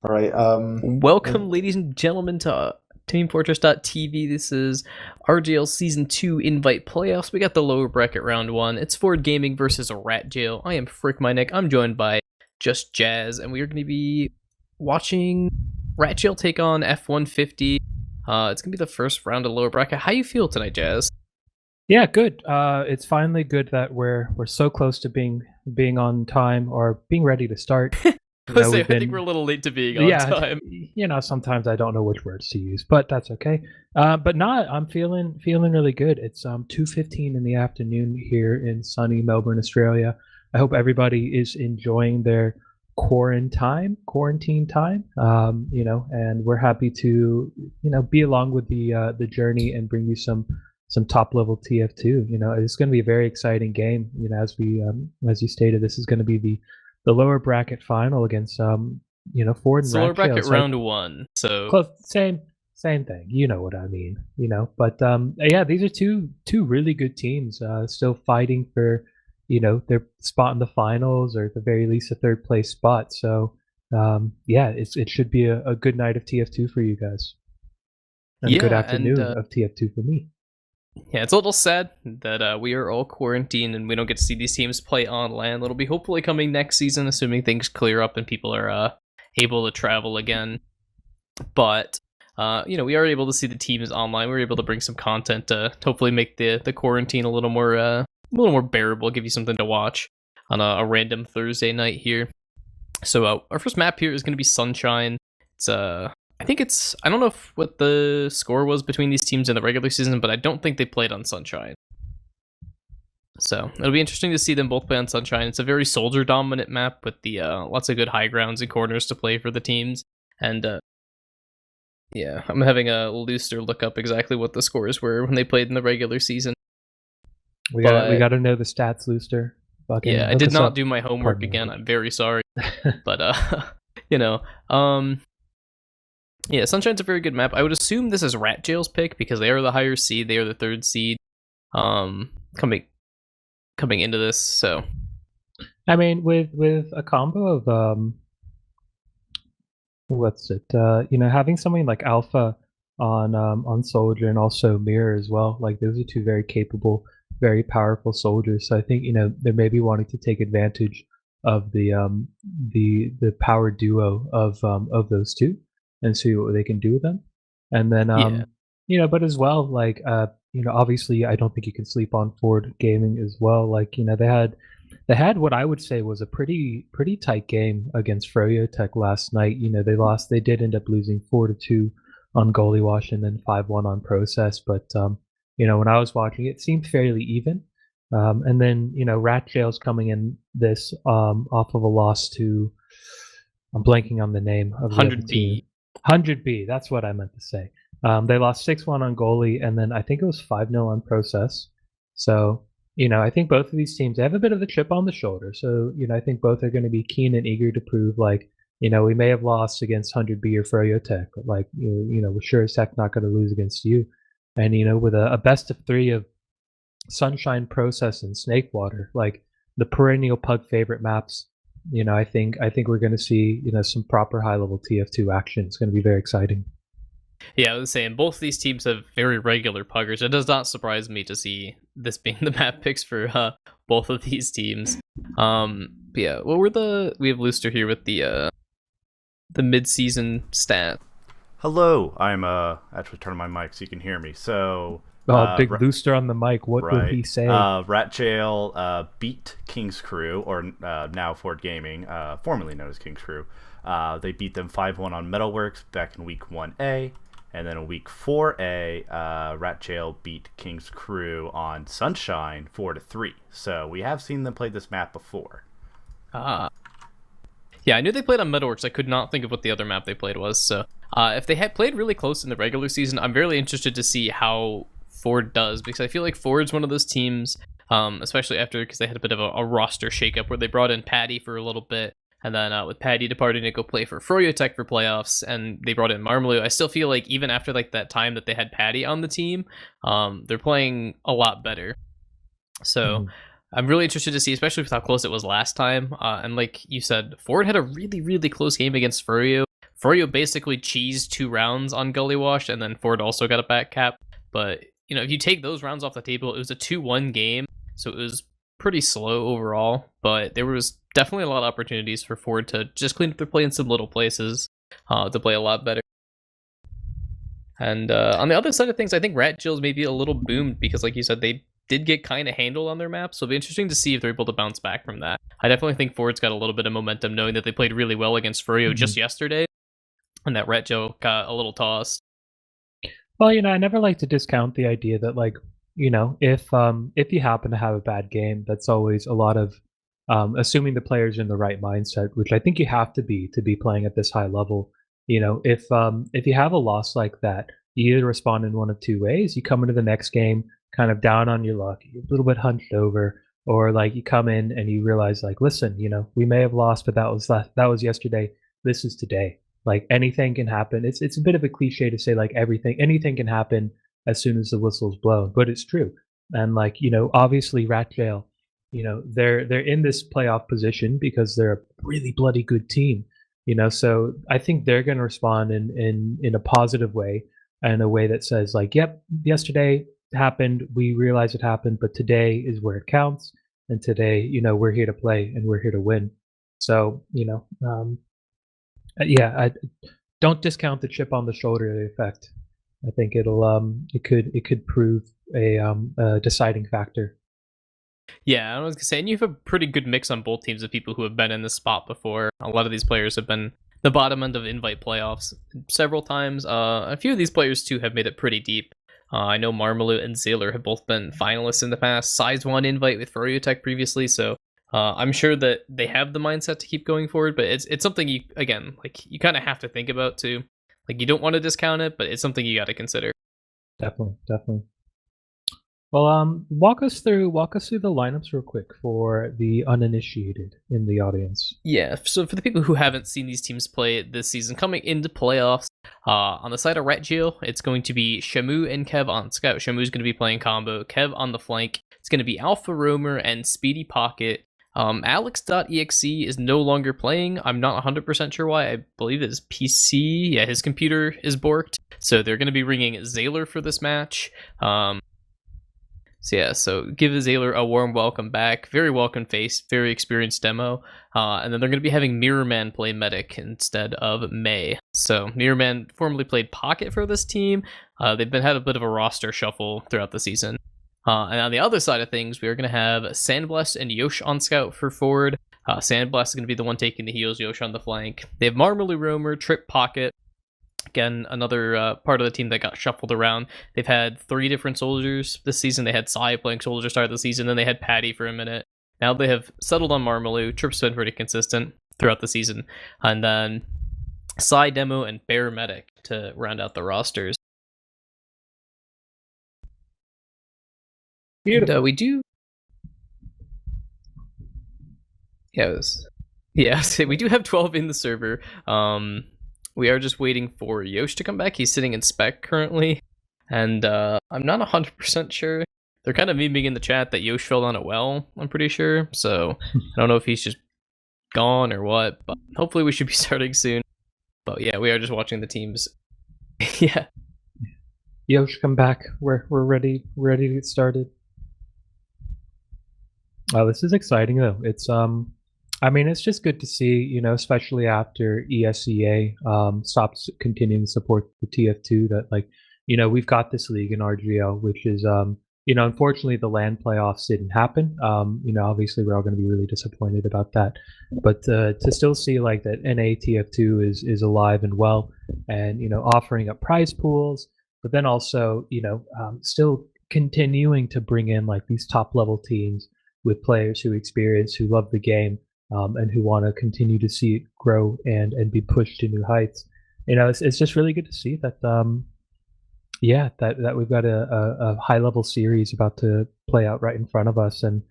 All right. Welcome, ladies and gentlemen, to teamfortress.tv. This is RGL Season 2 Invite Playoffs. We got the lower bracket round 1. It's Ford Gaming versus RGL. I am FrickMyNick. I'm joined by Just Jazz, and we are going to be watching RGL take on F150. It's going to be the first round of lower bracket. How you feel tonight, Jazz? Yeah, good. It's finally good that we're so close to being on time or being ready to start. I think we're a little late to being on time. Sometimes I don't know which words to use, but that's okay. But not, I'm feeling really good. It's 2:15 in the afternoon here in sunny Melbourne, Australia. I hope everybody is enjoying their quarantine time. And we're happy to be along with the journey and bring you some top level TF2. It's going to be a very exciting game. As you stated, this is going to be the lower bracket final against Ford and It's lower bracket so round 1. So close, same thing. You know what I mean. But yeah, these are two really good teams still fighting for their spot in the finals, or at the very least a third place spot. So yeah, it should be a good night of TF2 for you guys, and a good afternoon of TF2 for me. Yeah, it's a little sad that we are all quarantined and we don't get to see these teams play on land. It'll be hopefully coming next season, assuming things clear up and people are able to travel again. But we are able to see the teams online. We were able to bring some content to hopefully make the quarantine a little more bearable, give you something to watch on a random Thursday night here. So our first map here is going to be Sunshine. It's I don't know what the score was between these teams in the regular season, but I don't think they played on Sunshine. So it'll be interesting to see them both play on Sunshine. It's a very soldier dominant map with the lots of good high grounds and corners to play for the teams. And yeah, I'm having a Looster look up exactly what the scores were when they played in the regular season. We got to know the stats, Looster. Yeah, I did not do my homework again. I'm very sorry. But yeah, Sunshine's a very good map. I would assume this is RGL's pick because they are the higher seed. They are the third seed coming into this. So, I mean, with a combo of having something like Alpha on Soldier and also Mirror as well. Like, those are two very capable, very powerful soldiers. So I think they may be wanting to take advantage of the power duo of those two and see what they can do with them. And then but as well, like obviously I don't think you can sleep on Ford Gaming as well. Like, they had what I would say was a pretty tight game against Froyotech last night. They did end up losing 4-2 on goalie wash and then 5-1 on process, but when I was watching, it seemed fairly even. And then RGL's coming in this off of a loss to, I'm blanking on the name of the 100B. 100B, that's what I meant to say. They lost 6-1 on goalie, and then I think it was 5-0 on process. So, I think both of these teams, they have a bit of a chip on the shoulder. So, I think both are going to be keen and eager to prove, like, we may have lost against 100B or Froyotech, but, like, we're sure as heck not going to lose against you. And, with a best of 3 of Sunshine, Process, and Snakewater, like the perennial pug favorite maps, I think we're going to see some proper high level TF2 action. It's going to be very exciting. Yeah, I was saying both these teams have very regular puggers. It does not surprise me to see this being the map picks for both of these teams. Yeah, we have Looster here with the mid-season stat. Hello, I'm actually turning my mic so you can hear me. So big Looster on the mic. What will he say? RGL beat King's Crew, or now Ford Gaming, formerly known as King's Crew. They beat them 5-1 on Metalworks back in week 1A, and then in week 4A, RGL beat King's Crew on Sunshine 4-3. So we have seen them play this map before. Yeah, I knew they played on Metalworks. I could not think of what the other map they played was. So if they had played really close in the regular season, I'm very interested to see how Ford does, because I feel like Ford's one of those teams, especially because they had a bit of a roster shakeup where they brought in Patty for a little bit, and then with Patty departing to go play for Froyotech for playoffs, and they brought in Marmalou. I still feel like even after like that time that they had Patty on the team, they're playing a lot better. So I'm really interested to see, especially with how close it was last time. And like you said, Ford had a really, really close game against Furyo. Froyo basically cheesed 2 rounds on Gully Wash, and then Ford also got a back cap. But, if you take those rounds off the table, it was a 2-1 game, so it was pretty slow overall. But there was definitely a lot of opportunities for Ford to just clean up their play in some little places to play a lot better. And on the other side of things, I think RGL maybe a little boomed because, like you said, they did get kind of handled on their map, so it'll be interesting to see if they're able to bounce back from that. I definitely think Ford's got a little bit of momentum knowing that they played really well against Furyo just yesterday, and that RGL got a little tossed. Well, I never like to discount the idea that, like, if you happen to have a bad game, that's always a lot of assuming the player's in the right mindset, which I think you have to be playing at this high level. If you have a loss like that, you either respond in one of two ways. You come into the next game kind of down on your luck, you're a little bit hunched over, or like you come in and you realize, like, listen, we may have lost, but that was yesterday. This is today. Like, anything can happen. It's a bit of a cliche to say, like, anything can happen as soon as the whistle's blown, but it's true. And, like, obviously Rat Jail, they're in this playoff position because they're a really bloody good team. So I think they're going to respond in a positive way, and a way that says, like, yep, yesterday happened, we realize it happened, but today is where it counts, and today, we're here to play and we're here to win. So, yeah, I don't discount the chip on the shoulder effect. I think it could prove a deciding factor. Yeah, I was gonna say, and you have a pretty good mix on both teams of people who have been in this spot before. A lot of these players have been the bottom end of invite playoffs several times. A few of these players too have made it pretty deep. I know Marmalu and Zaylor have both been finalists in the past. Size 1 invite with Furiotech previously, so I'm sure that they have the mindset to keep going forward, but it's something you kind of have to think about too. Like, you don't want to discount it, but it's something you got to consider. Definitely. Well, walk us through the lineups real quick for the uninitiated in the audience. Yeah, so for the people who haven't seen these teams play this season, coming into playoffs, on the side of RGL, it's going to be Shamu and Kev on Scout. Shamu's going to be playing combo. Kev on the flank. It's going to be Alpha Roamer and Speedy Pocket. Alex.exe is no longer playing. I'm not 100% sure why. I believe his PC, his computer is borked. So they're going to be ringing Zaylor for this match. So give Zaylor a warm welcome back. Very welcome face, very experienced demo. And then they're going to be having Mirrorman play Medic instead of May. So Mirrorman formerly played Pocket for this team. They've had a bit of a roster shuffle throughout the season. And on the other side of things, we are going to have Sandblast and Yosh on Scout for Ford. Sandblast is going to be the one taking the heals, Yosh on the flank. They have Marmalu Roamer, Trip Pocket. Again, another part of the team that got shuffled around. They've had 3 different soldiers this season. They had Sai playing soldier start of the season, then they had Patty for a minute. Now they have settled on Marmalu. Trip's been pretty consistent throughout the season. And then Sai Demo and Bear Medic to round out the rosters. Beautiful. And we do... we do have 12 in the server. We are just waiting for Yosh to come back. He's sitting in spec currently, and I'm not 100% sure. They're kind of memeing in the chat that Yosh fell down a well, I'm pretty sure, so I don't know if he's just gone or what, but hopefully we should be starting soon. But yeah, we are just watching the teams. Yeah. Yosh, come back. We're ready to get started. Oh, this is exciting though. It's it's just good to see, especially after ESEA stopped continuing to support the TF2, that, like, we've got this league in RGL, which is, unfortunately the LAN playoffs didn't happen. Obviously we're all going to be really disappointed about that. But to still see, like, that NA TF2 is alive and well, and, offering up prize pools, but then also, still continuing to bring in, like, these top level teams with players who love the game, and who want to continue to see it grow and be pushed to new heights. It's just really good to see that that we've got a high level series about to play out right in front of us. And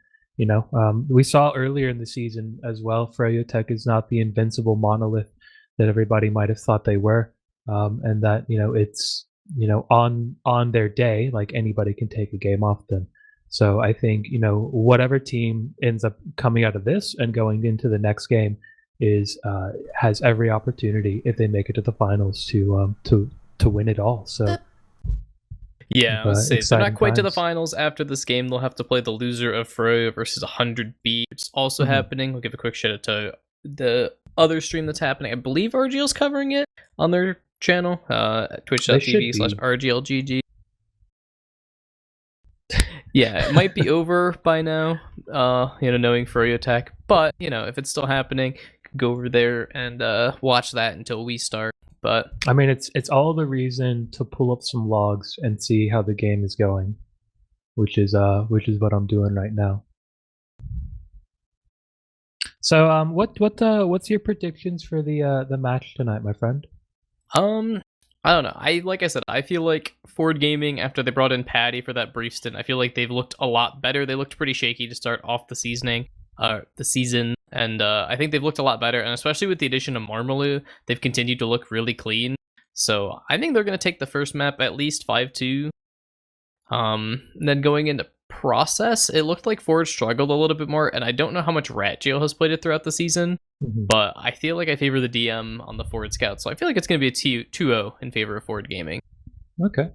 we saw earlier in the season as well, Furiotech is not the invincible monolith that everybody might have thought they were, and that it's on their day, like, anybody can take a game off them. So I think, whatever team ends up coming out of this and going into the next game, is has every opportunity if they make it to the finals to win it all. So yeah, I would say if they're not quite to the times. finals after this game. They'll have to play the loser of Froyo versus 100B, which is also happening. We'll give a quick shout out to the other stream that's happening. I believe RGL's covering it on their channel, twitch.tv/RGLGG. Yeah, it might be over by now, knowing Froyo Tech, but, if it's still happening, go over there and watch that until we start. But I mean, it's all the reason to pull up some logs and see how the game is going, which is what I'm doing right now. So what's your predictions for the match tonight, my friend? I don't know. Like I said, I feel like Ford Gaming, after they brought in Patty for that brief stint, I feel like they've looked a lot better. They looked pretty shaky to start off the season, and I think they've looked a lot better. And especially with the addition of Marmalou, they've continued to look really clean. So I think they're going to take the first map at least 5-2. Then going into process, it looked like Ford struggled a little bit more, and I don't know how much RGL has played it throughout the season, but I feel like I favor the DM on the Ford Scout, so I feel like it's going to be a 2-0 in favor of Ford Gaming. Okay.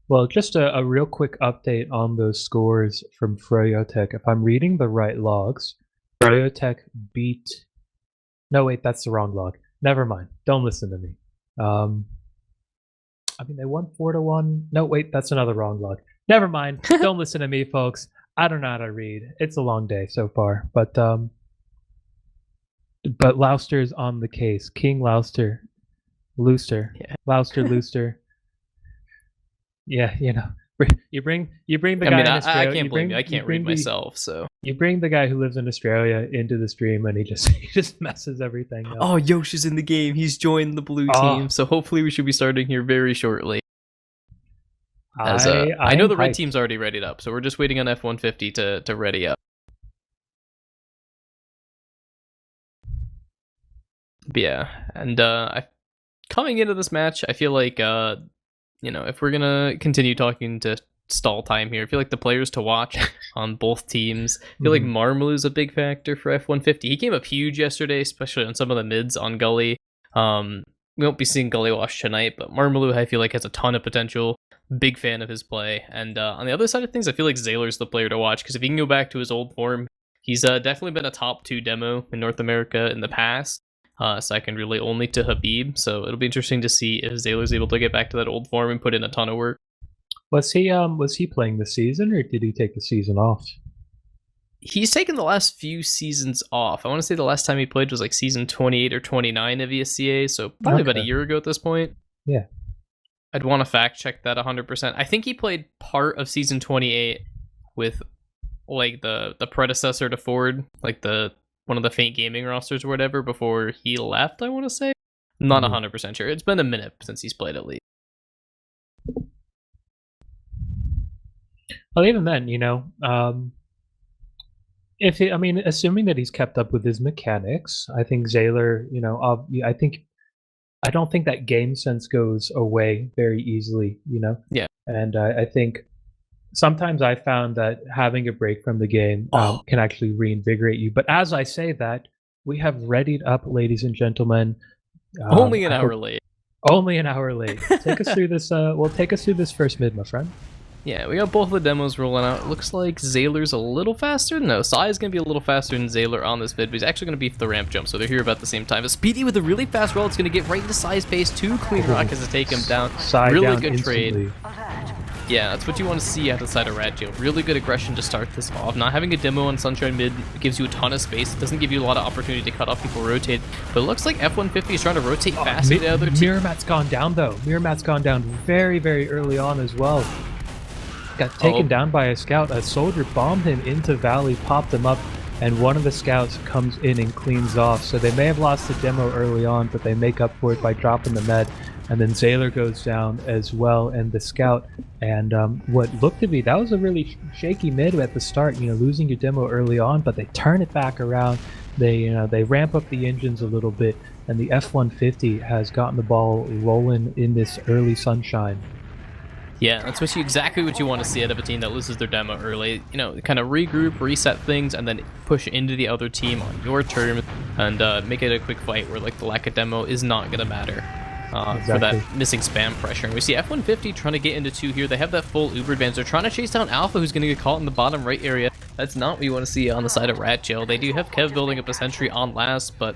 Well, just a real quick update on those scores from Froyo Tech. If I'm reading the right logs, Froyo Tech beat... No, wait, that's the wrong log. Never mind. Don't listen to me. I mean, they won 4-1. No, wait, that's another wrong log. Never mind. Don't listen to me, folks. I don't know how to read. It's a long day so far, but Louster's on the case. King Louster, Yeah. Louster. Yeah, you bring the guy in Australia. I can't blame you. I can't read myself, so you bring the guy who lives in Australia into the stream, and he just messes everything up. Oh, Yosh is in the game. He's joined the blue team, so hopefully we should be starting here very shortly. I know the red team's already readied up, so we're just waiting on F150 to ready up. But yeah, and coming into this match, I feel like if we're gonna continue talking to stall time here, I feel like the players to watch on both teams. I feel like Marmalou's a big factor for F150. He came up huge yesterday, especially on some of the mids on Gully. We won't be seeing Gully Wash tonight, but Marmalou I feel like has a ton of potential. Big fan of his play. And on the other side of things, I feel like Zayler's the player to watch, because if he can go back to his old form, he's definitely been a top 2 demo in North America in the past, second really only to Habib. So it'll be interesting to see if Zayler's able to get back to that old form and put in a ton of work. Was he playing the season, or did he take the season off? He's taken the last few seasons off. I want to say the last time he played was like season 28 or 29 of ESCA, so probably about a year ago at this point. Yeah. I'd want to fact check that 100%. I think he played part of season 28 with like the predecessor to Ford, like one of the Faint Gaming rosters or whatever, before he left, I want to say. I'm not 100% sure. It's been a minute since he's played at least. Well, even then, assuming that he's kept up with his mechanics, I think Zayler, I don't think that game sense goes away very easily, Yeah. And I think sometimes I found that having a break from the game can actually reinvigorate you. But as I say that, we have readied up, ladies and gentlemen. Only an hour late. Only an hour late. Take us through this. Take us through this first mid, my friend. Yeah, we got both the demos rolling out. It looks like Zayler's a little faster. No, Sai is going to be a little faster than Zayler on this vid, but he's actually going to beat the ramp jump, so they're here about the same time. But Speedy with a really fast roll, it's going to get right into Sai's pace. 2 clean rockets to take him down. Sai really down good instantly. trade. Yeah, that's what you want to see out of the side of RGL. Really good aggression to start this off. Not having a demo on Sunshine mid gives you a ton of space. It doesn't give you a lot of opportunity to cut off people rotate. But it looks like F150 is trying to rotate faster the other two. Miramat's gone down, though. Miramat's gone down very, very early on as well. Got taken down by a scout. A soldier bombed him into Valley, popped him up, and one of the scouts comes in and cleans off. So they may have lost the demo early on, but they make up for it by dropping the med. And then Zayler goes down as well, and the scout. And what looked to be, that was a really shaky mid at the start, losing your demo early on, but they turn it back around. They ramp up the engines a little bit, and the F-150 has gotten the ball rolling in this early Sunshine. Yeah, that's exactly what you want to see out of a team that loses their demo early. You know, kind of regroup, reset things, and then push into the other team on your terms, and make it a quick fight where like the lack of demo is not gonna matter for that missing spam pressure. And we see F150 trying to get into 2 here. They have that full Uber advantage. They're trying to chase down Alpha, who's gonna get caught in the bottom right area. That's not what you want to see on the side of RGL. They do have Kev building up a sentry on last, but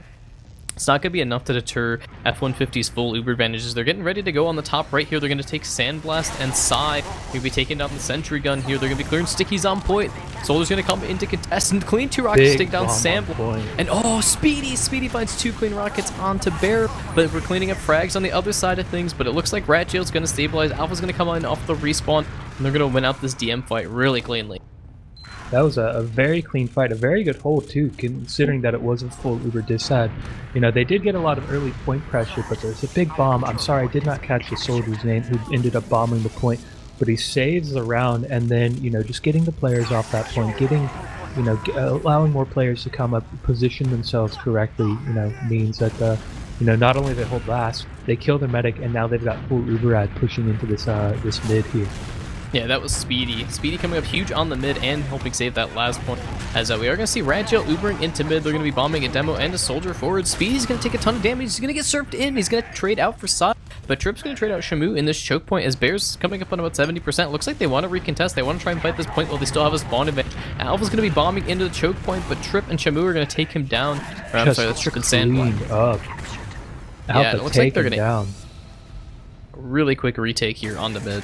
it's not going to be enough to deter F150's full Uber advantages. They're getting ready to go on the top right here. They're going to take Sandblast and Psy. They're going to be taking down the sentry gun here. They're going to be clearing Stickies on point. Soldier's going to come into contest and clean 2 rockets to take down Sandblast. And oh, Speedy! Speedy finds 2 clean rockets onto Bear, but we're cleaning up frags on the other side of things. But it looks like RGL's going to stabilize. Alpha's going to come in off the respawn, and they're going to win out this DM fight really cleanly. That was a very clean fight, a very good hold too, considering that it was a full Uber dissad. You know, they did get a lot of early point pressure, but there's a big bomb. I'm sorry, I did not catch the soldier's name who ended up bombing the point, but he saves the round, and then, you know, just getting the players off that point, getting, you know, allowing more players to come up, position themselves correctly, you know, means that, you know, not only they hold last, they kill their medic, and now they've got full Uber ad pushing into this this mid here. Yeah, that was Speedy. Speedy coming up huge on the mid and helping save that last point. As we are going to see RGL Ubering into mid. They're going to be bombing a demo and a soldier forward. Speedy's going to take a ton of damage. He's going to get surfed in. He's going to trade out for Sai. But Trip's going to trade out Shamu in this choke point as Bear's coming up on about 70%. Looks like they want to recontest. They want to try and fight this point while they still have a spawn advantage. Alpha's going to be bombing into the choke point, but Trip and Shamu are going to take him down. Or, I'm sorry, that's Trip and Sandblast. Yeah, it looks like they're going to really quick retake here on the mid.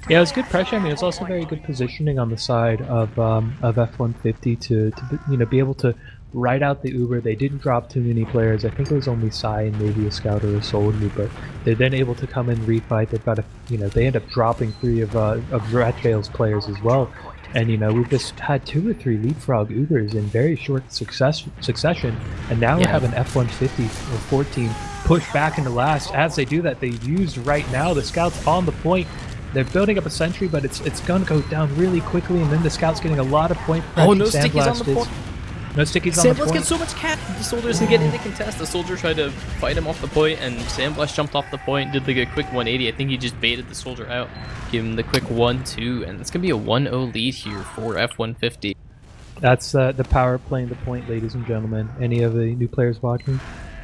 Yeah, it was good pressure. I mean, it's also very good positioning on the side of F150 to you know, be able to ride out the Uber. They didn't drop too many players. I think it was only Psy and maybe a scout or a soldier, but they're then able to come in, refight. They've got you know, they end up dropping 3 of RGL's players as well. And, you know, we've just had 2 or 3 leapfrog Ubers in very short succession, and now we have an F150 or 14 push back into last. As they do that, they use right now the scouts on the point. They're building up a sentry, but it's going to go down really quickly, and then the scout's getting a lot of point pressure. Oh, no Stickies on the point. No Stickies on the point. Sandblast gets so much cap. The soldiers can get into contest. The soldier tried to fight him off the point, and Sandblast jumped off the point, did like a quick 180. I think he just baited the soldier out, give him the quick 1-2, and it's going to be a 1-0 lead here for F150. That's the power of playing the point, ladies and gentlemen. Any of the new players watching?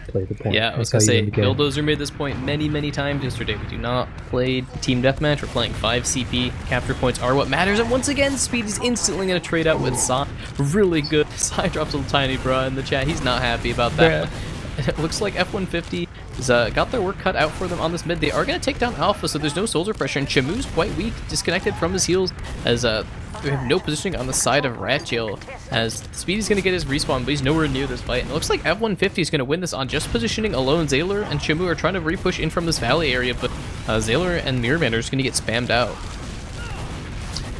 Play the point. Yeah, I was going to say, Bulldozer made this point many times yesterday. We do not play Team Deathmatch. We're playing 5 CP. Capture points are what matters. And once again, Speedy's instantly going to trade out with Sai. Really good. Sai drops a little tiny bra in the chat. He's not happy about that. Yeah. It looks like F150 has got their work cut out for them on this mid. They are going to take down Alpha, so there's no soldier pressure. And Shamu's quite weak, disconnected from his heals, as we have no positioning on the side of RGL, as Speedy's going to get his respawn, but he's nowhere near this fight. And it looks like F150 is going to win this on just positioning alone. Zayler and Shamu are trying to repush in from this valley area, but Zayler and Mirrorman are just going to get spammed out.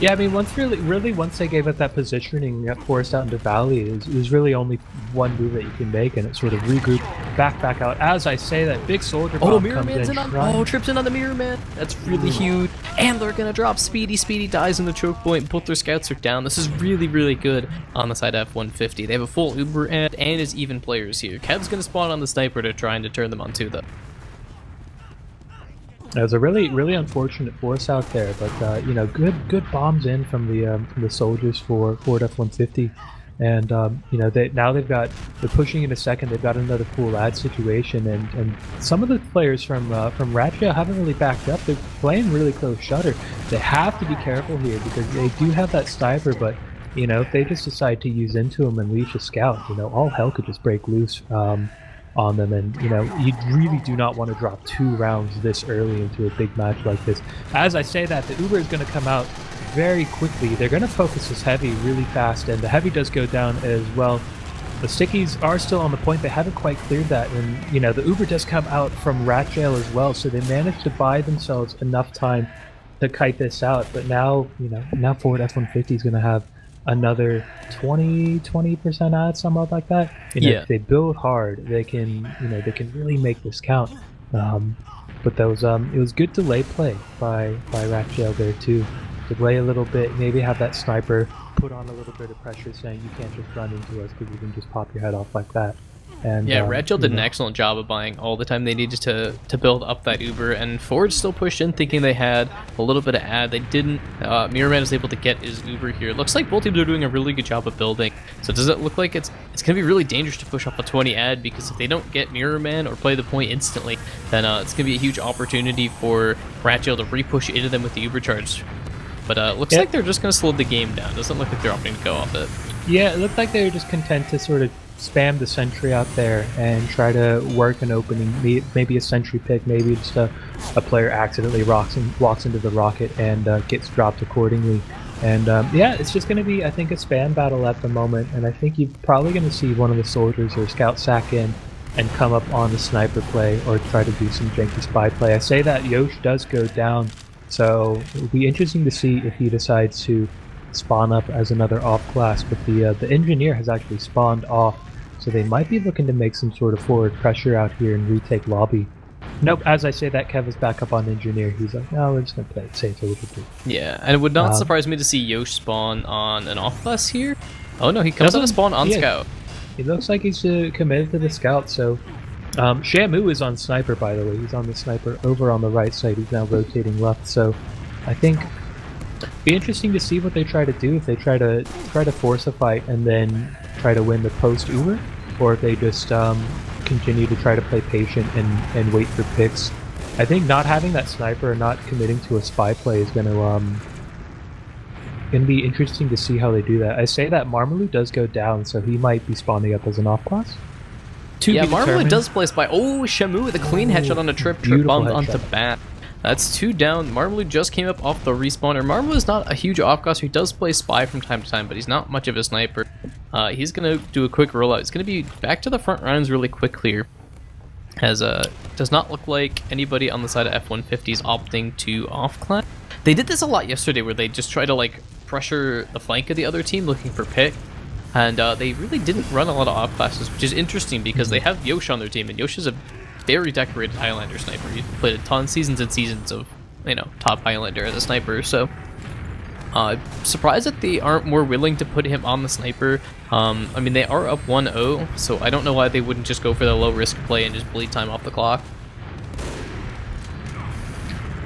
Yeah, I mean, once they gave it that positioning, got forced out into valley, it was really only one move that you can make, and it sort of regrouped back out. As I say, that big soldier bomb comes in. Trips in on the Mirrorman. That's really huge. And they're gonna drop Speedy. Speedy dies in the choke point. Both their scouts are down. This is really good on the side of F150. They have a full Uber and is even players here. Kev's gonna spawn on the sniper to try and deter them on 2 though. It was a really unfortunate force out there, but you know, good bombs in from the soldiers for F150, and you know, they're pushing into second. They've got another full ad situation, and some of the players from RGL haven't really backed up. They're playing really close shutter. They have to be careful here because they do have that sniper, but you know, if they just decide to use into them and leash a scout, you know, all hell could just break loose on them, and you know, you really do not want to drop 2 rounds this early into a big match like this. As I say that, the Uber is going to come out very quickly. They're going to focus this heavy really fast, and the heavy does go down as well. The Stickies are still on the point. They haven't quite cleared that, and you know, the Uber does come out from RGL as well, so they managed to buy themselves enough time to kite this out. But now, you know, now Forward F150 is going to have another 20% ad, something like that. You know, if they build hard, they can, you know, they can really make this count. But those it was good delay play by RGL there too. Delay a little bit, maybe have that sniper put on a little bit of pressure, saying you can't just run into us because you can just pop your head off like that. And Yeah, RGL did you an know, excellent job of buying all the time they needed to build up that Uber, and Ford still pushed in thinking they had a little bit of ad. They didn't. Mirrorman was able to get his Uber here. It looks like both teams are doing a really good job of building. So does it look like it's going to be really dangerous to push off a 20 ad, because if they don't get Mirrorman or play the point instantly, then it's going to be a huge opportunity for RGL to re-push into them with the Uber charge. But it looks like they're just going to slow the game down. Doesn't look like they're opting to go off it. Yeah, it looked like they were just content to sort of spam the sentry out there and try to work an opening, maybe a sentry pick, maybe just a player accidentally walks into the rocket and gets dropped accordingly. And yeah, it's just going to be, I think, a spam battle at the moment, and I think you're probably going to see one of the soldiers or scout sack in and come up on the sniper play or try to do some janky spy play. I say that Yosh does go down, so it'll be interesting to see if he decides to spawn up as another off class, but the engineer has actually spawned off, so they might be looking to make some sort of forward pressure out here and retake lobby. Nope, as I say that, Kev is back up on engineer. He's like, no, we're just gonna play it safe a little bit. Yeah, and it would not surprise me to see Yosh spawn on an off class here. Oh no, he comes out of spawn on scout. He looks like he's committed to the scout, so Shamu is on sniper, by the way. He's on the sniper over on the right side. He's now rotating left, so I think be interesting to see what they try to do, if they try to force a fight and then try to win the post Uber, or if they just continue to try to play patient and wait for picks. I think not having that sniper or not committing to a spy play is gonna be interesting to see how they do that. I say that Marmalou does go down, so he might be spawning up as an off class. Yeah, Marmalou does play spy. Oh, Shamu with a clean headshot on a trip bombed onto bat. That's 2 down. Marmalou just came up off the respawner. Marmalou is not a huge off-class. He does play spy from time to time, but he's not much of a sniper. He's going to do a quick rollout. He's going to be back to the front rounds really quick here. As does not look like anybody on the side of F-150 is opting to off-class. They did this a lot yesterday, where they just try to like pressure the flank of the other team looking for pick. And they really didn't run a lot of off-classes, which is interesting because they have Yosh on their team, and Yosh is a very decorated Highlander sniper. He's played a ton, seasons and seasons of, top Highlander as a sniper, so surprised that they aren't more willing to put him on the sniper. I mean, they are up 1-0, so I don't know why they wouldn't just go for the low-risk play and just bleed time off the clock.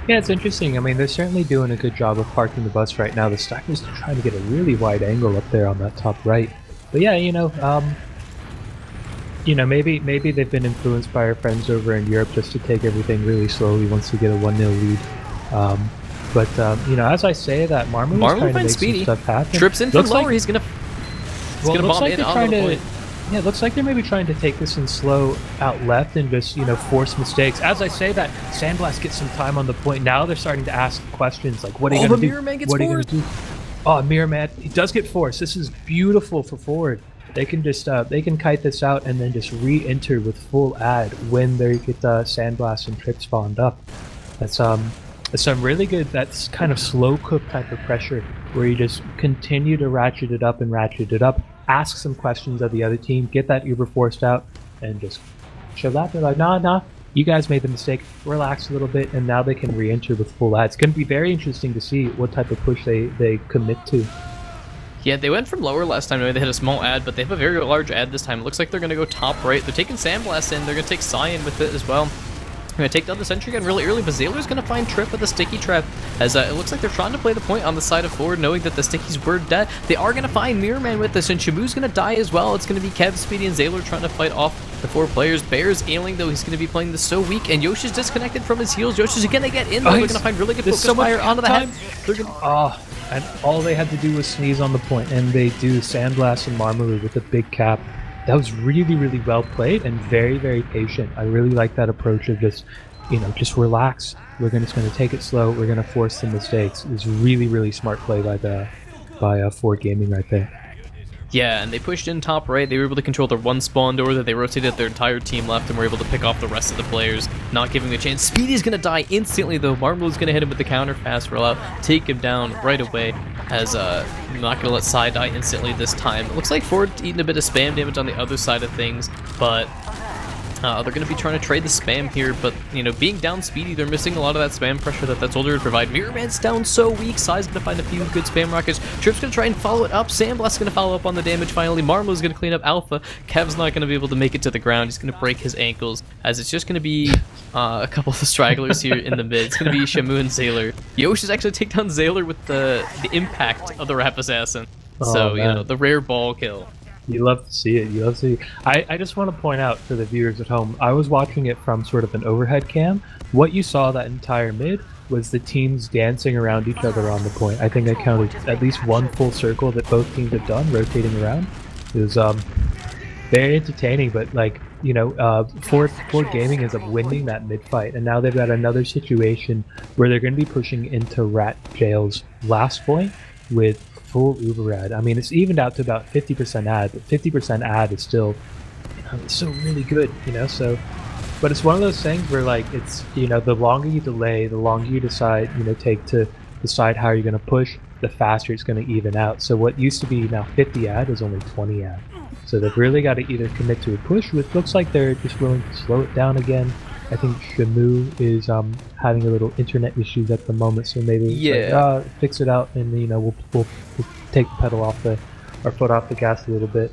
Yeah, it's interesting. I mean, they're certainly doing a good job of parking the bus right now. The Stackers are trying to get a really wide angle up there on that top right. But yeah, maybe they've been influenced by our friends over in Europe just to take everything really slowly once they get a 1-0 lead. As I say that, Marmalou is trying to make some stuff happen. Trips in from lower, he's gonna bomb in on the point. Yeah, it looks like they're maybe trying to take this in slow out left and just, force mistakes. As I say that, Sandblast gets some time on the point. Now they're starting to ask questions like, what are you going to do? What are you going to do? Oh, Mirrorman, he does get forced. This is beautiful for forward. They can just they can kite this out and then just re-enter with full ad when they get Sandblast and Trip spawned up. That's some really good, that's kind of slow cook type of pressure where you just continue to ratchet it up, ask some questions of the other team, get that Uber forced out, and just show that. They're like, nah, you guys made the mistake, relax a little bit, and now they can re-enter with full ad. It's going to be very interesting to see what type of push they commit to. Yeah, they went from lower last time. They had a small ad, but they have a very large ad this time. It looks like they're going to go top right. They're taking Sandblast in. They're going to take Cyan with it as well. They're going to take down the sentry gun really early, but Zayler's going to find Trip with a sticky trap, as it looks like they're trying to play the point on the side of forward, knowing that the stickies were dead. They are going to find Mirrorman with this, and Shamu's going to die as well. It's going to be Kev, Speedy, and Zayler trying to fight off the 4 players. Bear's ailing, though. He's going to be playing this so weak, and Yosh is disconnected from his heals. Yosh is going to get in, though. They're going to find really good focus fire onto the head. And all they had to do was sneeze on the point, and they do Sandblast and Marmalou with a big cap. That was really, really well played and very, very patient. I really like that approach of just relax. We're just going to take it slow. We're going to force some mistakes. It was really, really smart play by Ford Gaming right there. Yeah, and they pushed in top right. They were able to control their 1 spawn door that they rotated their entire team left and were able to pick off the rest of the players, not giving him a chance. Speedy's going to die instantly, though. Marmalou's going to hit him with the counter fast rollout, take him down right away, as I'm not going to let Psy die instantly this time. It looks like Ford eating a bit of spam damage on the other side of things, but They're going to be trying to trade the spam here, but, you know, being down speedy, they're missing a lot of that spam pressure that soldier would provide. Mirror Man's down so weak. Sai's going to find a few good spam rockets. Trip's going to try and follow it up. Sandblast's going to follow up on the damage finally. Marlo's going to clean up Alpha. Kev's not going to be able to make it to the ground. He's going to break his ankles, as it's just going to be a couple of the stragglers here in the mid. It's going to be Shamu and Zaylor. Yosh is actually take down Zaylor with the impact of the Rap Assassin. So, you know, the rare ball kill. You love to see it. You love to see it. I just want to point out for the viewers at home, I was watching it from sort of an overhead cam. What you saw that entire mid was the teams dancing around each other on the point. I think I counted at least one full circle that both teams have done, rotating around. It was very entertaining, but like, you know, Ford Gaming is winning that mid fight, and now they've got another situation where they're going to be pushing into Rat Jail's last point with full Uber ad. I mean, it's evened out to about 50% ad, but 50% ad is still, you know, it's still really good, you know. So, but it's one of those things where, like, it's, you know, the longer you delay, the longer you decide, you know, take to decide how you're going to push, the faster it's going to even out. So what used to be now 50 ad is only 20 ad. So they've really got to either commit to a push, which looks like they're just willing to slow it down again. I think Shamu is having a little internet issues at the moment, so maybe like, fix it out, and you know, we'll take the pedal off our foot off the gas a little bit.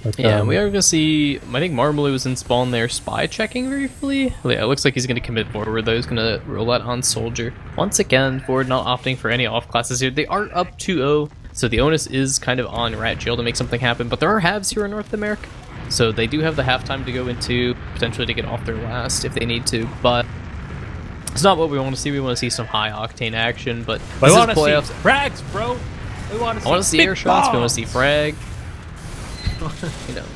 But, yeah, we are going to see, I think Marmaloo was in spawn there, spy checking briefly. Yeah, it looks like he's going to commit forward, though. He's going to roll that on Soldier. Once again, Ford not opting for any off classes here. They are up 2-0, so the onus is kind of on Rat Jail to make something happen, but there are halves here in North America. So they do have the halftime to go into, potentially to get off their last if they need to, but it's not what we want to see. We want to see some high-octane action, but we want to see frags, bro! I want to see air shots, we want to see frag. You know,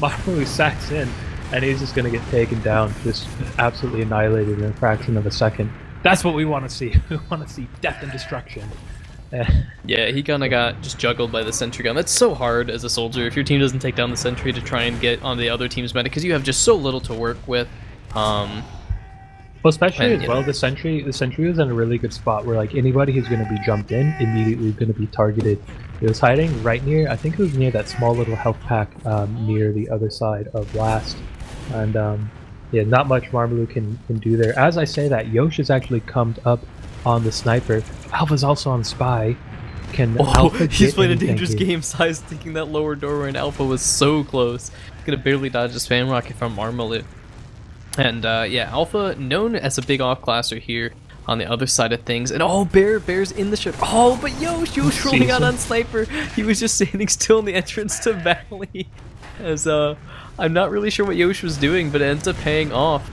Marley sacks in, and he's just going to get taken down, just absolutely annihilated in a fraction of a second. That's what we want to see. We want to see death and destruction. Yeah, he kind of got just juggled by the sentry gun. That's so hard as a soldier if your team doesn't take down the sentry to try and get on the other team's medic, because you have just so little to work with. Well, especially as well, the sentry is in a really good spot where, like, anybody who's going to be jumped in immediately is going to be targeted. It was hiding right near, I think it was near that small little health pack near the other side of Blast, and yeah, not much Marmaloo can do there. As I say that, Yosh has actually come up on the sniper. Alpha's also on spy. Can Alpha he's playing a anything dangerous here? game. Sai's taking that lower doorway, and Alpha was so close. Gonna barely dodge a spam rocket from Marmaloo. And yeah, Alpha known as a big off-classer here on the other side of things. And oh, Bear's in the ship. Oh, but Yosh rolling out on Sniper. He was just standing still in the entrance to Valley. As I'm not really sure what Yosh was doing, but it ends up paying off.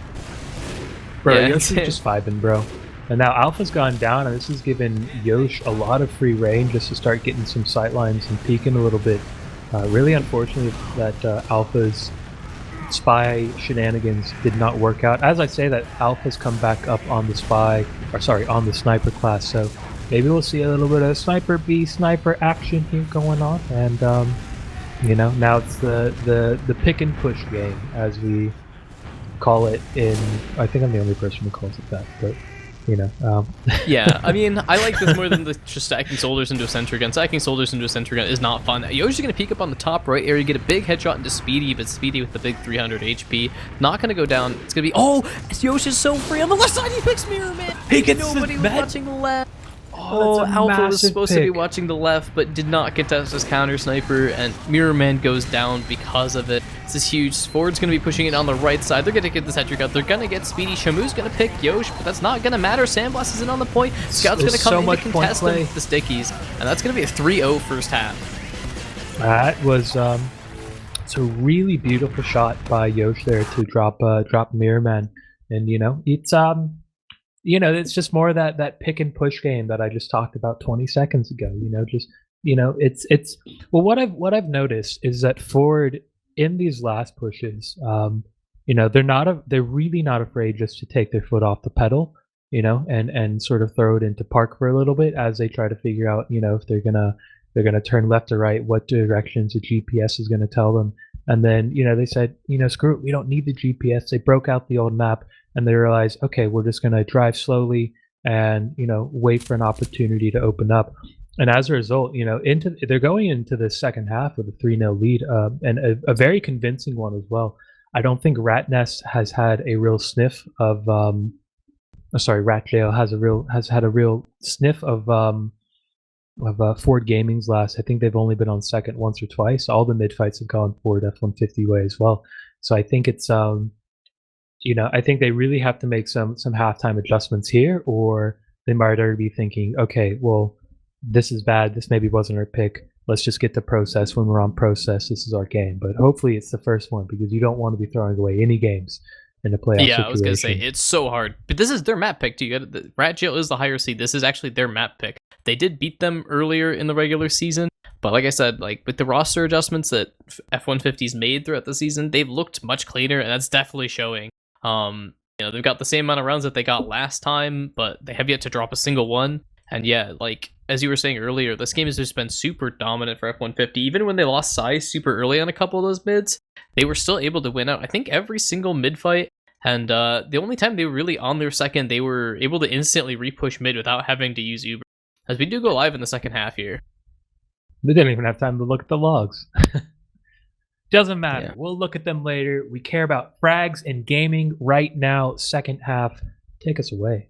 Bro, Yeah, Yosh is just vibing, bro. And now Alpha's gone down, and this has given Yosh a lot of free reign just to start getting some sightlines and peeking a little bit. Really unfortunate that Alpha's spy shenanigans did not work out. As I say that, Alpha's come back up on the spy, or sorry, on the sniper class, so maybe we'll see a little bit of sniper B sniper action here going on, and you know, now it's the pick and push game, as we call it in, I think I'm the only person who calls it that, but you know. Yeah, I mean, I like this more than just stacking soldiers into a sentry gun. Stacking soldiers into a sentry gun is not fun. Yosh is going to peek up on the top right area, get a big headshot into Speedy, but Speedy with the big 300 HP. Not going to go down. It's going to be... Oh! Yosh is so free on the left side. He picks Mirror Man. He gets Nobody was watching the left. Oh, that's a Alpha was massive supposed to be pick. watching the left, but did not get to his counter sniper, and Mirror Man goes down because of it. This is huge. Ford's going to be pushing it on the right side. They're going to get the sentry gun. They're going to get Speedy. Shamu's going to pick Yosh, but that's not going to matter. Sandblast isn't on the point. Scout's going to come in to contest them with the stickies, and that's going to be a 3-0 first half. That was it's a really beautiful shot by Yosh there to drop Mirror Man, and you know, it's you know, it's just more of that pick and push game that I just talked about 20 seconds ago. You know, just, you know, it's well, what I've noticed is that Ford in these last pushes, you know, they're really not afraid just to take their foot off the pedal, you know, and sort of throw it into park for a little bit as they try to figure out, you know, if they're gonna turn left or right, what directions the GPS is gonna tell them. And then, you know, they said, you know, screw it, we don't need the GPS. They broke out the old map, and they realized, okay, we're just going to drive slowly and, you know, wait for an opportunity to open up. And as a result, you know, they're going into the second half with a 3-0 lead, and a very convincing one as well. I don't think Ratnest has had a real sniff of RatJail has had a real sniff of Ford Gaming's last. I think they've only been on second once or twice. All the mid fights have gone Ford F-150 way as well. So I think it's I think they really have to make some halftime adjustments here, or they might already be thinking, okay, well, this is bad. This maybe wasn't our pick. Let's just get to process. When we're on process, this is our game. But hopefully it's the first one, because you don't want to be throwing away any games in a playoff situation. Yeah, I was gonna say it's so hard, but this is their map pick too. RGL is the higher seed. This is actually their map pick. They did beat them earlier in the regular season, but like I said, like with the roster adjustments that F-150's made throughout the season, they've looked much cleaner, and that's definitely showing. They've got the same amount of rounds that they got last time, but they have yet to drop a single one. And yeah, like as you were saying earlier, this game has just been super dominant for F-150. Even when they lost size super early on a couple of those mids, they were still able to win out, I think, every single mid fight. And the only time they were really on their second, they were able to instantly repush mid without having to use Uber. As we do go live in the second half here. They didn't even have time to look at the logs. Doesn't matter. Yeah. We'll look at them later. We care about frags and gaming right now. Second half. Take us away.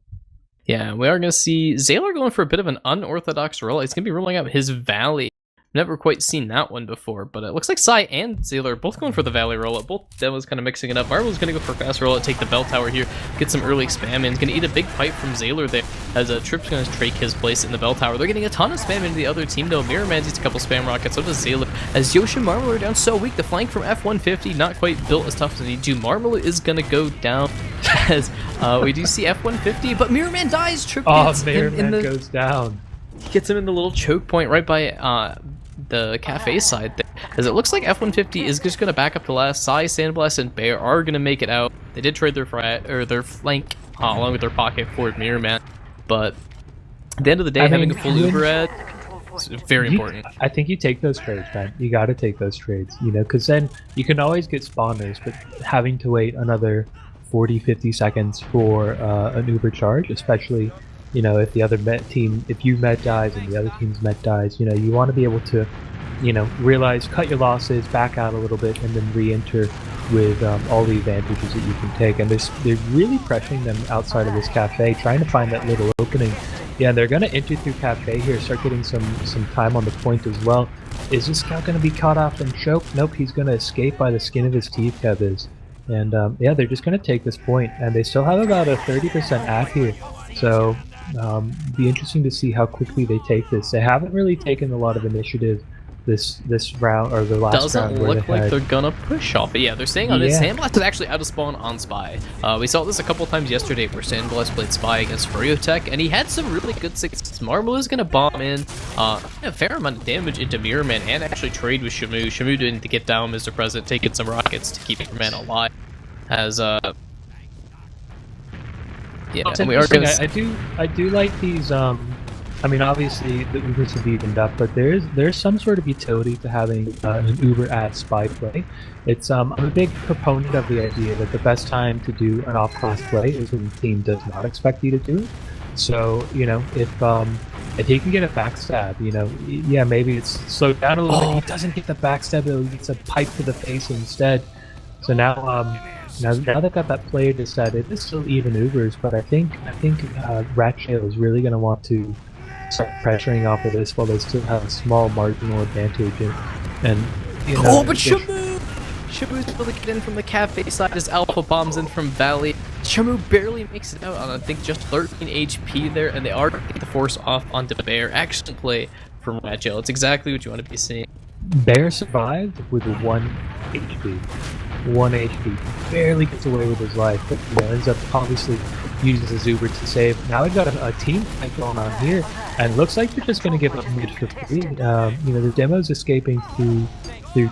Yeah, we are going to see Zaylor going for a bit of an unorthodox roll. He's going to be rolling out his Valley. Never quite seen that one before, but it looks like Sai and Zaylor are both going for the Valley rollout. Both demos kind of mixing it up. Marvel's going to go for a fast rollout, take the bell tower here, get some early spam in. He's going to eat a big pipe from Zaylor there, as Trip's going to take his place in the bell tower. They're getting a ton of spam into the other team, though. Mirrorman's eats a couple spam rockets, so does Zaylor. As Yoshi and Marvel are down so weak, the flank from F-150 not quite built as tough as they need to. Marvel is going to go down, as we do see F-150, but Mirrorman dies. Trip gets Mirrorman goes down. Gets him in the little choke point right by the cafe side there, as it looks like F-150 is just going to back up to last. Sai, Sandblast, and Bear are going to make it out. They did trade their flank along with their pocket for Mirrorman, but at the end of the day, having a full Uber ad is very important. I think you take those trades, man. You got to take those trades, because then you can always get spawners, but having to wait another 40-50 seconds for an Uber charge, especially if the other team, if you met dies and the other team's met dies, you want to be able to, realize, cut your losses, back out a little bit, and then re-enter with all the advantages that you can take. And they're really pressuring them outside of this cafe, trying to find that little opening. Yeah, they're going to enter through cafe here, start getting some time on the point as well. Is this scout going to be caught off and choked? Nope, he's going to escape by the skin of his teeth, Kev is. And yeah, they're just going to take this point, and they still have about a 30% ad here. So be interesting to see how quickly they take this. They haven't really taken a lot of initiative this round, or the last round. Doesn't look like they're gonna push off it. Yeah, they're staying on it. Sandblast is actually out of spawn on Spy. We saw this a couple times yesterday where Sandblast played Spy against Furiotech, and he had some really good success. Marble is gonna bomb in a fair amount of damage into Mirrorman, and actually trade with Shamu. Shamu didn't get down Mr. President, taking some rockets to keep Mirrorman alive. As yeah, we are gonna... I do like these. I mean, obviously the Ubers have evened up, but there's some sort of utility to having an Uber at Spy play. It's I'm a big proponent of the idea that the best time to do an off-class play is when the team does not expect you to do it. So if he can get a backstab, yeah, maybe it's slowed down a little bit. He doesn't get the backstab, though. He gets a pipe to the face instead. So now now they've got that player decided. It's still even Ubers, but I think RGL is really going to want to start pressuring off of this while they still have a small marginal advantage. And but Shamu's able to get in from the cafe side as Alpha bombs in from Valley. Shamu barely makes it out on, I think, just 13 HP there, and they are going to get the force off onto Bear. Excellent play from RGL. It's exactly what you want to be seeing. Bear survived with 1 HP. 1 HP. Barely gets away with his life, but ends up obviously using his Uber to save. Now we've got a team fight going on here, and looks like they're just going to give up mid for free. The demo's escaping through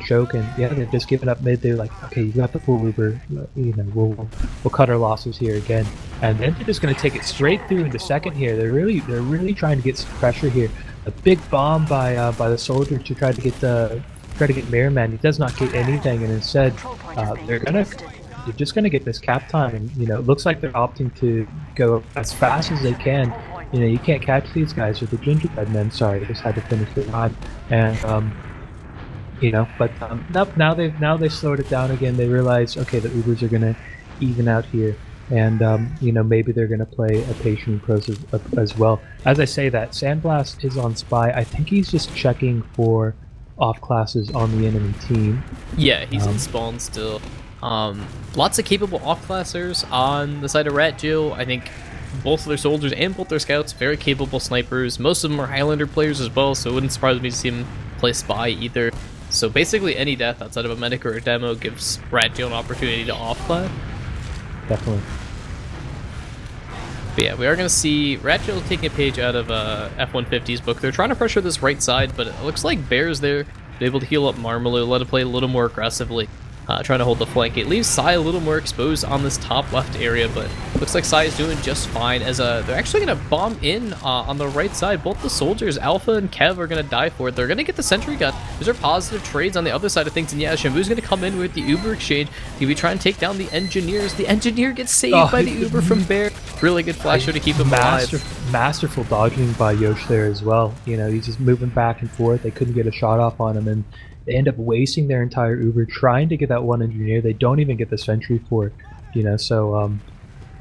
choke, and yeah, they've just given up mid. They're like, okay, you got the full Uber, we'll cut our losses here again, and then they're just going to take it straight through into second here. They're really trying to get some pressure here. A big bomb by the soldier to try to get Mirrorman. He does not get anything, and instead they're just gonna get this cap time. And it looks like they're opting to go as fast as they can. You can't catch these guys with the gingerbread men. Sorry, I just had to finish the line. And you know. But now they've slowed it down again. They realize, okay, the Ubers are gonna even out here, and you know, maybe they're gonna play a patient approach as well. As I say that, Sandblast is on spy. I think he's just checking for off classes on the enemy team. Yeah, he's in spawn still. Lots of capable off-classers on the side of RGL. I think both of their soldiers and both their scouts, very capable snipers. Most of them are Highlander players as well, so it wouldn't surprise me to see them play spy either. So basically any death outside of a medic or a demo gives RGL an opportunity to off-class. Definitely. But yeah, we are going to see RGL taking a page out of F-150's book. They're trying to pressure this right side, but it looks like Bear's there. They're able to heal up Marmalou, let it play a little more aggressively. Trying to hold the flank. It leaves Sai a little more exposed on this top left area, but looks like Sai is doing just fine as they're actually going to bomb in on the right side. Both the soldiers, Alpha and Kev, are going to die for it. They're going to get the sentry gun. These are positive trades on the other side of things, and yeah, Shamu's going to come in with the Uber exchange. He'll be trying to take down the engineers. The engineer gets saved by the Uber from Bear. Really good flasher to keep him alive. Masterful dodging by Yosh there as well. You know, he's just moving back and forth. They couldn't get a shot off on him, and they end up wasting their entire Uber trying to get that one engineer. They don't even get the sentry for it, you know. So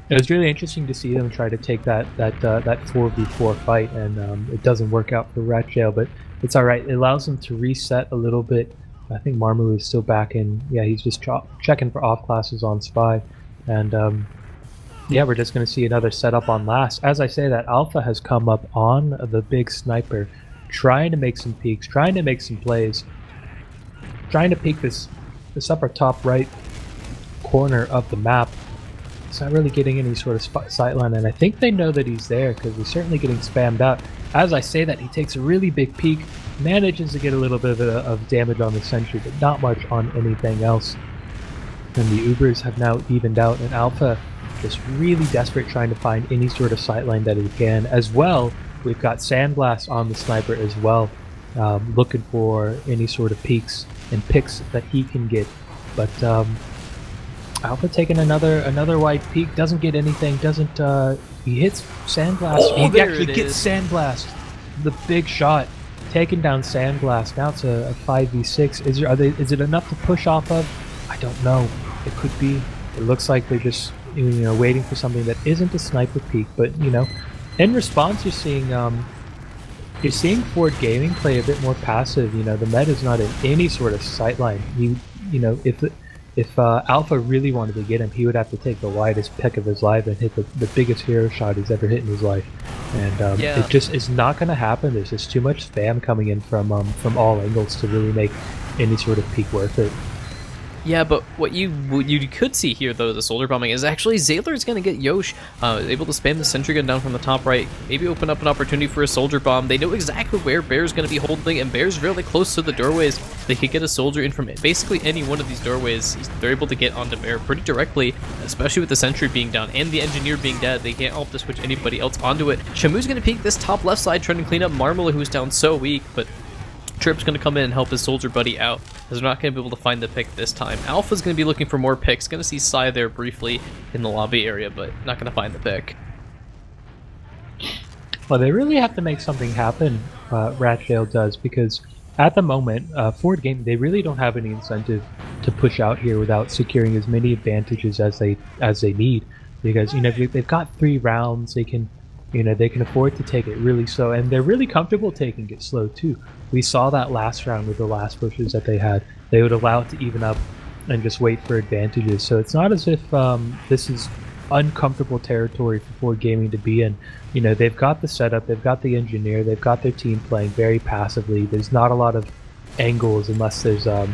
it was really interesting to see them try to take that 4v4 fight, and it doesn't work out for RGL, but it's all right. It allows them to reset a little bit. I think Marmalou is still back in. Yeah, he's just checking for off classes on spy, and yeah, we're just going to see another setup on last. As I say that, Alpha has come up on the big sniper, trying to make some peeks, trying to make some plays. Trying to peek this upper top right corner of the map. It's not really getting any sort of sightline, and I think they know that he's there because he's certainly getting spammed out. As I say that, he takes a really big peek, manages to get a little bit of damage on the sentry, but not much on anything else. And the Ubers have now evened out, and Alpha is really desperate trying to find any sort of sightline that he can. As well, we've got Sandblast on the sniper as well, looking for any sort of peeks and picks that he can get, but Alpha taking another wide peek, doesn't get anything, he hits Sandblast. He actually gets Sandblast, the big shot, taking down Sandblast. Now it's a 5v6. Is it enough to push off of? I don't know. It could be. It looks like they're just, you know, waiting for something that isn't a sniper peek, but you know, in response you're seeing Ford Gaming play a bit more passive. You know, the meta's not in any sort of sightline. You know, if Alpha really wanted to get him, he would have to take the widest pick of his life and hit the biggest hero shot he's ever hit in his life. And it just is not going to happen. There's just too much spam coming in from all angles to really make any sort of peak worth it. Yeah, but what you could see here, though, the soldier bombing, is actually Zayler's going to get Yosh able to spam the sentry gun down from the top right, maybe open up an opportunity for a soldier bomb. They know exactly where Bear's going to be holding, and Bear's really close to the doorways. They could get a soldier in from basically any one of these doorways. They're able to get onto Bear pretty directly, especially with the sentry being down and the engineer being dead. They can't help to switch anybody else onto it. Shamu's going to peek this top left side, trying to clean up Marmalou, who's down so weak, but Trip's going to come in and help his soldier buddy out, as they're not going to be able to find the pick this time. Alpha's going to be looking for more picks. Going to see Sai there briefly in the lobby area, but not going to find the pick. Well, they really have to make something happen, RGL does, because at the moment, Ford Gaming, they really don't have any incentive to push out here without securing as many advantages as they need. Because, you know, they've got 3 rounds, they can afford to take it really slow, and they're really comfortable taking it slow too. We saw that last round with the last pushes that they had. They would allow it to even up and just wait for advantages. So it's not as if this is uncomfortable territory for Ford Gaming to be in. You know, they've got the setup, they've got the engineer, they've got their team playing very passively. There's not a lot of angles unless there's a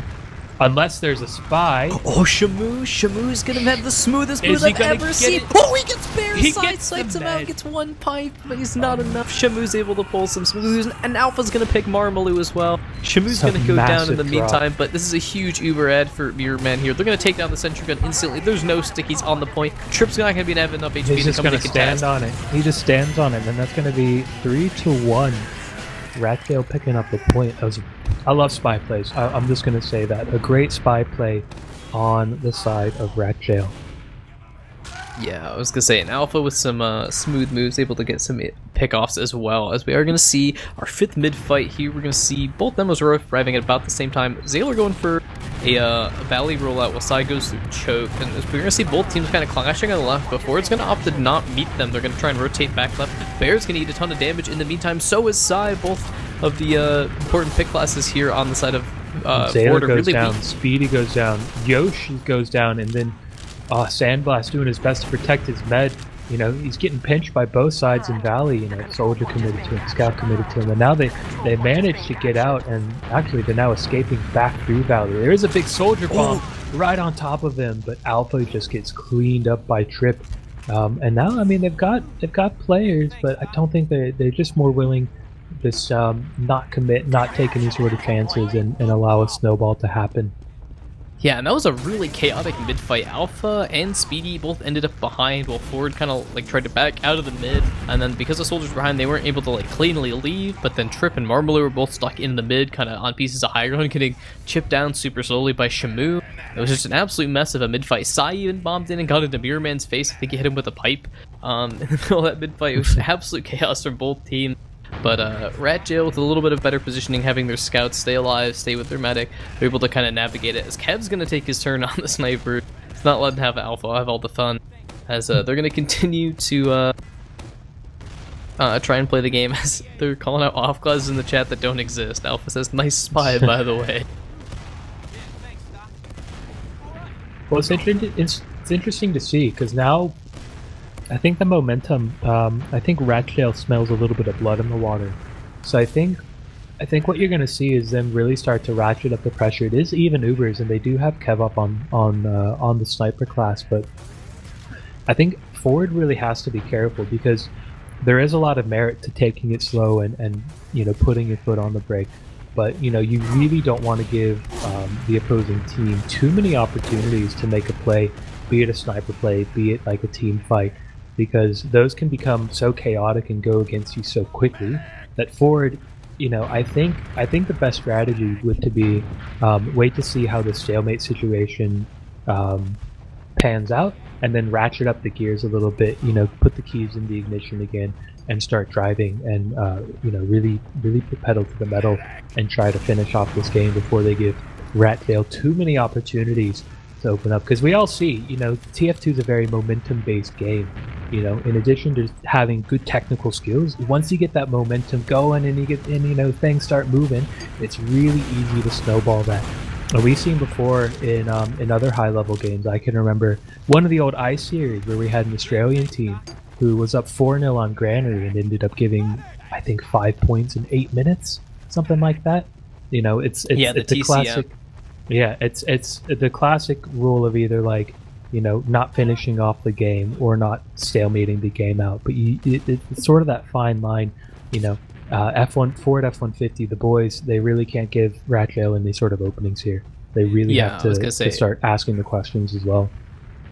spy. Oh, Shamu's gonna have the smoothest move I've ever seen. Oh, he gets Bear side sights him out, gets one pipe, but he's not enough. Shamu's able to pull some smooths, and Alpha's gonna pick Marmalou as well. Shamu's gonna go down in the meantime, but this is a huge Uber ad for Mirror Man here. They're gonna take down the sentry gun instantly. There's no stickies on the point. Trip's not gonna be having enough HP to come to contest. Stand on it. He just stands on it, and that's gonna be 3-1. RGL picking up the point. I love spy plays. I'm just going to say that. A great spy play on the side of RGL. Yeah, I was going to say an Alpha with some smooth moves, able to get some pickoffs as well, as we are going to see our 5th mid fight here. We're going to see both demos arriving at about the same time. Zayler going for a Valley rollout while Sai goes through choke, and we're going to see both teams kind of clashing on the left before it's going to opt to not meet them. They're going to try and rotate back left. Bear's going to eat a ton of damage in the meantime, so is Sai. Both of the important pick classes here on the side of Zayler goes really down, weak. Speedy goes down, Yoshi goes down, and then Sandblast doing his best to protect his med. You know, he's getting pinched by both sides in Valley. You know, Soldier committed to him, Scout committed to him, and now they managed to get out, and actually they're now escaping back through Valley. There is a big Soldier bomb right on top of him, but Alpha just gets cleaned up by Trip. And now, I mean, they've got players, but I don't think they're just more willing to just not commit, not take any sort of chances, and allow a snowball to happen. Yeah, and that was a really chaotic mid-fight. Alpha and Speedy both ended up behind, while Ford kind of like tried to back out of the mid, and then because the soldiers were behind, they weren't able to like cleanly leave, but then Trip and Marmalou were both stuck in the mid, kind of on pieces of high ground, getting chipped down super slowly by Shamu. It was just an absolute mess of a mid-fight. Sai even bombed in and got into Mirror Man's face. I think he hit him with a pipe in the middle of that mid-fight. It was absolute chaos from both teams. But RGL with a little bit of better positioning, having their scouts stay alive, stay with their medic, they're able to kind of navigate it. As Kev's going to take his turn on the sniper, it's not letting have Alpha have all the fun. As they're going to continue to try and play the game, as they're calling out off classes in the chat that don't exist. Alpha says, nice spy, by the way. Well, it's interesting to see, because now I think the momentum, I think RGL smells a little bit of blood in the water. So I think what you're going to see is them really start to ratchet up the pressure. It is even Ubers, and they do have Kev up on the sniper class, but I think Ford really has to be careful, because there is a lot of merit to taking it slow and you know, putting your foot on the brake. But you know, you really don't want to give the opposing team too many opportunities to make a play, be it a sniper play, be it like a team fight, because those can become so chaotic and go against you so quickly that Ford, you know, I think the best strategy would to be wait to see how the stalemate situation pans out, and then ratchet up the gears a little bit, you know, put the keys in the ignition again and start driving, and you know, really put pedal to the metal and try to finish off this game before they give RGL too many opportunities to open up. Because we all see, you know, TF2 is a very momentum-based game. You know, in addition to having good technical skills, once you get that momentum going and you know, things start moving, it's really easy to snowball that. And we've seen before in other high-level games. I can remember one of the old ice series where we had an Australian team who was up 4-0 on Granary and ended up giving, I think, 5 points in 8 minutes, something like that. You know, it's a classic. Yeah, it's the classic rule of either, like, you know, not finishing off the game or not stalemating the game out. But it's sort of that fine line, you know. Ford F-150, the boys, they really can't give RGL any sort of openings here. They really have to start asking the questions as well.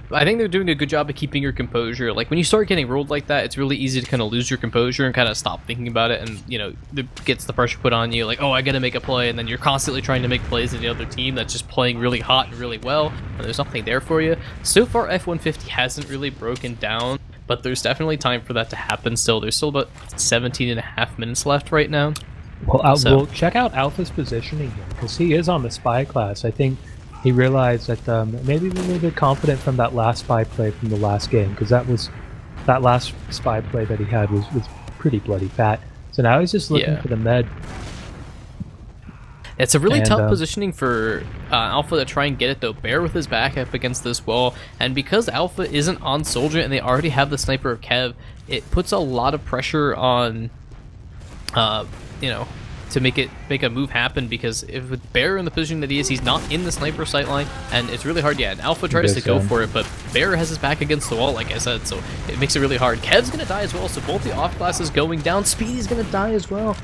I think they're doing a good job of keeping your composure. Like, when you start getting rolled like that, it's really easy to kind of lose your composure and kind of stop thinking about it, and, you know, it gets the pressure put on you, like, oh, I gotta make a play, and then you're constantly trying to make plays in the other team that's just playing really hot and really well, and there's nothing there for you. So far, F-150 hasn't really broken down, but there's definitely time for that to happen still. There's still about 17 and a half minutes left right now. Well, well, check out Alpha's positioning here, because he is on the spy class. I think he realized that maybe a little bit confident from that last spy play from the last game, because that last spy play that he had was pretty bloody fat. So now he's just looking for the med. It's a really tough positioning for Alpha to try and get it, though. Bear with his back up against this wall, and because Alpha isn't on Soldier and they already have the sniper of Kev, it puts a lot of pressure on, you know, to make a move happen, because if with Bear in the position that he is, he's not in the sniper sight line, and it's really hard. Yeah, and Alpha tries to go for it, but Bear has his back against the wall, like I said, so it makes it really hard. Kev's gonna die as well, so both the off classes going down. Speedy's gonna die as well.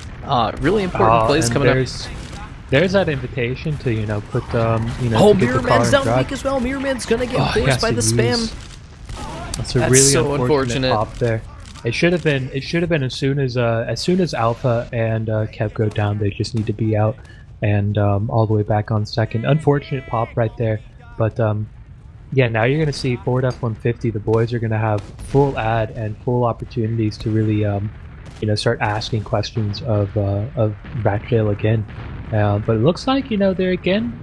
Really important plays coming up. There's that invitation to, you know, put you know. Oh, Mirror Man's down weak as well. Mirror Man's gonna get forced by the spam. That's a really so unfortunate pop there. It should have been as soon as Alpha and Kev go down, they just need to be out and all the way back on second. Unfortunate pop right there, but yeah, now you're gonna see Ford F-150. The boys are gonna have full ad and full opportunities to really start asking questions of RGL again. But it looks like they're again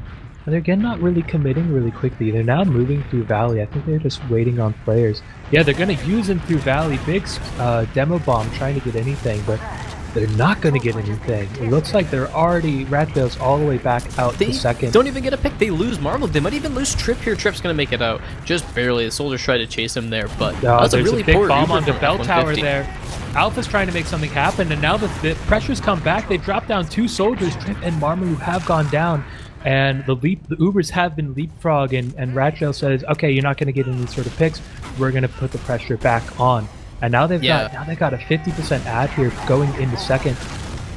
not really committing really quickly. They're now moving through Valley. I think they're just waiting on players. Yeah, they're gonna use them through Valley. Big demo bomb trying to get anything, but they're not going to get anything. It looks like they're already Ratbale's all the way back out to second. Don't even get a pick. They lose Marvel. They might even lose Trip here. Trip's going to make it out just barely. The soldiers try to chase him there, but that's a really big poor bomb Uber on the from bell F150. tower there. Alpha's trying to make something happen, and now the pressure's come back. They've dropped down 2 soldiers. Trip and Marmalu have gone down, and the Ubers have been leapfrog, and Ratgel says, okay, you're not going to get any sort of picks. We're going to put the pressure back on. And now they've got a 50% ad here going into second.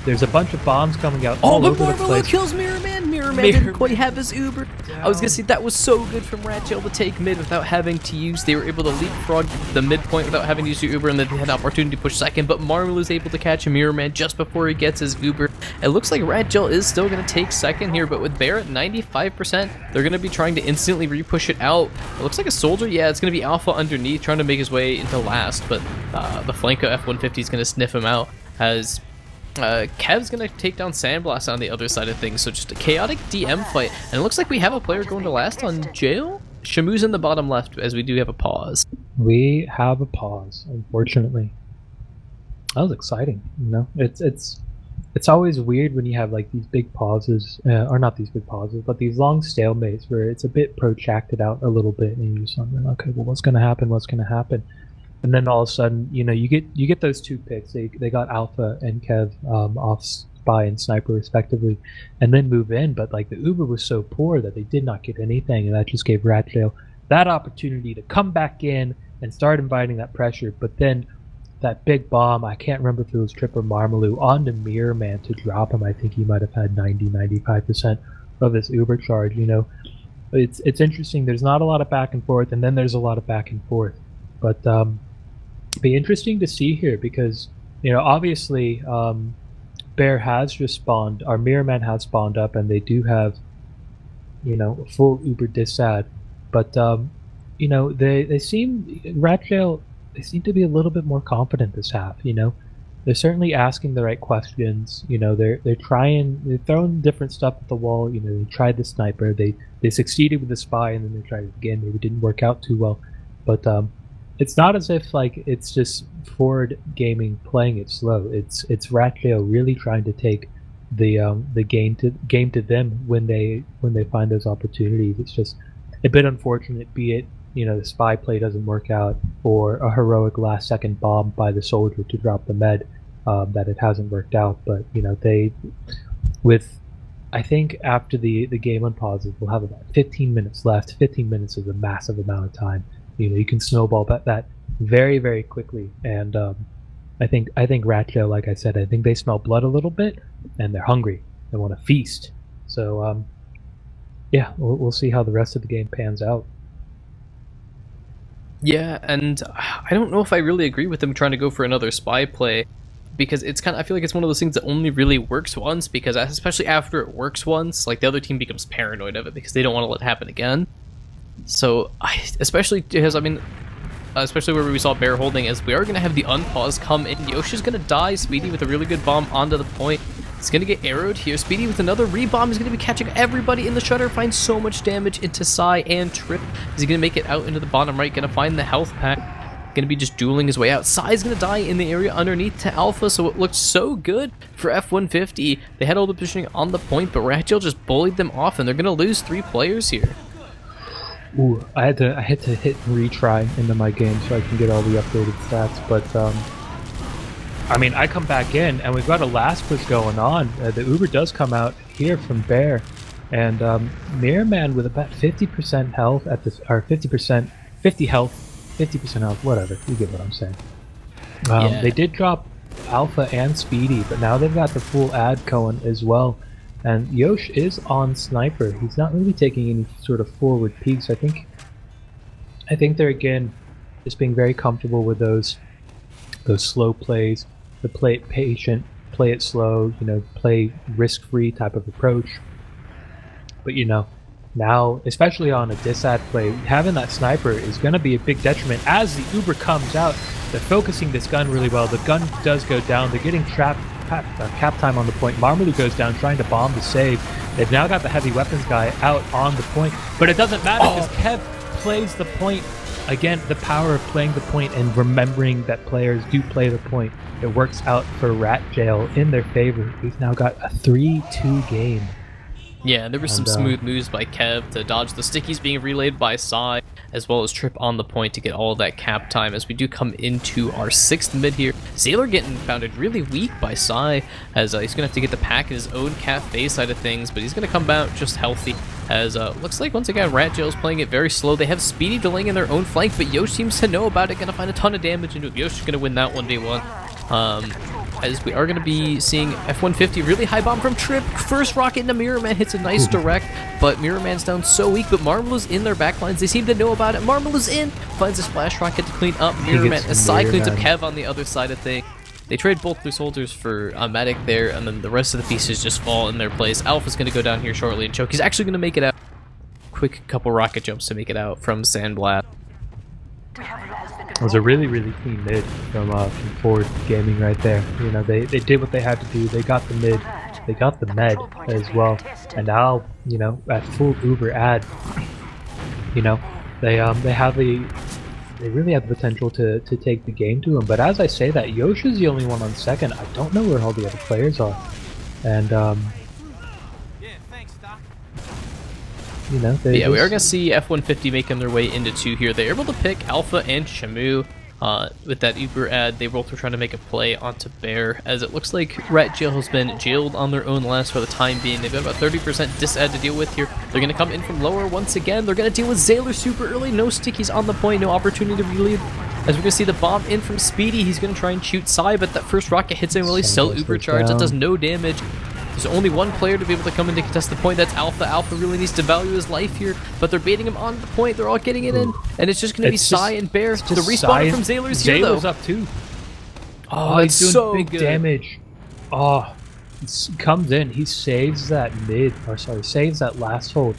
There's a bunch of bombs coming out all over the place. Kills Mirror Man. Mirror Man didn't quite have his Uber. I was gonna say that was so good from Ratgel to take mid without having to use. They were able to leapfrog the midpoint without having to use your Uber, and then they had the opportunity to push second. But Marvel is able to catch a Mirror Man just before he gets his Uber. It looks like Ratgel is still gonna take second here, but with Bear at 95%, they're gonna be trying to instantly repush it out. It looks like a soldier. Yeah, it's gonna be Alpha underneath trying to make his way into last, but the Flanko F-150 is gonna sniff him out as. Kev's gonna take down Sandblast on the other side of things, so just a chaotic DM fight, and it looks like we have a player going to last on Jail. Shamu's in the bottom left, as we do have a pause. We have a pause, unfortunately. That was exciting, It's always weird when you have like these big pauses, or not these big pauses, but these long stalemates where it's a bit protracted out a little bit, and you're just wondering, okay, well, what's gonna happen? What's gonna happen? And then all of a sudden, you get those 2 picks. They got Alpha and Kev off Spy and Sniper respectively, and then move in. But like the Uber was so poor that they did not get anything, and that just gave Ratgel that opportunity to come back in and start inviting that pressure. But then that big bomb, I can't remember if it was Trip or Marmalu, onto Mirror Man to drop him. I think he might have had 90-95% of his Uber charge. It's interesting. There's not a lot of back and forth, and then there's a lot of back and forth. But be interesting to see here because obviously Bear has just spawned, our Mirror Man has spawned up, and they do have a full Uber disad, but they seem Ratgel, they seem to be a little bit more confident this half. They're certainly asking the right questions. They're throwing different stuff at the wall. They tried the Sniper, they succeeded with the Spy, and then they tried it again. Maybe it didn't work out too well, but it's not as if like it's just Ford Gaming playing it slow. It's Ratgel really trying to take the game to them when they find those opportunities. It's just a bit unfortunate, be it the Spy play doesn't work out, or a heroic last second bomb by the soldier to drop the med, that it hasn't worked out. But I think after the game unpauses, we'll have about 15 minutes left. 15 minutes is a massive amount of time. You can snowball that very, very quickly, and I think Ratgel, like I said, I think they smell blood a little bit, and they're hungry. They want to feast. So yeah, we'll see how the rest of the game pans out. Yeah, and I don't know if I really agree with them trying to go for another Spy play, because it's I feel like it's one of those things that only really works once, because especially after it works once, like the other team becomes paranoid of it because they don't want to let it happen again. So especially where we saw Bear holding, as we are going to have the unpause come in. Yoshi's going to die. Speedy with a really good bomb onto the point. It's going to get arrowed here. Speedy with another rebomb is going to be catching everybody in the shutter. Finds so much damage into Psy and Trip. Is he going to make it out into the bottom right? Going to find the health pack. Going to be just dueling his way out. Psy's going to die in the area underneath to Alpha, so it looked so good for F-150. They had all the positioning on the point, but Ratgel just bullied them off, and they're going to lose 3 players here. Ooh, I had to hit retry into my game so I can get all the updated stats, but I mean, I come back in and we've got a last push going on. The Uber does come out here from Bear, and Mirror Man with about 50% health at this, or 50 health, 50% health, whatever. You get what I'm saying. Yeah. They did drop Alpha and Speedy, but now they've got the full ad going as well. And Yosh is on Sniper. He's not really taking any sort of forward peeks. I think they're again just being very comfortable with those slow plays, the play it patient, play it slow, play risk-free type of approach. But now, especially on a disad play, having that sniper is going to be a big detriment. As the Uber comes out, they're focusing this gun really well. The gun does go down. They're getting cap time on the point. Marmalou goes down trying to bomb the save. They've now got the heavy weapons guy out on the point, but it doesn't matter because Kev plays the point. Again, the power of playing the point and remembering that players do play the point. It works out for RGL in their favor. We've now got a 3-2 game. Yeah, there were some smooth moves by Kev to dodge the stickies being relayed by Psy, as well as trip on the point to get all of that cap time as we do come into our 6th mid here. Sailor getting founded really weak by Psy, as he's going to have to get the pack in his own cafe side of things, but he's going to come out just healthy. As looks like once again RGL is playing it very slow. They have Speedy delaying in their own flank, but Yosh seems to know about it, going to find a ton of damage into it. Yosh is going to win that 1v1. As we are going to be seeing F-150 really high bomb from Trip. First rocket into Mirror Man hits a nice direct, but Mirror Man's down so weak, but Marmalow's in their backlines. They seem to know about it. Marmalow's in, finds a splash rocket to clean up Mirror Man. As Psy cleans up Kev on the other side of things. They trade both their soldiers for a medic there, and then the rest of the pieces just fall in their place. Alpha's going to go down here shortly and choke. He's actually going to make it out. Quick couple rocket jumps to make it out from Sandblast. It was a really clean mid from Ford Gaming right there. You know, they did what they had to do. They got the mid, they got the med as well, and now, you know, at full Uber ad, you know, they really have the potential to take the game to them. But as I say that, Yosh is the only one on second. I don't know where all the other players are, and you know, yeah, we are going to see F-150 making their way into 2 here. They're able to pick Alpha and Shamu with that Uber ad. They both were trying to make a play onto Bear, as it looks like RGL has been jailed on their own last for the time being. They've got about 30% disad to deal with here. They're going to come in from lower once again. They're going to deal with Zaylor super early. No stickies on the point, no opportunity to relieve. As we're going to see the bomb in from Speedy, he's going to try and shoot Psy, but that first rocket hits him while he's still Uber charged. It does no damage. There's only one player to be able to come in to contest the point. That's Alpha. Alpha really needs to value his life here, but they're baiting him on the point. They're all getting it in, and it's just going to be Psy and Bear. The respawn from Zaylor's here, though. Zaylor's up too. Oh, he's doing so big good damage. Oh, he comes in. He saves that mid, or sorry, saves that last hold.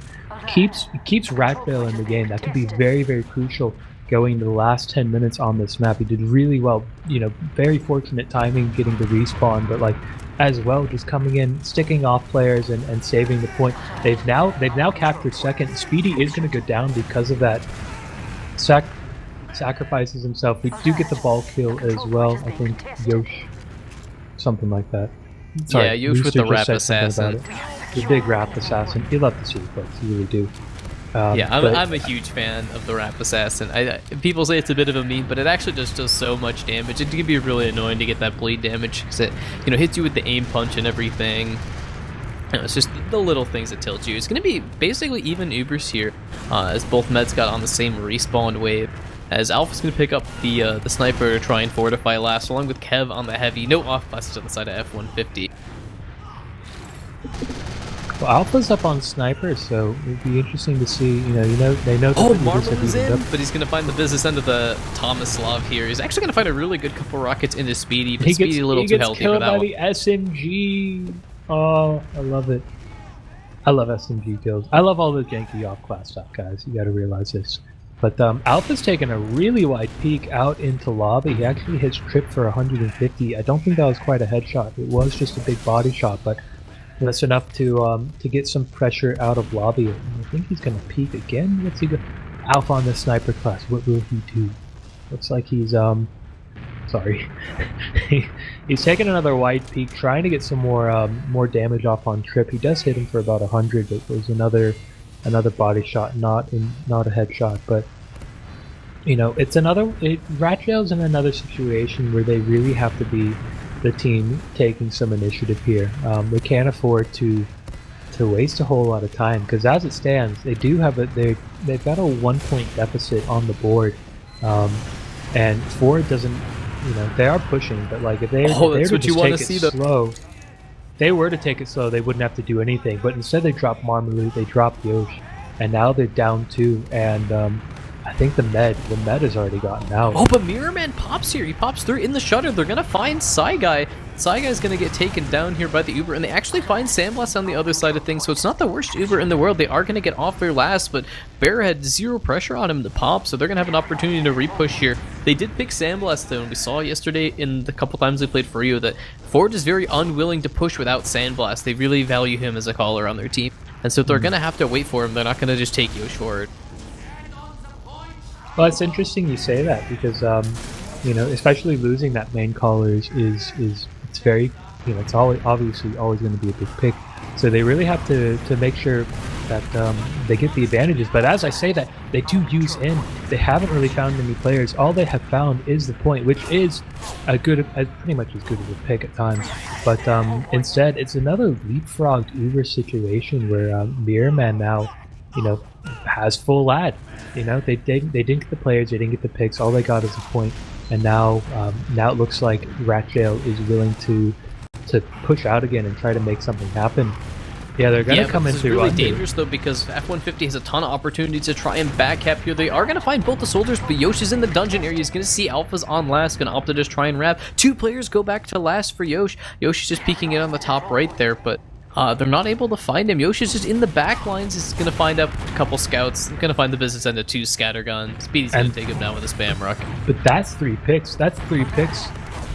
Keeps RGL in the game. That could be very crucial going to the last 10 minutes on this map. He did really well. You know, very fortunate timing getting the respawn, but like, as well, just coming in, sticking off players and saving the point. They've now captured second. Speedy is going to go down because of that. Sacrifices himself. We do get the ball kill as well. I think Yosh, something like that. Sorry, yeah, Yosh with the rap assassin. The big rap assassin. You love to see it, folks. You really do. Yeah, I'm a huge fan of the Rap Assassin. People say it's a bit of a meme, but it actually just does so much damage. It can be really annoying to get that bleed damage because it, you know, hits you with the aim punch and everything. You know, it's just the little things that tilt you. It's going to be basically even Ubers here, as both meds got on the same respawn wave. As Alpha's going to pick up the sniper to try and fortify last, along with Kev on the heavy. No off busts on the side of F-150. Well, Alpha's up on sniper, so it'd be interesting to see. They know. Oh, Marmal's in, but he's gonna find the business end of the Tomislav here. He's actually gonna find a really good couple rockets into Speedy, but Speedy a little too healthy for that one. He gets killed by the SMG. Oh, I love it. I love SMG kills. I love all the janky off-class stuff, guys. You got to realize this. But Alpha's taking a really wide peek out into lobby. He actually hits Trip for 150. I don't think that was quite a headshot. It was just a big body shot, but that's enough to get some pressure out of lobby. I think he's gonna peek again. What's he go? Alpha on the sniper class. What will he do? Looks like he's sorry. He's taking another wide peek, trying to get some more damage off on Trip. He does hit him for about 100, but there's another body shot, not a headshot. But you know, it's RGL's in another situation where they really have to be the team taking some initiative here. They can't afford to waste a whole lot of time, because as it stands, they do have they've got a 1-point deficit on the board, and Ford doesn't. You know, they are pushing, but like if they were to just take it slow, they wouldn't have to do anything. But instead, they drop Marmalou, they drop Yosh, and now they're down 2. And I think the med has already gotten out. Oh, but Mirror Man pops here. He pops through in the shutter. They're gonna find Psy Guy. Psy Guy's gonna get taken down here by the Uber, and they actually find Sandblast on the other side of things, so it's not the worst Uber in the world. They are gonna get off their last, but Bear had zero pressure on him to pop, so they're gonna have an opportunity to repush here. They did pick Sandblast though, and we saw yesterday in the couple times they played Frio that Ford is very unwilling to push without Sandblast. They really value him as a caller on their team, and so they're gonna have to wait for him. They're not gonna just take Yosh forward. Well, it's interesting you say that because, you know, especially losing that main caller is it's very, you know, it's obviously always going to be a big pick. So they really have to make sure that they get the advantages. But as I say that, they do use in. They haven't really found any players. All they have found is the point, which is pretty much as good as a pick at times. But instead, it's another leapfrogged Uber situation where Mirror Man now, you know, has full ad. You know, they didn't get the players, they didn't get the picks. All they got is a point, and now it looks like RGL is willing to push out again and try to make something happen. Yeah, they're gonna come into. This is really dangerous though, because F-150 has a ton of opportunities to try and backcap here. They are gonna find both the soldiers, but Yosh is in the dungeon area. He's gonna see Alpha's on last, gonna opt to just try and wrap. Two players go back to last for Yosh. Yosh is just peeking it on the top right there, but they're not able to find him. Yosh is just in the back lines. He's going to find up a couple scouts. He's going to find the business end of 2 scattergun. Speedy's going to take him down with a spam ruck. But that's 3 picks. That's 3 picks.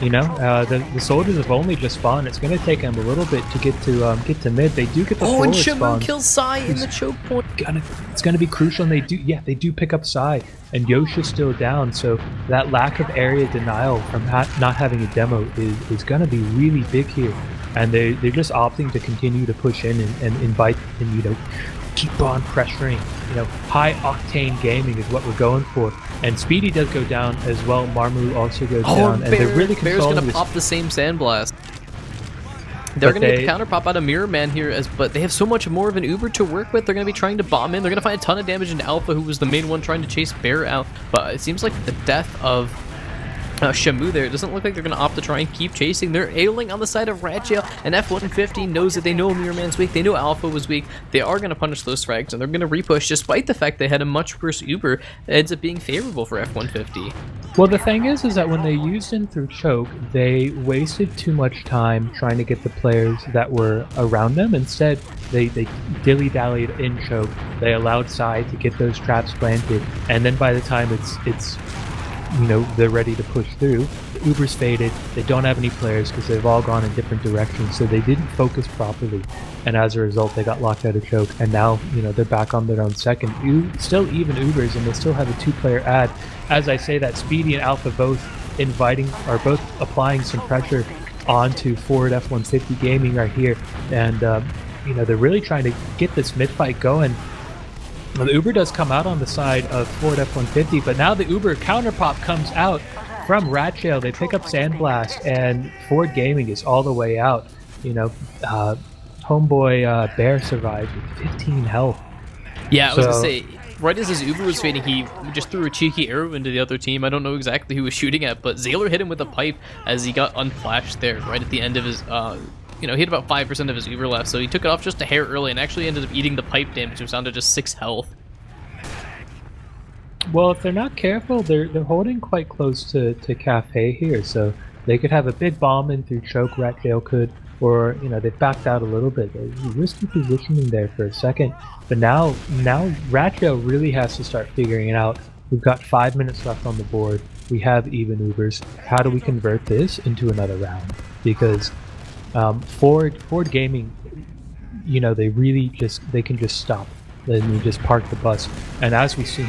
You know, the soldiers have only just spawned. It's going to take them a little bit to get to mid. They do get the forward spawn. And Shamu kills Psy in the choke point. It's going to be crucial, and they do pick up Psy, and Yosh is still down. So that lack of area denial from not having a demo is going to be really big here. And they're just opting to continue to push in and invite and, you know, keep on pressuring. You know, high octane gaming is what we're going for. And Speedy does go down as well. Marmu also goes down, and they're really controlling. Bear's gonna pop the same Sandblast. They're gonna get the counter pop out of Mirror Man here, but they have so much more of an Uber to work with. They're gonna be trying to bomb in. They're gonna find a ton of damage into Alpha, who was the main one trying to chase Bear out. But it seems like the death of Shamu there, it doesn't look like they're going to opt to try and keep chasing. They're ailing on the side of RGL, and F-150 knows that they know Mirror Man's weak, they know Alpha was weak. They are going to punish those frags, and they're going to repush, despite the fact they had a much worse Uber. It ends up being favorable for F-150. Well, the thing is that when they used in through choke, they wasted too much time trying to get the players that were around them. Instead, they dilly-dallied in choke. They allowed Psy to get those traps planted, and then by the time it's you know, they're ready to push through, the Uber's faded, they don't have any players because they've all gone in different directions, so they didn't focus properly, and as a result they got locked out of choke, and now, you know, they're back on their own second. Still even Ubers, and they still have a 2-player ad. As I say that, Speedy and Alpha both applying some pressure onto forward F-150 gaming right here, and you know, they're really trying to get this mid-fight going. Well, the Uber does come out on the side of Ford F-150, but now the Uber counter pop comes out from RGL. They pick up Sandblast, and Ford Gaming is all the way out. You know, homeboy Bear survives with 15 health. Yeah, I was gonna say, right as his Uber was fading, he just threw a cheeky arrow into the other team. I don't know exactly who he was shooting at, but Zayler hit him with a pipe as he got unflashed there right at the end of his you know, he had about 5% of his Uber left, so he took it off just a hair early and actually ended up eating the pipe damage, which was down to just 6 health. Well, if they're not careful, they're holding quite close to Cafe here, so they could have a big bomb in through choke, RGL could, or, you know, they've backed out a little bit. Risky positioning there for a second, but now RGL really has to start figuring it out. We've got 5 minutes left on the board. We have even Ubers. How do we convert this into another round? Because Ford Gaming, you know, they can just stop. Then just park the bus. And as we've seen,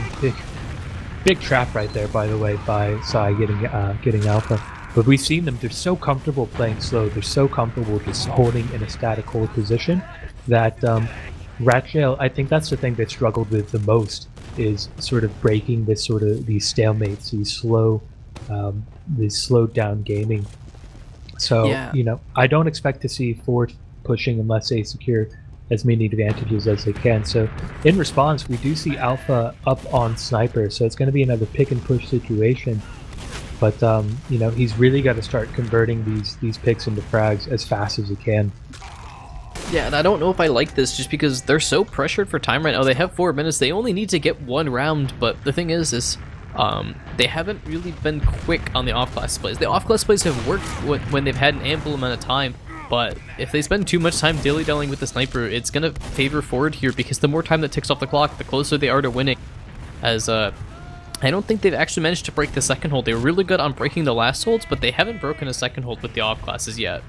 big trap right there, by the way, by Psy getting Alpha. But we've seen them, they're so comfortable playing slow, they're so comfortable just holding in a static hold position that RGL, I think that's the thing they struggled with the most, is sort of breaking these stalemates, these slowed down gaming. So, yeah, you know, I don't expect to see Ford pushing unless they secure as many advantages as they can. So in response, we do see Alpha up on Sniper, so it's going to be another pick and push situation. But you know, he's really got to start converting these picks into frags as fast as he can. Yeah, and I don't know if I like this just because they're so pressured for time right now. They have 4 minutes. They only need to get 1 round, but the thing is they haven't really been quick on the off-class plays. The off-class plays have worked when they've had an ample amount of time, but if they spend too much time dilly-dallying with the sniper, it's going to favor forward here because the more time that ticks off the clock, the closer they are to winning. As I don't think they've actually managed to break the second hold. They were really good on breaking the last holds, but they haven't broken a second hold with the off-classes yet.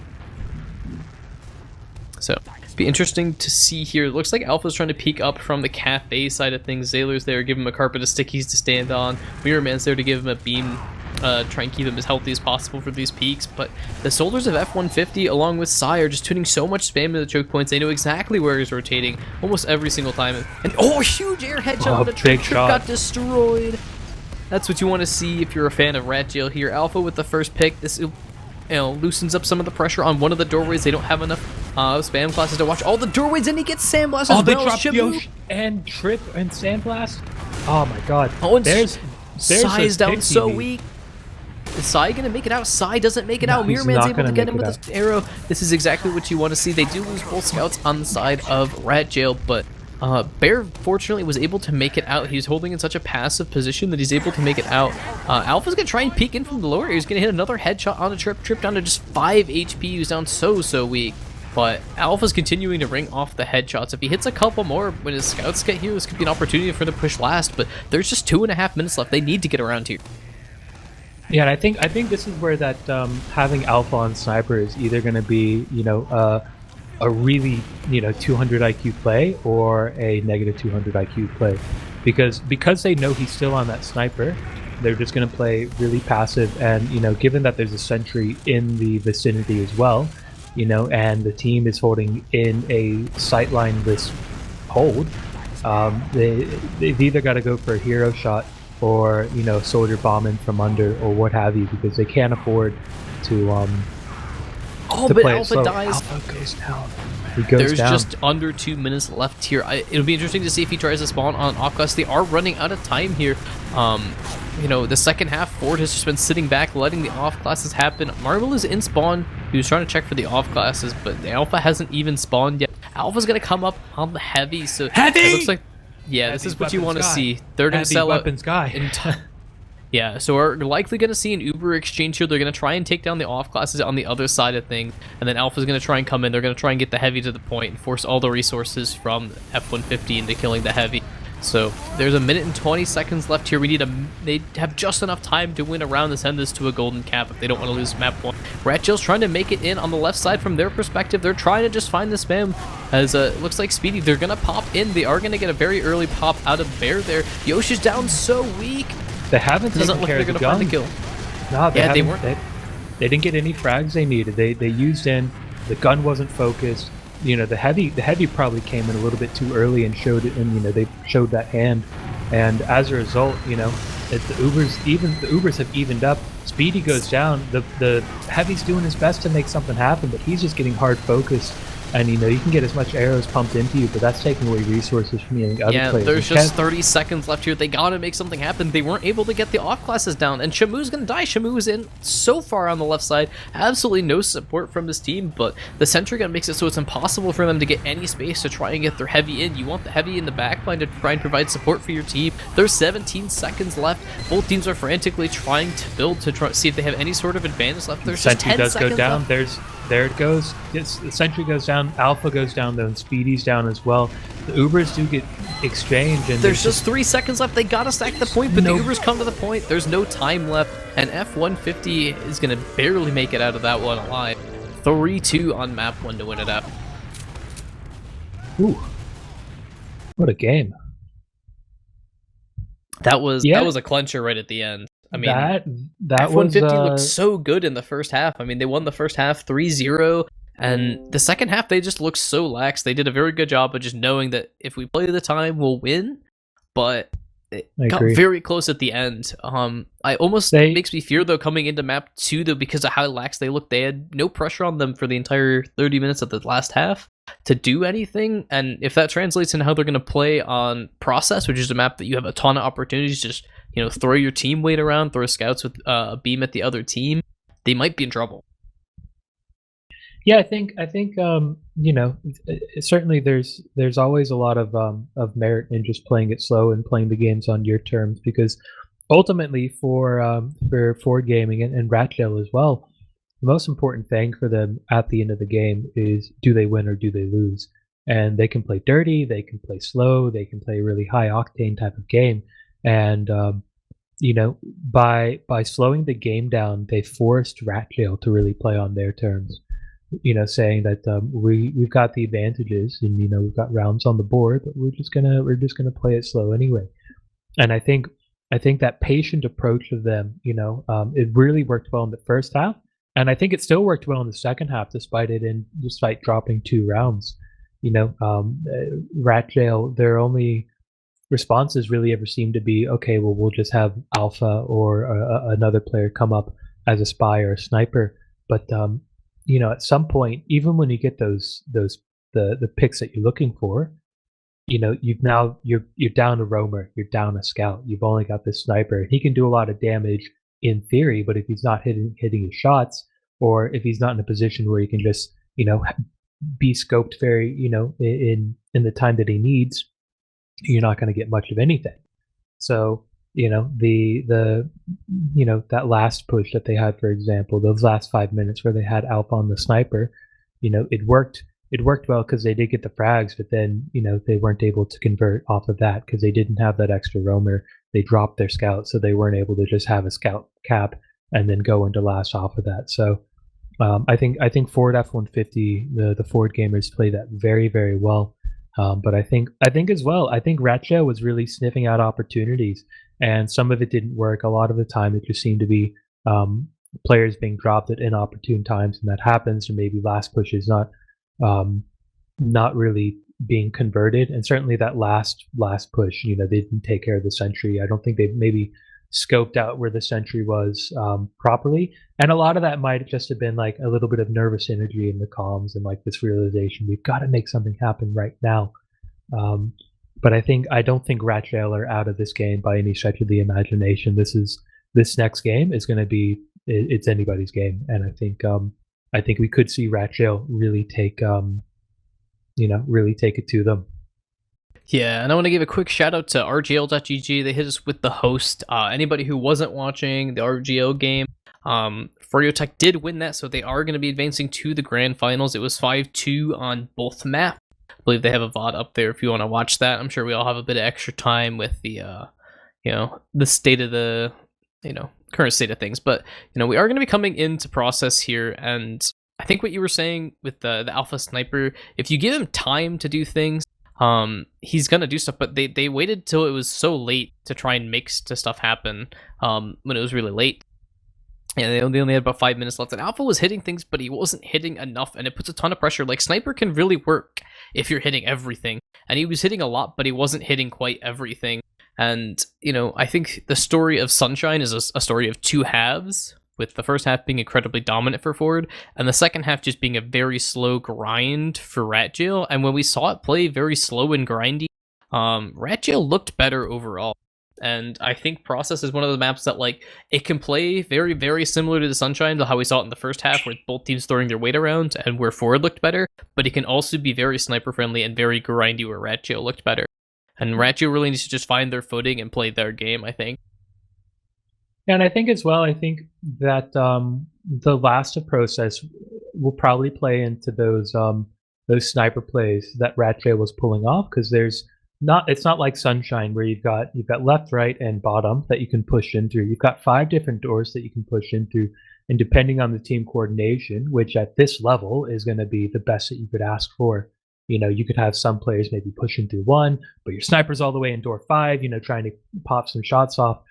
So, it'd be interesting to see here. It looks like Alpha's trying to peek up from the cafe side of things. Zayler's there, give him a carpet of stickies to stand on. Mirror Man's there to give him a beam, try and keep him as healthy as possible for these peaks. But the soldiers of F-150, along with Psy, are just tuning so much spam to the choke points. They know exactly where he's rotating almost every single time. And oh, huge air headshot on the trip. Trip got destroyed. That's what you want to see if you're a fan of RGL here. Alpha with the first pick. This loosens up some of the pressure on one of the doorways. They don't have enough spam classes to watch all the doorways, and he gets sandblasted. Oh, they dropped Yosh and Trip and sandblast. Oh my god. Oh, and there's Psy's down so weak. Is Psy gonna make it out? Psy doesn't make it out. Mirror Man's able to get him with this arrow. This is exactly what you want to see. They do lose both scouts on the side of RGL, but Bear fortunately was able to make it out. He's holding in such a passive position that he's able to make it out. Alpha's gonna try and peek in from the lower area. He's gonna hit another headshot on a Trip. Trip down to just 5 HP. He's down so weak. But Alpha's continuing to ring off the headshots. If he hits a couple more when his scouts get here, this could be an opportunity for them to push last. But there's just 2.5 minutes left. They need to get around here. Yeah, and I think this is where that having Alpha on sniper is either going to be, a really 200 IQ play or a negative 200 IQ play, because they know he's still on that sniper, they're just going to play really passive. And given that there's a sentry in the vicinity as well, and the team is holding in a sightlineless hold, they've either got to go for a hero shot or soldier bombing from under or what have you, because they can't afford to but play Alpha dies. Alpha goes down. He goes There's down. just under 2 minutes left here. It'll be interesting to see if he tries to spawn on off-class. They are running out of time here. The second half, Ford has just been sitting back, letting the off-classes happen. Marvel is in spawn. He was trying to check for the off-classes, but the Alpha hasn't even spawned yet. Alpha's going to come up on the heavy, so heavy! It looks like, yeah, this is what you want to see. They're going to sell weapons guy. Yeah, so we're likely going to see an Uber exchange here. They're going to try and take down the off-classes on the other side of things, and then Alpha's going to try and come in. They're going to try and get the heavy to the point and force all the resources from F-150 into killing the heavy. So there's 1 minute and 20 seconds left here. They have just enough time to win a round to send this to a golden cap if they don't want to lose map 1. RGL's trying to make it in on the left side from their perspective. They're trying to just find the spam, as it looks like Speedy, they're going to pop in. They are going to get a very early pop out of Bear there. Yosh is down so weak. They haven't taken care of the gun. Kill. No, they weren't. They didn't get any frags they needed. They used in. The gun wasn't focused. The heavy probably came in a little bit too early and showed it. And they showed that hand. And as a result, the Ubers have evened up. Speedy goes down. The heavy's doing his best to make something happen, but he's just getting hard focused. And you can get as much arrows pumped into you, but that's taking away resources from the other players. There's just 30 seconds left here. They gotta make something happen. They weren't able to get the off classes down, and Shamu's gonna die. Shamu's in so far on the left side. Absolutely no support from his team, but the sentry gun makes it so it's impossible for them to get any space to try and get their heavy in. You want the heavy in the backline to try and provide support for your team. There's 17 seconds left. Both teams are frantically trying to build to try see if they have any sort of advantage left. There's just 10 seconds go down. Left. There it goes. The sentry goes down. Alpha goes down, though, and Speedy's down as well. The Ubers do get exchanged. And there's just 3 seconds left. They gotta stack the point, but the Ubers come to the point. There's no time left, and F-150 is gonna barely make it out of that one alive. 3-2 on map 1 to win it out. Ooh, what a game! That was a clincher right at the end. I mean, that F-150 looked so good in the first half. I mean, they won the first half 3-0, and the second half they just looked so lax. They did a very good job of just knowing that if we play the time, we'll win. But it got very close at the end. I almost makes me fear though coming into map 2 though, because of how lax they looked. They had no pressure on them for the entire 30 minutes of the last half to do anything, and if that translates into how they're going to play on Process, which is a map that you have a ton of opportunities, just throw your team weight around, throw scouts with a beam at the other team, they might be in trouble. Yeah, I think certainly there's always a lot of merit in just playing it slow and playing the games on your terms, because ultimately for gaming and RGL as well, the most important thing for them at the end of the game is, do they win or do they lose? And they can play dirty, they can play slow, they can play a really high octane type of game, and by slowing the game down, they forced RGL to really play on their terms, saying that we've got the advantages, and we've got rounds on the board, but we're just gonna play it slow anyway. And I think that patient approach of them, it really worked well in the first half, and I think it still worked well in the second half, despite dropping 2 rounds. Rat Jail, their only responses really ever seem to be, okay, well, we'll just have Alpha or another player come up as a spy or a sniper. But at some point, even when you get the picks that you're looking for, you're down a roamer, you're down a scout, you've only got this sniper. He can do a lot of damage in theory, but if he's not hitting his shots, or if he's not in a position where he can just be scoped very in the time that he needs, you're not going to get much of anything. So that last push that they had, for example, those last 5 minutes where they had Alpha on the sniper, it worked. It worked well because they did get the frags, but then they weren't able to convert off of that because they didn't have that extra roamer. They dropped their scout, so they weren't able to just have a scout cap and then go into last off of that. So I think Ford F-150, the Ford gamers play that very, very well. But I think as well, I think Ratcha was really sniffing out opportunities, and some of it didn't work. A lot of the time, it just seemed to be players being dropped at inopportune times, and that happens. Or maybe last push is not really being converted, and certainly that last push, they didn't take care of the sentry. I don't think they maybe scoped out where the sentry was properly, and a lot of that might just have been like a little bit of nervous energy in the comms and like this realization, we've got to make something happen right now. But I don't think Ratchail are out of this game by any stretch of the imagination. This next game is going to be, it's anybody's game, and I think we could see Ratchail really take it to them. Yeah, and I want to give a quick shout out to RGL.gg. They hit us with the host. Anybody who wasn't watching the RGL game, Furiotech did win that, so they are going to be advancing to the grand finals. It was 5-2 on both maps. I believe they have a VOD up there if you want to watch that. I'm sure we all have a bit of extra time with the, the state of the, current state of things. But, we are going to be coming into process here, and I think what you were saying with the Alpha Sniper, if you give him time to do things, he's gonna do stuff, but they waited till it was so late to try and make stuff happen when it was really late. And they only had about 5 minutes left, and Alpha was hitting things, but he wasn't hitting enough, and it puts a ton of pressure. Like, Sniper can really work if you're hitting everything, and he was hitting a lot, but he wasn't hitting quite everything. And, I think the story of Sunshine is a story of two halves, with the first half being incredibly dominant for Ford, and the second half just being a very slow grind for Ratjail. And when we saw it play very slow and grindy, Ratjail looked better overall. And I think Process is one of the maps that, like, it can play very, very similar to the Sunshine, to how we saw it in the first half, where both teams throwing their weight around, and where Ford looked better, but it can also be very sniper-friendly and very grindy, where Ratjail looked better. And Ratjail really needs to just find their footing and play their game, I think. And I think as well, I think that the last of Process will probably play into those sniper plays that Ratchet was pulling off, because it's not like Sunshine where you've got left, right, and bottom that you can push in through. You've got 5 different doors that you can push in through, and depending on the team coordination, which at this level is going to be the best that you could ask for. You could have some players maybe pushing through 1, but your sniper's all the way in door 5, trying to pop some shots off.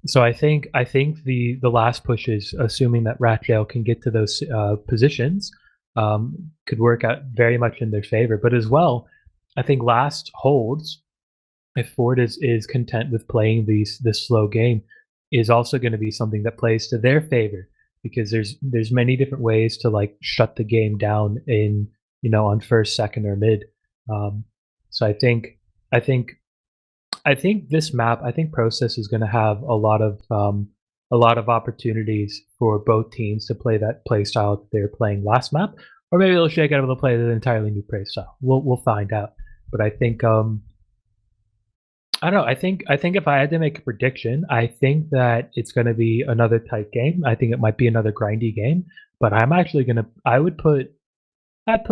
So I think the last pushes, assuming that Ratjail can get to those positions, could work out very much in their favor. But as well, I think last holds, if Ford is content with playing this slow game, is also going to be something that plays to their favor, because there's many different ways to like shut the game down in on first, second, or mid. So I think this map, I think Process is going to have a lot of opportunities for both teams to play that play style that they were playing last map, or maybe they'll shake out of the play with an entirely new play style. We'll find out. But I think I don't know. I think if I had to make a prediction, I think that it's going to be another tight game. I think it might be another grindy game. But I'm actually gonna. I'd put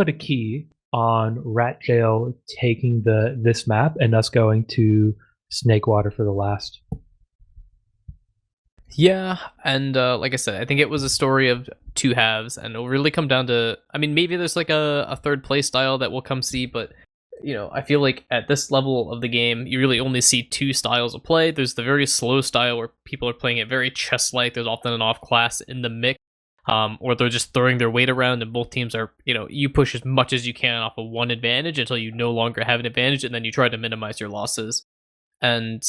a key on Rat Jail taking this map and us going to Snakewater for the last. Yeah, and like I said, I think it was a story of two halves, and it'll really come down to. I mean, maybe there's like a third play style that we'll come see, but I feel like at this level of the game, you really only see two styles of play. There's the very slow style where people are playing it very chess-like. There's often an off class in the mix, or they're just throwing their weight around, and both teams are, you push as much as you can off of one advantage until you no longer have an advantage, and then you try to minimize your losses. And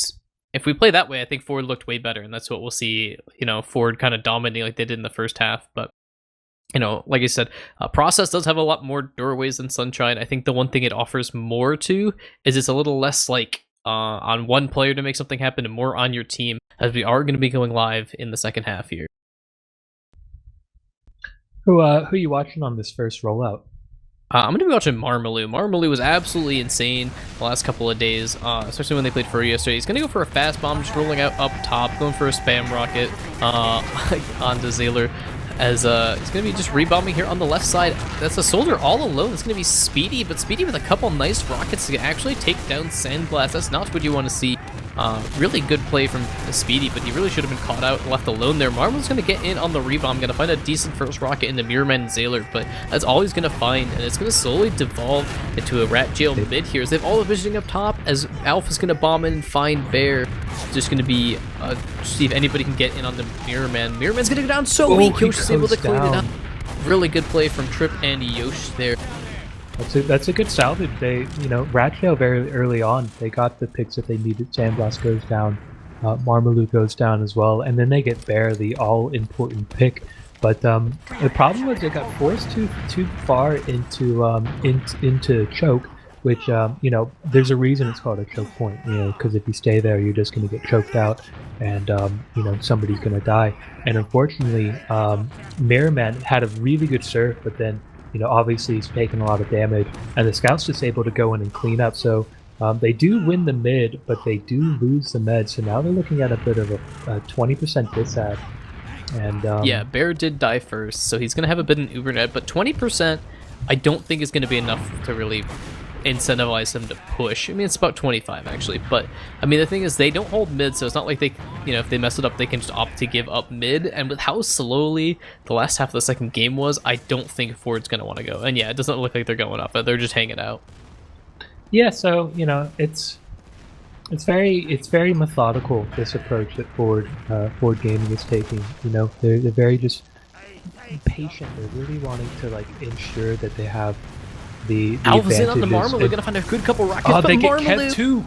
if we play that way, I think Ford looked way better, and that's what we'll see, Ford kind of dominating like they did in the first half. But, like I said, Process does have a lot more doorways than Sunshine. I think the one thing it offers more to is it's a little less like on one player to make something happen and more on your team, as we are going to be going live in the second half here. Who are you watching on this first rollout? I'm going to be watching Marmaloo. Marmaloo was absolutely insane the last couple of days, especially when they played Furry yesterday. He's going to go for a fast bomb, just rolling out up top, going for a spam rocket onto Zayler, as he's going to be just rebombing here on the left side. That's a soldier all alone. It's going to be Speedy, but Speedy with a couple nice rockets to actually take down Sandblast. That's not what you want to see. Really good play from Speedy, but he really should have been caught out and left alone there. Marvel's going to get in on the rebound, going to find a decent first rocket into Mirrorman and Zayler, but that's all he's going to find, and it's going to slowly devolve into a Rat Jail mid here. As they have all the visioning up top, as Alpha's going to bomb in and find Bear. It's just going to be see if anybody can get in on the Mirrorman. Mirrorman's going to go down so weak. Yoshi's able to clean it up. Really good play from Trip and Yosh there. That's a good salvage. They, Rat Jail very early on, they got the picks that they needed. Sandblast goes down, Marmaloo goes down as well, and then they get Bear, the all-important pick. But the problem was they got forced too far into choke, which there's a reason it's called a choke point. Because if you stay there, you're just going to get choked out, and somebody's going to die. And unfortunately, Mirrorman had a really good serve, but then. Obviously he's taking a lot of damage, and the scout's just able to go in and clean up. So they do win the mid, but they do lose the med. So now they're looking at a bit of a 20% disad. And yeah, Bear did die first, so he's going to have a bit in Ubernet, but 20% I don't think is going to be enough to really incentivize them to push. I mean, it's about 25 actually, but I mean, the thing is they don't hold mid, so it's not like they, if they mess it up, they can just opt to give up mid. And with how slowly the last half of the second game was, I don't think Ford's going to want to go. And yeah, it doesn't look like they're going up, but they're just hanging out. Yeah, so it's very methodical, this approach that Ford Gaming is taking. They're very just patient. They're really wanting to ensure that they have the Alpha's in on the Marmaloo. They're gonna find a good couple rockets. Oh, they get kept too.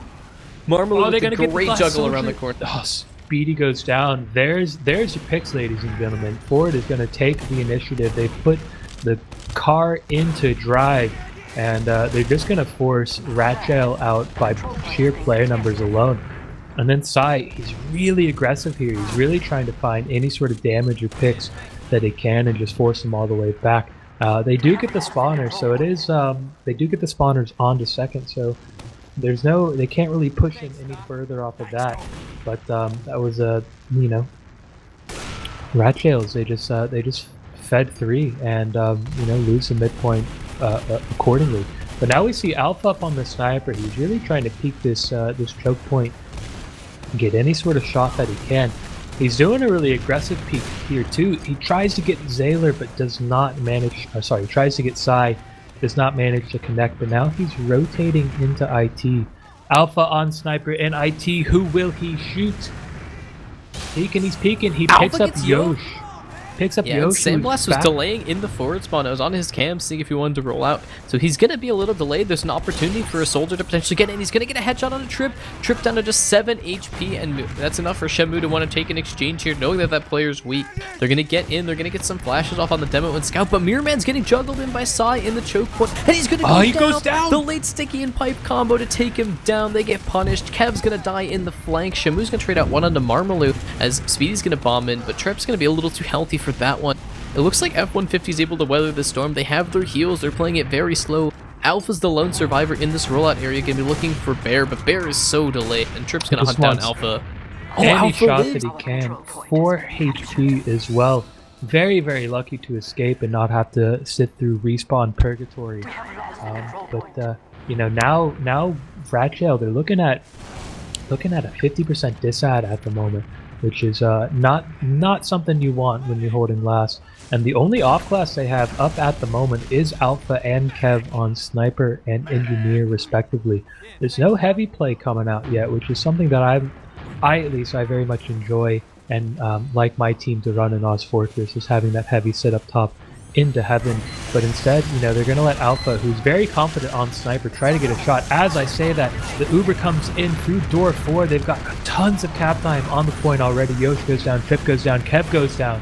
Marmaloo with a great juggle around the corner. Oh, Speedy goes down. There's your picks, ladies and gentlemen. Ford is gonna take the initiative. They put the car into drive, and they're just gonna force Rat Jail out by sheer player numbers alone. And then Sai, he's really aggressive here. He's really trying to find any sort of damage or picks that he can and just force them all the way back. They do get the spawners, so it is. They do get the spawners onto second, so they can't really push him any further off of that. But that was Rat Jails. They just fed 3 and lose the midpoint accordingly. But now we see Alpha up on the sniper. He's really trying to peek this choke point, and get any sort of shot that he can. He's doing a really aggressive peek here too. He tries to get Zayler, but does not manage. He tries to get Sai, does not manage to connect. But now he's rotating into IT. Alpha on sniper and IT. Who will he shoot? He's peeking. He picks up Yosh. Yosh. Sandblast was delaying in the forward spawn. I was on his cam seeing if he wanted to roll out. So he's going to be a little delayed. There's an opportunity for a soldier to potentially get in. He's going to get a headshot on a Trip. Trip down to just 7 HP, and that's enough for Shemu to want to take an exchange here, knowing that that player's weak. They're going to get in. They're going to get some flashes off on the demo and scout, but Mirrorman's getting juggled in by Sai in the choke point, and he's going to goes down. The late sticky and pipe combo to take him down. They get punished. Kev's going to die in the flank. Shemu's going to trade out one onto Marmaloo as Speedy's going to bomb in, but Trip's going to be a little too healthy for that one. it looks like F-150 is able to weather the storm. They have their heals. They're playing it very slow. Alpha's the lone survivor in this rollout area, gonna be looking for Bear, but Bear is so delayed, and Trip's gonna hunt down Alpha. Oh, any Alpha shot lives. that he can. 4 HP as well. Very, very lucky to escape and not have to sit through respawn purgatory. But you know, now RGL, they're looking at a 50% disad at the moment, which is not something you want when you're holding last. And the only off class they have up at the moment is Alpha and Kev on Sniper and Engineer respectively. There's no heavy play coming out yet, which is something that I at least very much enjoy and like my team to run in Oz Fortress, is having that heavy sit up top into heaven. But instead, you know, they're going to let Alpha, who's very confident on Sniper, try to get a shot. As I say that, the Uber comes in through door 4. They've got tons of cap time on the point already. Yosh goes down, Trip goes down, Kev goes down.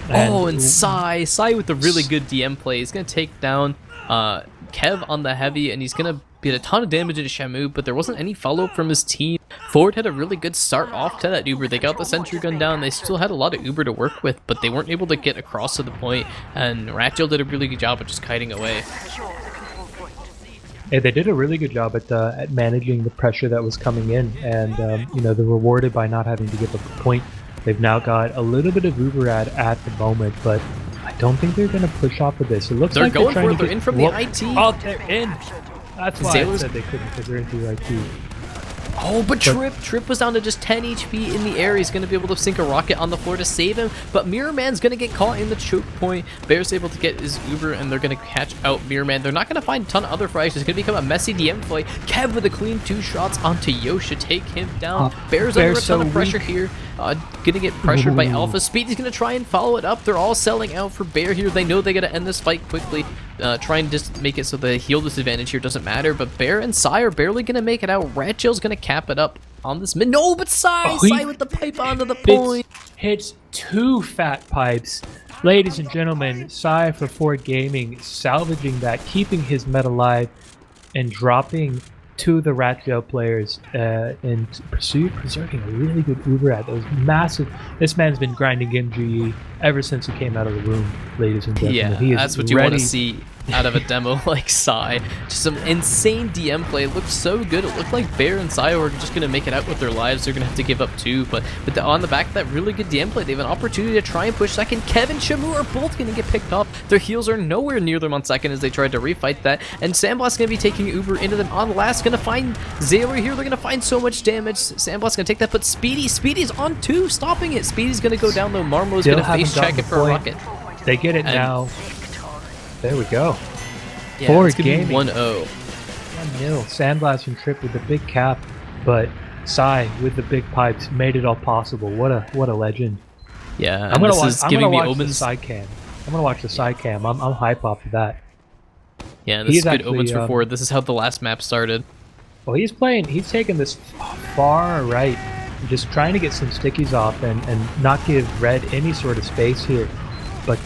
And Sai with a really good DM play. He's going to take down Kev on the heavy, and he's going to get a ton of damage into Shamu, but there wasn't any follow-up from his team. Ford had a really good start off to that Uber. They got the sentry gun down. They still had a lot of Uber to work with, but they weren't able to get across to the point, and RGL did a really good job of just kiting away. Yeah, they did a really good job at managing the pressure that was coming in, and you know, they're rewarded by not having to give up a point. They've now got a little bit of Uber at the moment, but I don't think they're going to push off of this. It looks they're like going they're for it. They're in from the IT. Oh, they're in. That's why I said they couldn't, because they're into IT. Oh, but Trip was down to just 10 HP in the air. He's going to be able to sink a rocket on the floor to save him, but Mirror Man's going to get caught in the choke point. Bear's able to get his Uber, and they're going to catch out Mirror Man. They're not going to find a ton of other frags. It's going to become a messy DM play. Kev with a clean 2 shots onto Yosh to take him down. Bear's under a ton of pressure here. Gonna get pressured by Alpha. Speedy's gonna try and follow it up. They're all selling out for Bear here. They know they gotta end this fight quickly. Try and just make it so the heal disadvantage here doesn't matter. But Bear and Sai are barely gonna make it out. RGL's gonna cap it up on this mid. No, but Sai with the pipe onto the point. Hits 2 fat pipes. Ladies and gentlemen, Sai for Ford Gaming salvaging that, keeping his meta alive, and dropping to the RGL players and preserving a really good Uber at those massive. This man's been grinding MGE ever since he came out of the room, ladies and gentlemen. Yeah, he is that's what you want to see out of a demo like Sai. Just some insane DM play. It looked so good. It looked like Bear and Sai were just going to make it out with their lives. They're going to have to give up 2, but on the back of that really good DM play, they have an opportunity to try and push second. Kev and Shamu are both going to get picked off. Their heals are nowhere near them on second as they tried to refight that, and Sandblast's going to be taking Uber into them on last. Going to find Zaylor here. They're going to find so much damage. Sandblast's going to take that, but Speedy's on 2, stopping it. Speedy's going to go down though. Marmo's going to face check it for a rocket. They get it now. There we go. Yeah, Ford Gaming 1-0. 1-0. Sandblast and Trip with the big cap, but Sai with the big pipes made it all possible. What a legend. Yeah, I'm gonna watch the side cam. I'm gonna watch the side cam. I'm hype off of that. Yeah, this is good omens for Ford. This is how the last map started. Well, he's taking this far right, just trying to get some stickies off and not give Red any sort of space here. But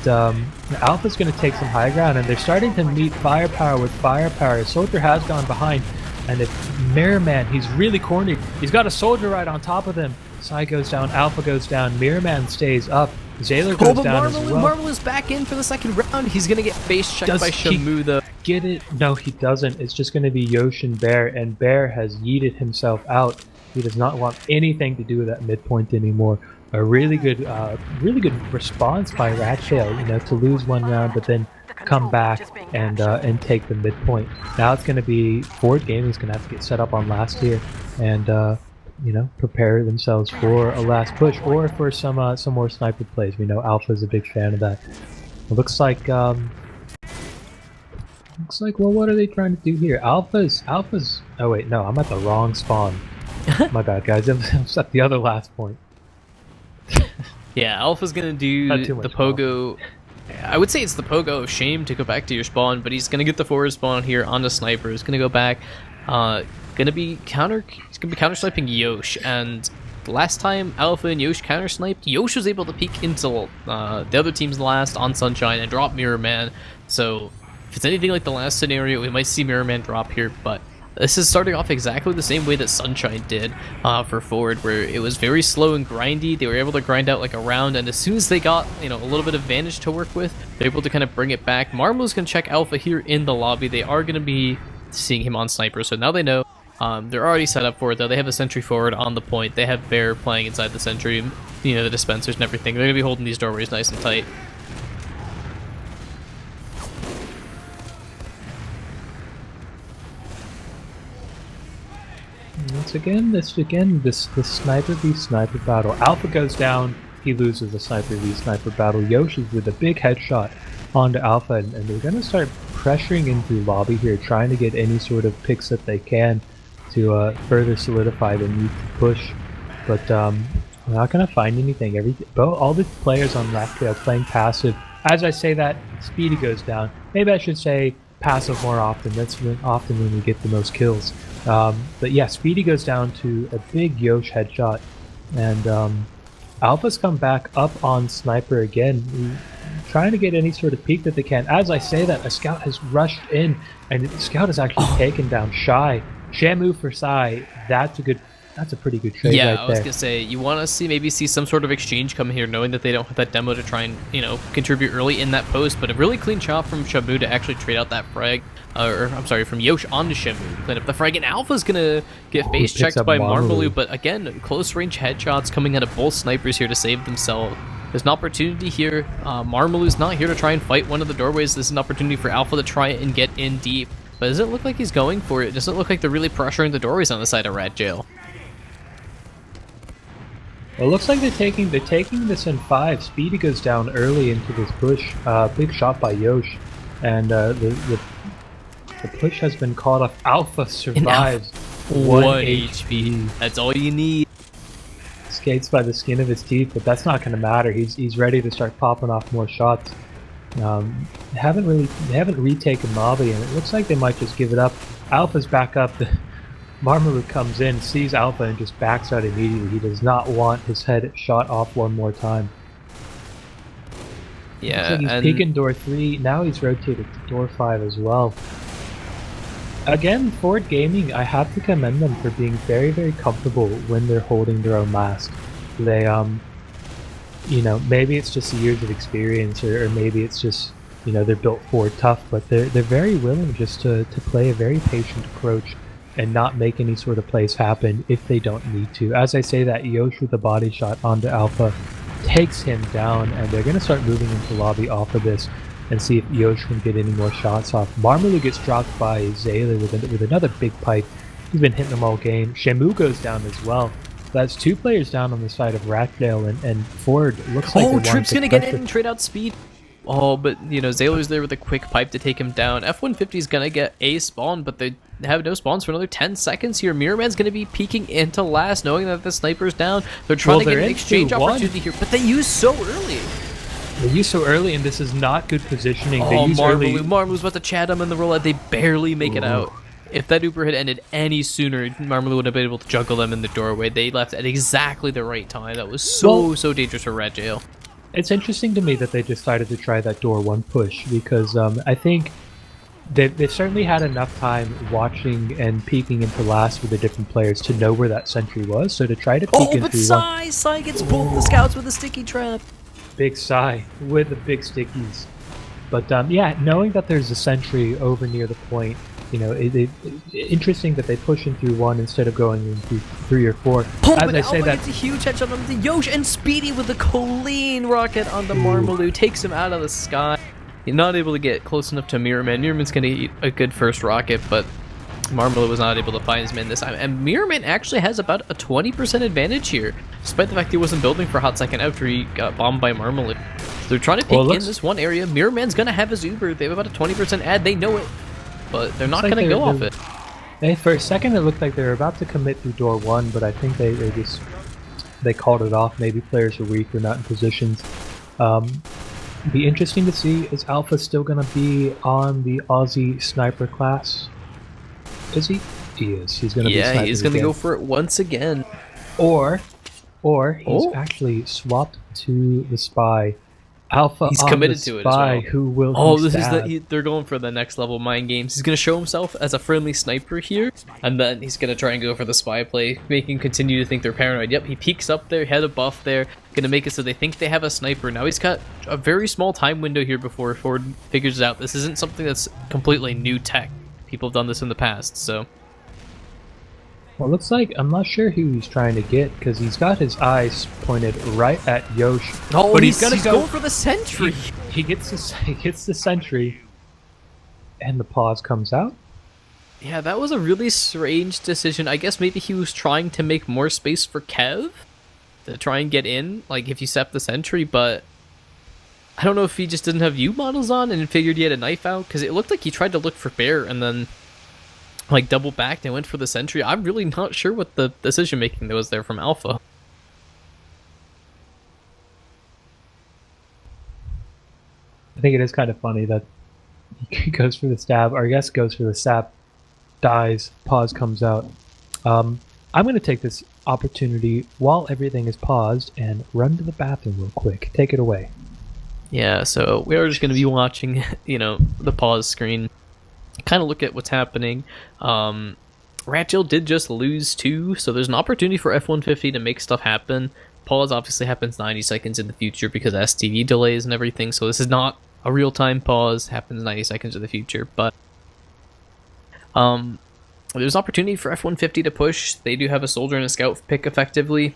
Alpha's going to take some high ground, and they're starting to meet firepower with firepower. Soldier has gone behind, and if Mirror Man, he's really cornered. He's got a soldier right on top of him. Sai goes down, Alpha goes down, Mirror Man stays up. Zaylor goes down as well. Marvel is back in for the second round. He's going to get face checked by Shamu, though. Get it? No, he doesn't. It's just going to be Yosh and Bear has yeeted himself out. He does not want anything to do with that midpoint anymore. A really good response by RGL, you know, to lose 1 round, but then come back and take the midpoint. Now it's going to be Ford Gaming's going to have to get set up on last here and you know, prepare themselves for a last push or for some more sniper plays. We know Alpha's a big fan of that. It looks like well, what are they trying to do here? Alpha's. Oh wait, no, I'm at the wrong spawn. My bad, guys. I was at the other last point. Yeah, Alpha's gonna do the pogo. I would say it's the pogo of shame to go back to your spawn, but he's gonna get the forward spawn here on the sniper. He's gonna go back. He's gonna be counter sniping Yosh, and last time Alpha and Yosh counter sniped, Yosh was able to peek into the other team's last on Sunshine and drop Mirror Man. So if it's anything like the last scenario, we might see Mirror Man drop here, but This is starting off exactly the same way that Sunshine did for Forward, where it was very slow and grindy. They were able to grind out like a round, and as soon as they got, you know, a little bit of advantage to work with, they're able to kind of bring it back. Marmalo's going to check Alpha here in the lobby. They are going to be seeing him on Sniper, so now they know. They're already set up for it, though. They have a sentry forward on the point. They have Bear playing inside the sentry, you know, the dispensers and everything. They're going to be holding these doorways nice and tight. Once again, this sniper v sniper battle. Alpha goes down, he loses the sniper v sniper battle. Yoshi's with a big headshot onto Alpha, and they're gonna start pressuring into lobby here, trying to get any sort of picks that they can to further solidify the need to push. But we're not gonna find anything. All the players on RGL playing passive. As I say that, Speedy goes down. Maybe I should say passive more often. That's often when we get the most kills. But yeah, Speedy goes down to a big Yosh headshot, and Alpha's come back up on Sniper again, trying to get any sort of peek that they can. As I say that, a scout has rushed in, and the scout has actually taken down Shy. Shamu for Sai, that's a pretty good trade right there. Yeah, I was gonna say, you want to maybe see some sort of exchange come here, knowing that they don't have that demo to try and, you know, contribute early in that post, but a really clean shot from Shamu to actually trade out that frag. I'm sorry, from Yosh onto Shamu, clean up the frag, and Alpha's gonna get face checked by Marmaloo, but again, close range headshots coming out of both snipers here to save themselves. There's an opportunity here. Marmaloo's not here to try and fight one of the doorways. This is an opportunity for Alpha to try and get in deep, but does it look like he's going for it? Does it look like they're really pressuring the doorways on the side of RGL? Well, it looks like they're taking this in 5. Speedy goes down early into this push. Big shot by Yosh, and the push has been called off. Alpha survives. 1 HP. That's all you need. Skates by the skin of his teeth, but that's not going to matter. He's ready to start popping off more shots. They haven't retaken lobby, and it looks like they might just give it up. Alpha's back up. Marmaloo comes in, sees Alpha, and just backs out immediately. He does not want his head shot off one more time. Yeah, looks like he's peeking door 3. Now he's rotated to door 5 as well. Again, Forward Gaming, I have to commend them for being very, very comfortable when they're holding their own last. They, you know, maybe it's just years of experience, or maybe it's just, you know, they're built Forward tough, but they're very willing just to play a very patient approach and not make any sort of plays happen if they don't need to. As I say that, Yosh with a body shot onto Alpha takes him down, and they're going to start moving into lobby off of this and see if Yosh can get any more shots off. Marmaloo gets dropped by Zayla with another big pipe. He's been hitting them all game. Shamu goes down as well. That's 2 players down on the side of RGL, and Forward looks like oh, Trip's going to get in and trade out Speed. Oh, but, you know, Zayler's there with a quick pipe to take him down. F-150 is going to get a spawn, but they have no spawns for another 10 seconds here. Mirrorman's going to be peeking into last, knowing that the sniper's down. They're trying to get an exchange opportunity here, but they use so early. They use so early, and this is not good positioning. Oh, they use Marmaloo's about to chat him in the roulette. They barely make it out. If that Uber had ended any sooner, Marmaloo would have been able to juggle them in the doorway. They left at exactly the right time. That was so dangerous for RGL. It's interesting to me that they decided to try that door 1 push, because I think they've certainly had enough time watching and peeking into last with the different players to know where that sentry was. So to try to peek into but Sai gets both the scouts with a sticky trap. Big Sai with the big stickies. But yeah, knowing that there's a sentry over near the point, you know, interesting that they push in through 1 instead of going in through 3 or 4. As I say, that's a huge headshot on the Yosh, and Speedy with the clean rocket on the Marmaloo takes him out of the sky. He's not able to get close enough to Mirrorman. Mirrorman's going to eat a good first rocket, but Marmaloo was not able to find his man this time. And Mirrorman actually has about a 20% advantage here, despite the fact he wasn't building for a hot second after he got bombed by Marmaloo. So they're trying to peek in this one area. Mirrorman's going to have his Uber. They have about a 20% ad. They know it, but they're not going to go off it. For a second, it looked like they were about to commit through door 1, but I think they called it off. Maybe players are weak or not in positions. Be interesting to see, is Alpha still going to be on the Aussie sniper class? Is he? He is. He's going to be sniping. Yeah, he's going to go for it once again. Or he's actually swapped to the spy Alpha He's on committed the to it as spy. well. Who will Oh, he this is stab? they're going for the next level mind games. He's gonna show himself as a friendly sniper here, and then he's gonna try and go for the spy play, making continue to think they're paranoid. Yep, he peeks up there, had a buff there, gonna make it so they think they have a sniper. Now he's got a very small time window here before Ford figures it out. This isn't something that's completely new tech. People have done this in the past, so. Well, looks like I'm not sure who he's trying to get because he's got his eyes pointed right at Yosh. Oh, but he's gonna go going for the sentry. He gets the sentry, and the pause comes out. Yeah, that was a really strange decision. I guess maybe he was trying to make more space for Kev to try and get in, like if you set the sentry, but I don't know if he just didn't have U models on and figured he had a knife out, because it looked like he tried to look for Bear and then like double backed and went for the sentry. I'm really not sure what the decision making that was there from Alpha. I think it is kind of funny that he goes for the stab, or I guess goes for the stab, dies, pause comes out. I'm going to take this opportunity while everything is paused and run to the bathroom real quick. Take it away. Yeah, so we are just going to be watching, the pause screen, kind of look at what's happening. RGL did just lose too, so there's an opportunity for F-150 to make stuff happen. Pause obviously happens 90 seconds in the future because of STV delays and everything, so this is not a real-time pause, happens 90 seconds in the future, but there's an opportunity for F-150 to push. They do have a soldier and a scout pick effectively,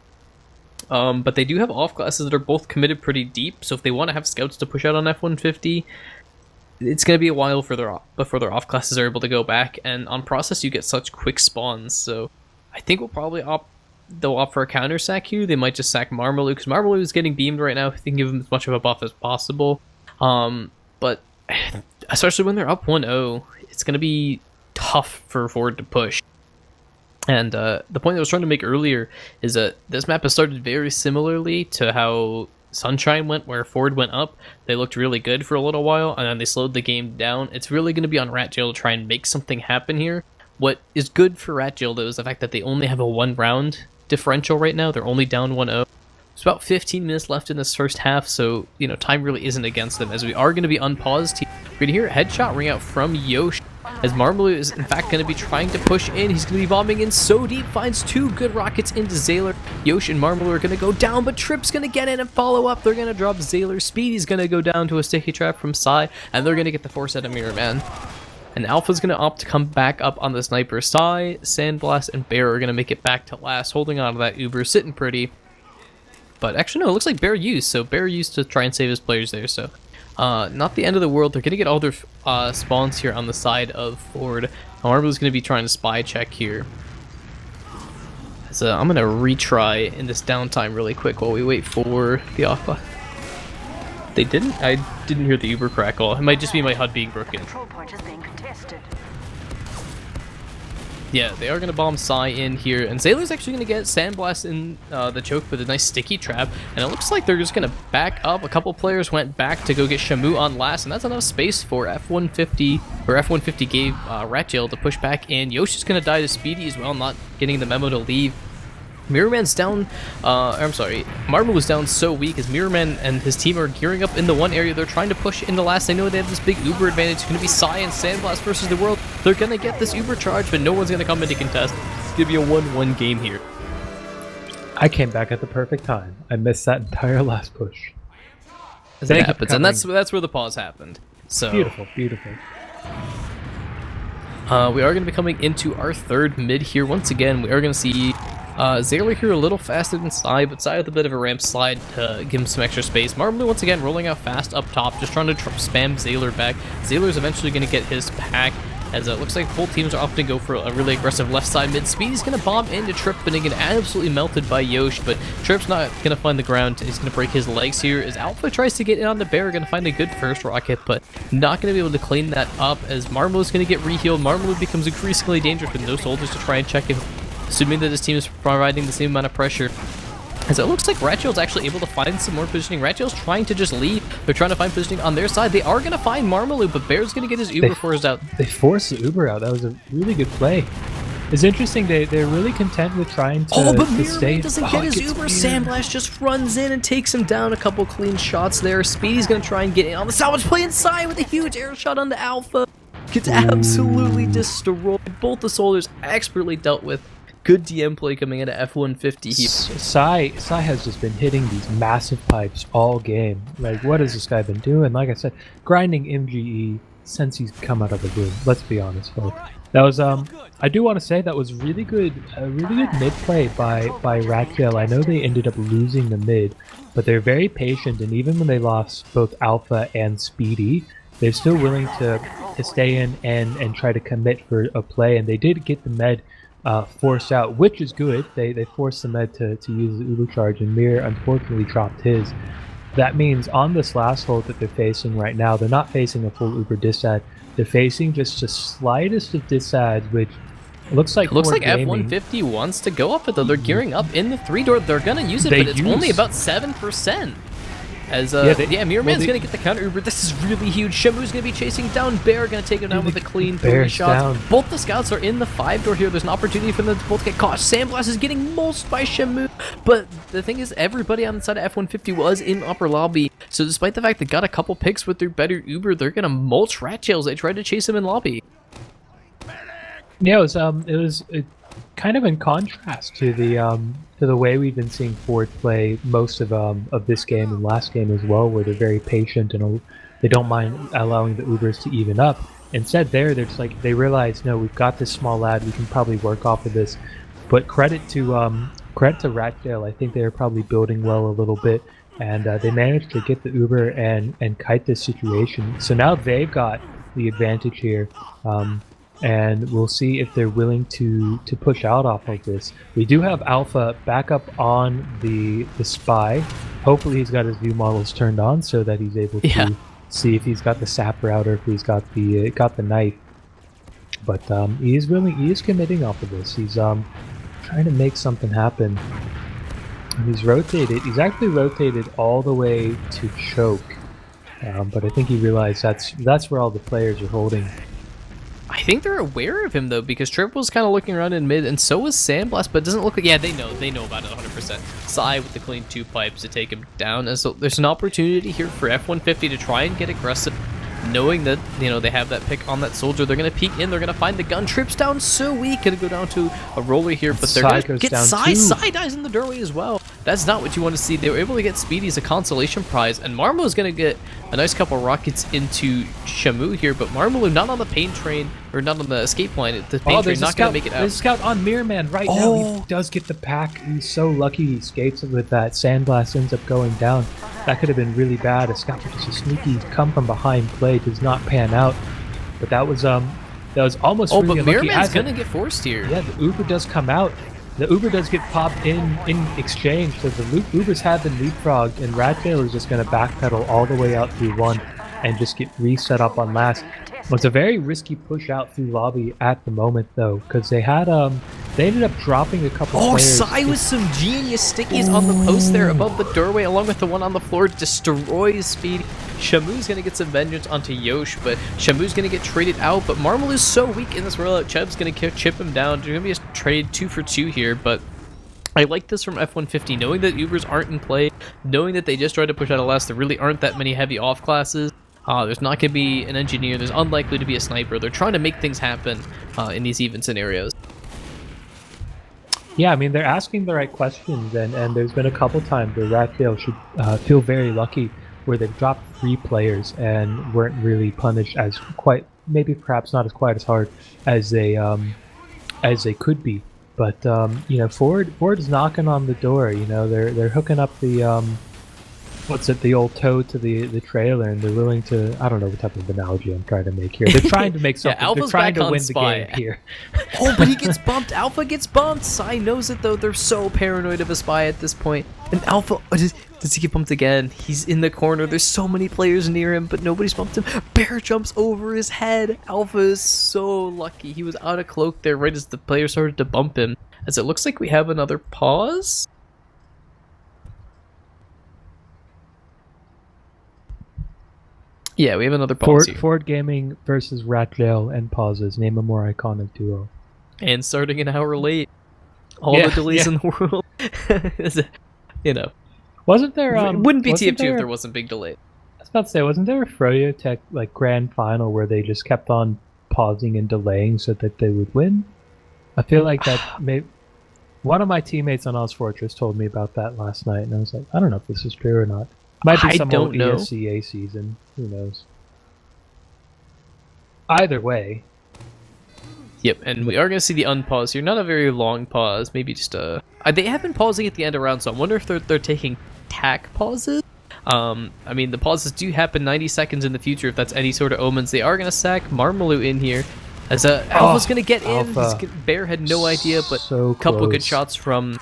but they do have off classes that are both committed pretty deep, so if they want to have scouts to push out on F-150, it's going to be a while before their off classes are able to go back, and on process you get such quick spawns, so I think they'll opt for a counter sack here. They might just sack Marmalou, because Marmalou is getting beamed right now. They can give him as much of a buff as possible, but especially when they're up 1-0, it's going to be tough for Ford to push. And the point that I was trying to make earlier is that this map has started very similarly to how Sunshine went, where Ford went up. They looked really good for a little while, and then they slowed the game down. It's really going to be on RGL to try and make something happen here. What is good for RGL, though, is the fact that they only have a 1-round differential right now. They're only down 1-0. There's about 15 minutes left in this first half, so, time really isn't against them, as we are going to be unpaused here. We're going to hear a headshot ring out from Yosh, as Marmalou is in fact going to be trying to push in. He's going to be bombing in so deep, finds 2 good rockets into Zayler. Yosh and Marmalou are going to go down, but Trip's going to get in and follow up. They're going to drop Zayler. Speedy's going to go down to a sticky trap from Psy, and they're going to get the force out of Mirror Man. And Alpha's going to opt to come back up on the sniper. Psy, Sandblast, and Bear are going to make it back to last, holding on to that Uber, sitting pretty. But actually, no, it looks like Bear used, so Bear used to try and save his players there, so not the end of the world. They're going to get all their spawns here on the side of Ford. Marmal's going to be trying to spy check here. So I'm going to retry in this downtime really quick while we wait for the off. They didn't? I didn't hear the Uber crackle. It might just be my HUD being broken. Control point is being contested. Yeah, they are going to bomb Psy in here, and Zayler's actually going to get Sandblast in the choke with a nice sticky trap, and it looks like they're just going to back up. A couple players went back to go get Shamu on last, and that's enough space for F-150, or F-150 gave RGL to push back in. Yoshi's going to die to Speedy as well, not getting the memo to leave. Mirrorman's down, Marble was down so weak as Mirrorman and his team are gearing up in the one area. They're trying to push into last. They know they have this big Uber advantage. It's going to be Psy and Sandblast versus the world. They're going to get this Uber charge, but no one's going to come in to contest. It's going to be a 1-1 game here. I came back at the perfect time. I missed that entire last push. As it happens, and that's where the pause happened. So Beautiful, beautiful. We are going to be coming into our third mid here. Once again, we are going to see Zayler here a little faster than Psy, but Psy with a bit of a ramp slide to give him some extra space. Marmalou once again rolling out fast up top, just trying to spam Zayler back. Zayler's eventually going to get his pack, as it looks like both teams are opting to go for a really aggressive left side mid. Speedy's going to bomb into Trip, but get absolutely melted by Yosh, but Trip's not going to find the ground. He's going to break his legs here, as Alpha tries to get in on the Bear, going to find a good first rocket, but not going to be able to clean that up, as Marmalou's going to get rehealed. Marmalou becomes increasingly dangerous with no soldiers to try and check him, assuming that his team is providing the same amount of pressure. As it looks like RGL's actually able to find some more positioning. RGL's trying to just leave. They're trying to find positioning on their side. They are going to find Marmalou, but Bear's going to get his Uber forced out. They forced the Uber out. That was a really good play. It's interesting. They're really content with trying to. Oh, but to stay. Mirror doesn't get his Uber. Sandblast just runs in and takes him down. A couple clean shots there. Speedy's gonna try and get in on the salvage play inside with a huge air shot onto Alpha. Gets absolutely destroyed. Both the soldiers expertly dealt with. Good DM play coming into F-150 here. Sai has just been hitting these massive pipes all game. Like, what has this guy been doing? Like I said, grinding MGE since he's come out of the room. Let's be honest, folks. That was I do want to say that was really good, a really good mid play by RGL. I know they ended up losing the mid, but they're very patient, and even when they lost both Alpha and Speedy, they're still willing to stay in and try to commit for a play, and they did get the med forced out, which is good. They forced the med to use the Uber charge, and Mir unfortunately dropped his. That means on this last hold that they're facing right now, they're not facing a full Uber disad. They're facing just the slightest of disads, which looks like F-150 wants to go up it though. They're gearing up in the 3-door. They're gonna use it, but it's only about 7%. As Mirror Man's gonna get the counter Uber. This is really huge. Shamu's gonna be chasing down Bear, gonna take him down with a clean 3 shots. Down. Both the scouts are in the 5-door here. There's an opportunity for them to both get caught. Sandblast is getting mulched by Shamu, but the thing is, everybody on the side of F-150 was in upper lobby. So despite the fact they got a couple picks with their better Uber, they're gonna mulch Rat Tails. They tried to chase him in lobby. Yeah, it was kind of in contrast to the way we've been seeing Ford play most of this game and last game as well, where they're very patient and they don't mind allowing the Ubers to even up. Instead, they're just like, they realize, no, we've got this small lad, we can probably work off of this. But credit to Ratdale, I think they're probably building well a little bit, and they managed to get the Uber and kite this situation. So now they've got the advantage here. And we'll see if they're willing to push out off of this. We do have Alpha back up on the spy. Hopefully he's got his view models turned on so that he's able to see if he's got the sap router, if he's got the knife. But he is committing off of this. He's trying to make something happen. And he's actually rotated all the way to choke. But I think he realized that's where all the players are holding. I think they're aware of him though, because Triple's kind of looking around in mid, and so is Sandblast, but it doesn't look like, yeah, they know about it 100%. Sai with the clean 2 pipes to take him down, and so there's an opportunity here for F-150 to try and get aggressive, knowing that, they have that pick on that soldier. They're going to peek in, they're going to find the gun. Trip's down so weak, going to go down to a roller here, but they're going to get Sai. Sai dies in the doorway as well. That's not what you want to see. They were able to get Speedy as a consolation prize, and Marmo's going to get a nice couple rockets into Shamu here, but Marmo not on the pain train, or not on the escape line. The pain train not going to make it out. There's a scout on Mirror Man right now. He does get the pack. He's so lucky he escapes with that. Sandblast ends up going down. That could have been really bad. A scout with just a sneaky come from behind play does not pan out. But that was almost really but Mirror Man's going to get forced here. Yeah, the Uber does come out. The Uber does get popped in exchange, so the Ubers have been leapfrogged, and Ratdale is just going to backpedal all the way out through 1 and just get reset up on last. It's a very risky push out through lobby at the moment, though, because they ended up dropping a couple players. Sai with some genius stickies on the post there above the doorway, along with the one on the floor, destroys Speedy. Shamu's going to get some vengeance onto Yosh, but Shamu's going to get traded out, but Marmal is so weak in this rollout. Cheb's going to chip him down. There's going to be a trade 2 for 2 here, but I like this from F-150, knowing that Ubers aren't in play, knowing that they just tried to push out a last. There really aren't that many heavy off classes. There's not going to be an engineer. There's unlikely to be a sniper. They're trying to make things happen in these even scenarios. Yeah, I mean, they're asking the right questions, and there's been a couple times where Ratdale should feel very lucky where they've dropped 3 players and weren't really punished as maybe perhaps not as quite as hard as they could be. But Ford is knocking on the door. They're hooking up the the old toe to the trailer, and they're willing to, I don't know what type of analogy I'm trying to make here. They're trying to make something. They're trying to win the game here. But he gets bumped. Alpha gets bumped. Sai knows it though. They're so paranoid of a spy at this point. And Alpha, does he get bumped again? He's in the corner. There's so many players near him, but nobody's bumped him. Bear jumps over his head. Alpha is so lucky. He was out of cloak there right as the player started to bump him. As it looks like we have another pause. Yeah, we have another pause here. Ford Gaming versus Ratdale and pauses. Name a more iconic duo. and starting an hour late. All Yeah, the delays yeah. in the world. You know, Wasn't there it wouldn't be wasn't TF2 if there, there wasn't big delay. I was about to say, wasn't there a Froyo Tech like grand final where they just kept on pausing and delaying so that they would win? I feel like that one of my teammates on Oz Fortress told me about that last night, and I was like, I don't know if this is true or not. Might be I some don't old know. ESCA season. Who knows? Either way, Yep, and we are going to see the unpause here. Not a very long pause, maybe just a... They have been pausing at the end of round, so I wonder if they're taking tack pauses. I mean, the pauses do happen 90 seconds in the future, if that's any sort of omens. They are going to sack Marmalou in here, as Alpha's going to get in. Bear had no idea, but so a couple good close. shots from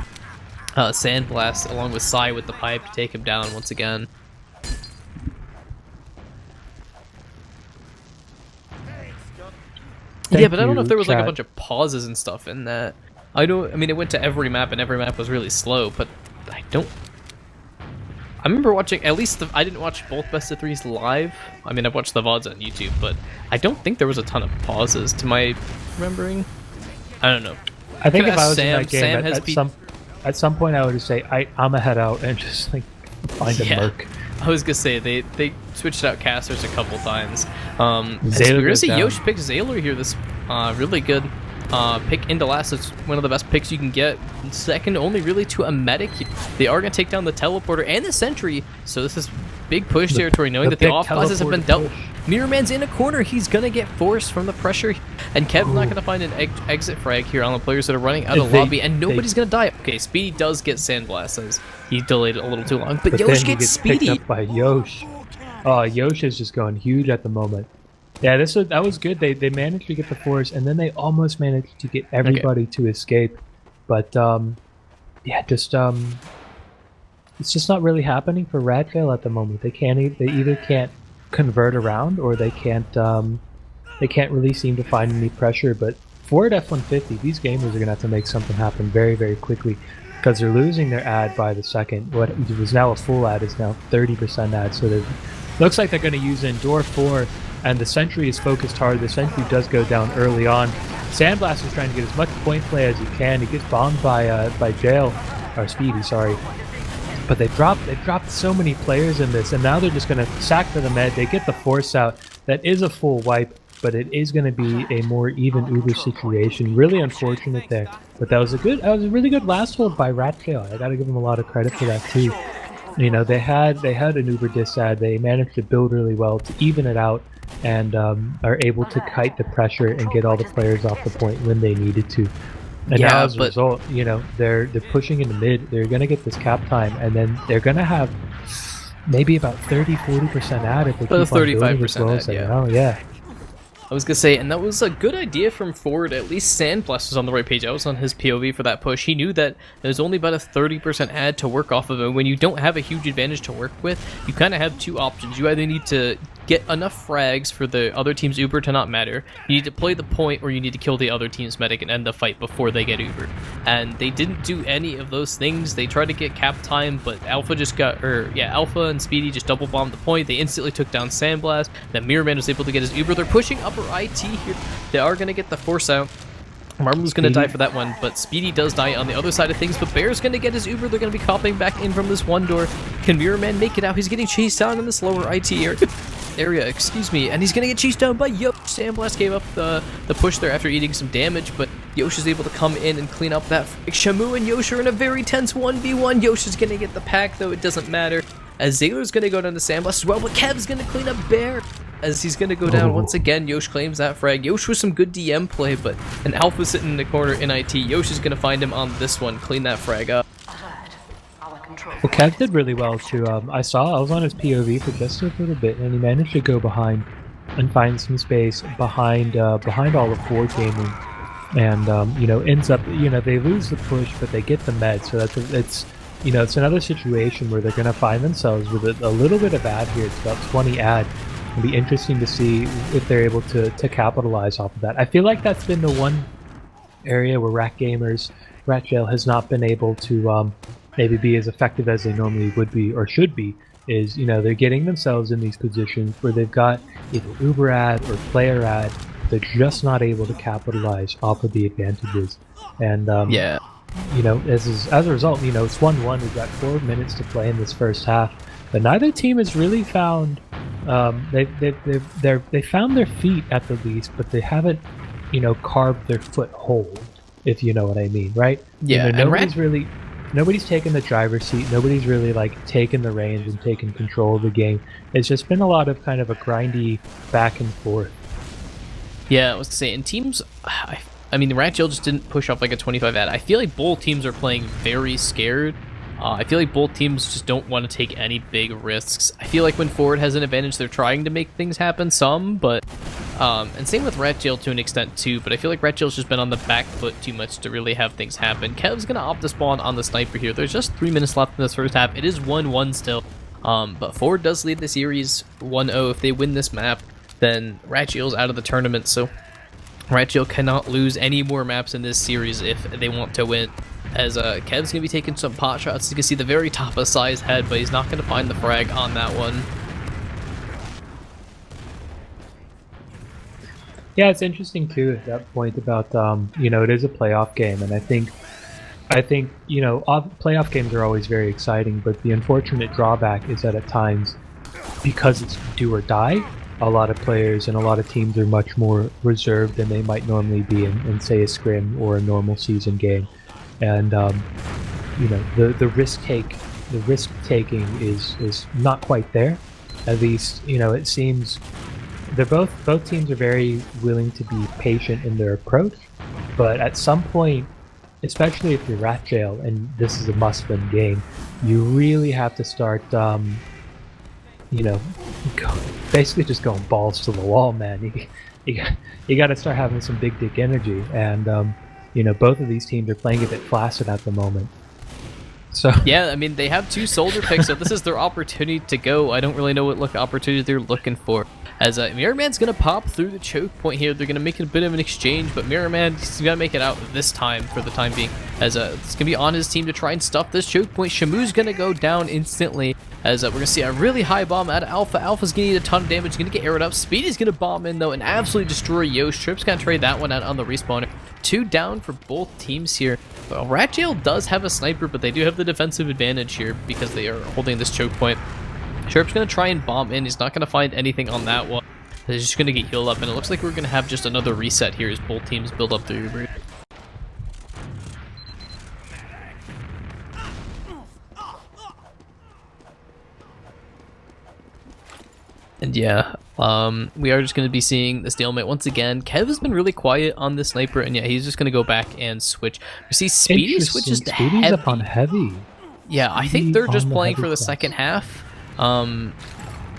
Sandblast, along with Psy with the pipe to take him down once again. Yeah, but I don't know if there was like a bunch of pauses and stuff in that. I mean, it went to every map, and every map was really slow, but I don't... I remember watching, at least, I didn't watch both Best of Threes live. I mean, I've watched the VODs on YouTube, but I don't think there was a ton of pauses, to my remembering. I don't know. I think Could if I was Sam, in that game, at some point I would just say, I'm a head out and just like find a merc. I was gonna say they switched out casters a couple times. Zaylor we're gonna see down. Yosh pick Zaylor here. This really good pick into last. It's one of the best picks you can get. Second only really to a medic. They are gonna take down the teleporter and the sentry. So this is big push territory, knowing that the off classes have been dealt. Mirror Man's in a corner. He's gonna get forced from the pressure, and Kev's not gonna find an exit frag here on the players that are running out of lobby, and nobody's gonna die. Okay, Speedy does get Sandblast as he delayed it a little too long, but Yosh gets Speedy. Picked up by Yosh. Oh, Yosh is just going huge at the moment. Yeah, that was good. They managed to get the force, and then they almost managed to get everybody to escape, but yeah, just it's just not really happening for RGL at the moment. They either can't convert around, or they can't really seem to find any pressure. But for at F150, these gamers are gonna have to make something happen very, very quickly, because they're losing their ad by the second. What was now a full ad is now 30% ad. So it looks like they're gonna use in door 4, and the sentry is focused hard. The sentry does go down early on. Sandblast is trying to get as much point play as he can. He gets bombed by Jail, or Speedy, sorry. But they've dropped so many players in this, and now they're just going to sack for the med. They get the force out. That is a full wipe, but it is going to be a more even Uber situation. Really unfortunate there, but that was a really good last hold by RGL. I got to give them a lot of credit for that too. You know, they had an Uber dis ad. They managed to build really well to even it out, and are able to kite the pressure and get all the players off the point when they needed to. And now as a result, you know, they're pushing into mid. They're gonna get this cap time, and then they're gonna have maybe about 30-40% ad if they keep on building as well as they are. Yeah. I was gonna say, and that was a good idea from Ford. At least Sandblast was on the right page. I was on his POV for that push. He knew that there's only about a 30% ad to work off of, and when you don't have a huge advantage to work with, you kind of have two options. You either need to get enough frags for the other team's Uber to not matter, you need to play the point, or you need to kill the other team's medic and end the fight before they get Uber. And they didn't do any of those things. They tried to get cap time, but Alpha and Speedy just double bombed the point. They instantly took down Sandblast. Then Mirror Man was able to get his Uber. They're pushing upper IT here. They are going to get the force out. Marmalou's going to die for that one, but Speedy does die on the other side of things, but Bear's going to get his Uber. They're going to be copying back in from this one door. Can Mirror Man make it out? He's getting chased down in this lower IT area, excuse me, and he's going to get chased down by Yosh. Sandblast gave up the push there after eating some damage, but Yosh is able to come in and clean up that. Shamu and Yosh are in a very tense 1v1. Yosh is going to get the pack, though it doesn't matter, as Zaylor's going to go down to Sandblast as well, but Kev's going to clean up Bear, as he's going to go down once again. Yosh claims that frag. Yosh with some good DM play, but an Alpha sitting in the corner in IT. Yosh is going to find him on this one, clean that frag up. Well, Kev did really well too. I was on his POV for just a little bit, and he managed to go behind and find some space behind all of Ford Gaming, and you know, ends up, you know, they lose the push, but they get the med. So it's another situation where they're going to find themselves with a little bit of ad here. It's about 20 ad. It'll be interesting to see if they're able to capitalize off of that. I feel like that's been the one area where RGL has not been able to maybe be as effective as they normally would be or should be. Is, you know, they're getting themselves in these positions where they've got either Uber ad or player ad, they're just not able to capitalize off of the advantages. And Yeah. you know, as a result, you know, it's 1-1. We've got 4 minutes to play in this first half, but neither team has really found they found their feet at the least, but they haven't, you know, carved their foothold, if you know what I mean, right? Yeah, You know, and nobody's taken the driver's seat. Nobody's really like taken the reins and taken control of the game. It's just been a lot of kind of a grindy back and forth. Yeah, I was saying teams. I mean, the RGL just didn't push off like a 25 ad. I feel like both teams are playing very scared. I feel like both teams just don't want to take any big risks. I feel like when Forward has an advantage, they're trying to make things happen some, but and same with RGL to an extent too. But I feel like RGL's just been on the back foot too much to really have things happen. Kev's gonna opt to spawn on the sniper here. There's just 3 minutes left in this first half. It is 1-1 still, but Forward does lead the series 1-0. If they win this map, then RGL's out of the tournament. So RGL cannot lose any more maps in this series if they want to win. As Kev's going to be taking some pot shots. You can see the very top of Sai's head, but he's not going to find the frag on that one. Yeah, it's interesting too at that point about you know, it is a playoff game, and I think you know, playoff games are always very exciting, but the unfortunate drawback is that at times, because it's do or die, a lot of players and a lot of teams are much more reserved than they might normally be in say a scrim or a normal season game. And you know, the risk taking is not quite there. At least, you know, it seems they're both teams are very willing to be patient in their approach, but at some point, especially if you're Rat Jail and this is a must-win game, you really have to start you know, basically just going balls to the wall, man. You got to start having some big dick energy, and you know, both of these teams are playing a bit flaccid at the moment. So yeah, I mean, they have 2 soldier picks, so this is their opportunity to go. I don't really know what opportunity they're looking for. As Mirror Man's going to pop through the choke point here. They're going to make a bit of an exchange, but Mirror Man, he's going to make it out this time for the time being. As it's going to be on his team to try and stuff this choke point. Shamu's going to go down instantly. As we're going to see a really high bomb out of Alpha. Alpha's going to need a ton of damage. Going to get arrowed up. Speedy's going to bomb in, though, and absolutely destroy Yosh. Trip's going to trade that one out on the respawner. 2 down for both teams here. Well, RGL does have a sniper, but they do have the defensive advantage here because they are holding this choke point. Sharp's going to try and bomb in. He's not going to find anything on that one. He's just going to get healed up, and it looks like we're going to have just another reset here as both teams build up their Uber. And yeah, we are just going to be seeing the stalemate once again. Kev has been really quiet on the sniper, and yeah, he's just going to go back and switch. We see Speedy switches to Speedy's heavy. up on heavy. Yeah, I think they're just on the playing heavy for the class. second half. We're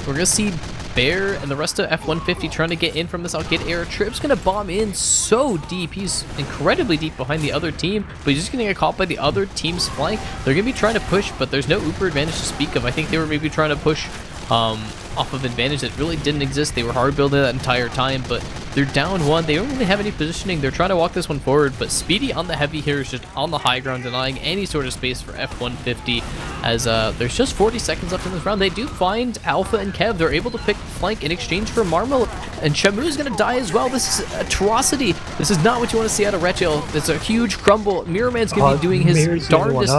going to see Bear and the rest of F-150 trying to get in from this outgate air. Trip's going to bomb in so deep. He's incredibly deep behind the other team, but he's just going to get caught by the other team's flank. They're going to be trying to push, but there's no Uber advantage to speak of. I think they were maybe trying to push off of advantage that really didn't exist. They were hard building that entire time, but they're down 1. They don't really have any positioning. They're trying to walk this one forward, but Speedy on the heavy here is just on the high ground, denying any sort of space for F-150 as there's just 40 seconds left in this round. They do find Alpha and Kev. They're able to pick the flank in exchange for Marmalade, and Shamu's gonna die as well. This is atrocity. This is not what you want to see out of Retchel. It's a huge crumble. Mirror Man's gonna be doing his darndest.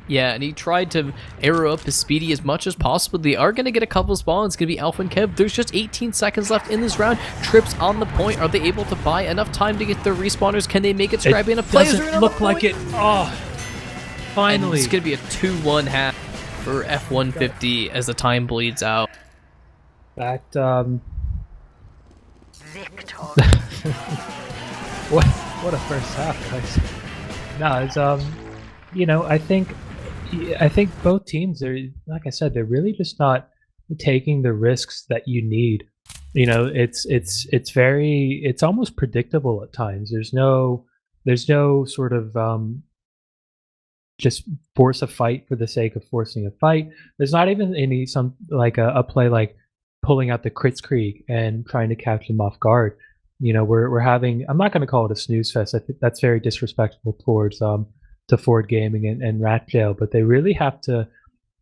Yeah, and he tried to arrow up his Speedy as much as possible. They are going to get a couple of spawns. It's going to be Alpha and Kev. There's just 18 seconds left in this round. Trips on the point. Are they able to buy enough time to get their respawners? Can they make it scrappy enough? Players are Look like it. Oh, finally. And it's going to be a 2-1 half for F-150 as the time bleeds out. That, Victor. what a first half, guys. No, it's, you know, I think both teams are, like I said, they're really just not taking the risks that you need. You know, it's almost predictable at times. There's no sort of just force a fight for the sake of forcing a fight. There's not even any a play like pulling out the Kritzkrieg and trying to catch them off guard. You know, we're having, I'm not going to call it a snooze fest. I think that's very disrespectful towards to Ford Gaming and Rat Jail, but they really have to,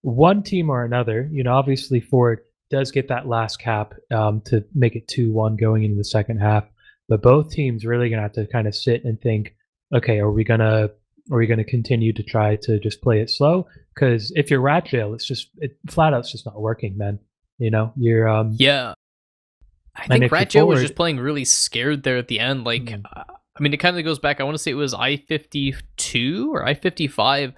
one team or another, you know, obviously Ford does get that last cap to make it 2-1 going into the second half. But both teams really gonna have to kind of sit and think, okay, are we gonna continue to try to just play it slow? Because if you're RGL, flat out, it's just not working, man. You know, you're Yeah. I and think if you're RGL was forward- just playing really scared there at the end. Like, I mean, it kind of goes back. I want to say it was I-52 or I-55. It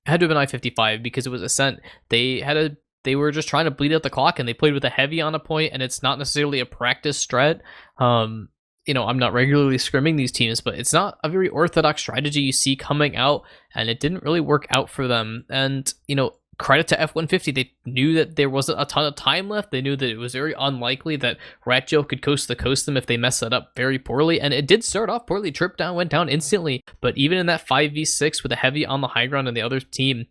had to have been I-55 because it was Ascent. They were just trying to bleed out the clock, and they played with a heavy on a point, and it's not necessarily a practice strat. You know, I'm not regularly scrimming these teams, but it's not a very orthodox strategy you see coming out, and it didn't really work out for them. And, you know, credit to F-150, they knew that there wasn't a ton of time left. They knew that it was very unlikely that RGL could coast them if they messed it up very poorly, and it did start off poorly. Trip down, went down instantly, but even in that 5v6 with a heavy on the high ground and the other team,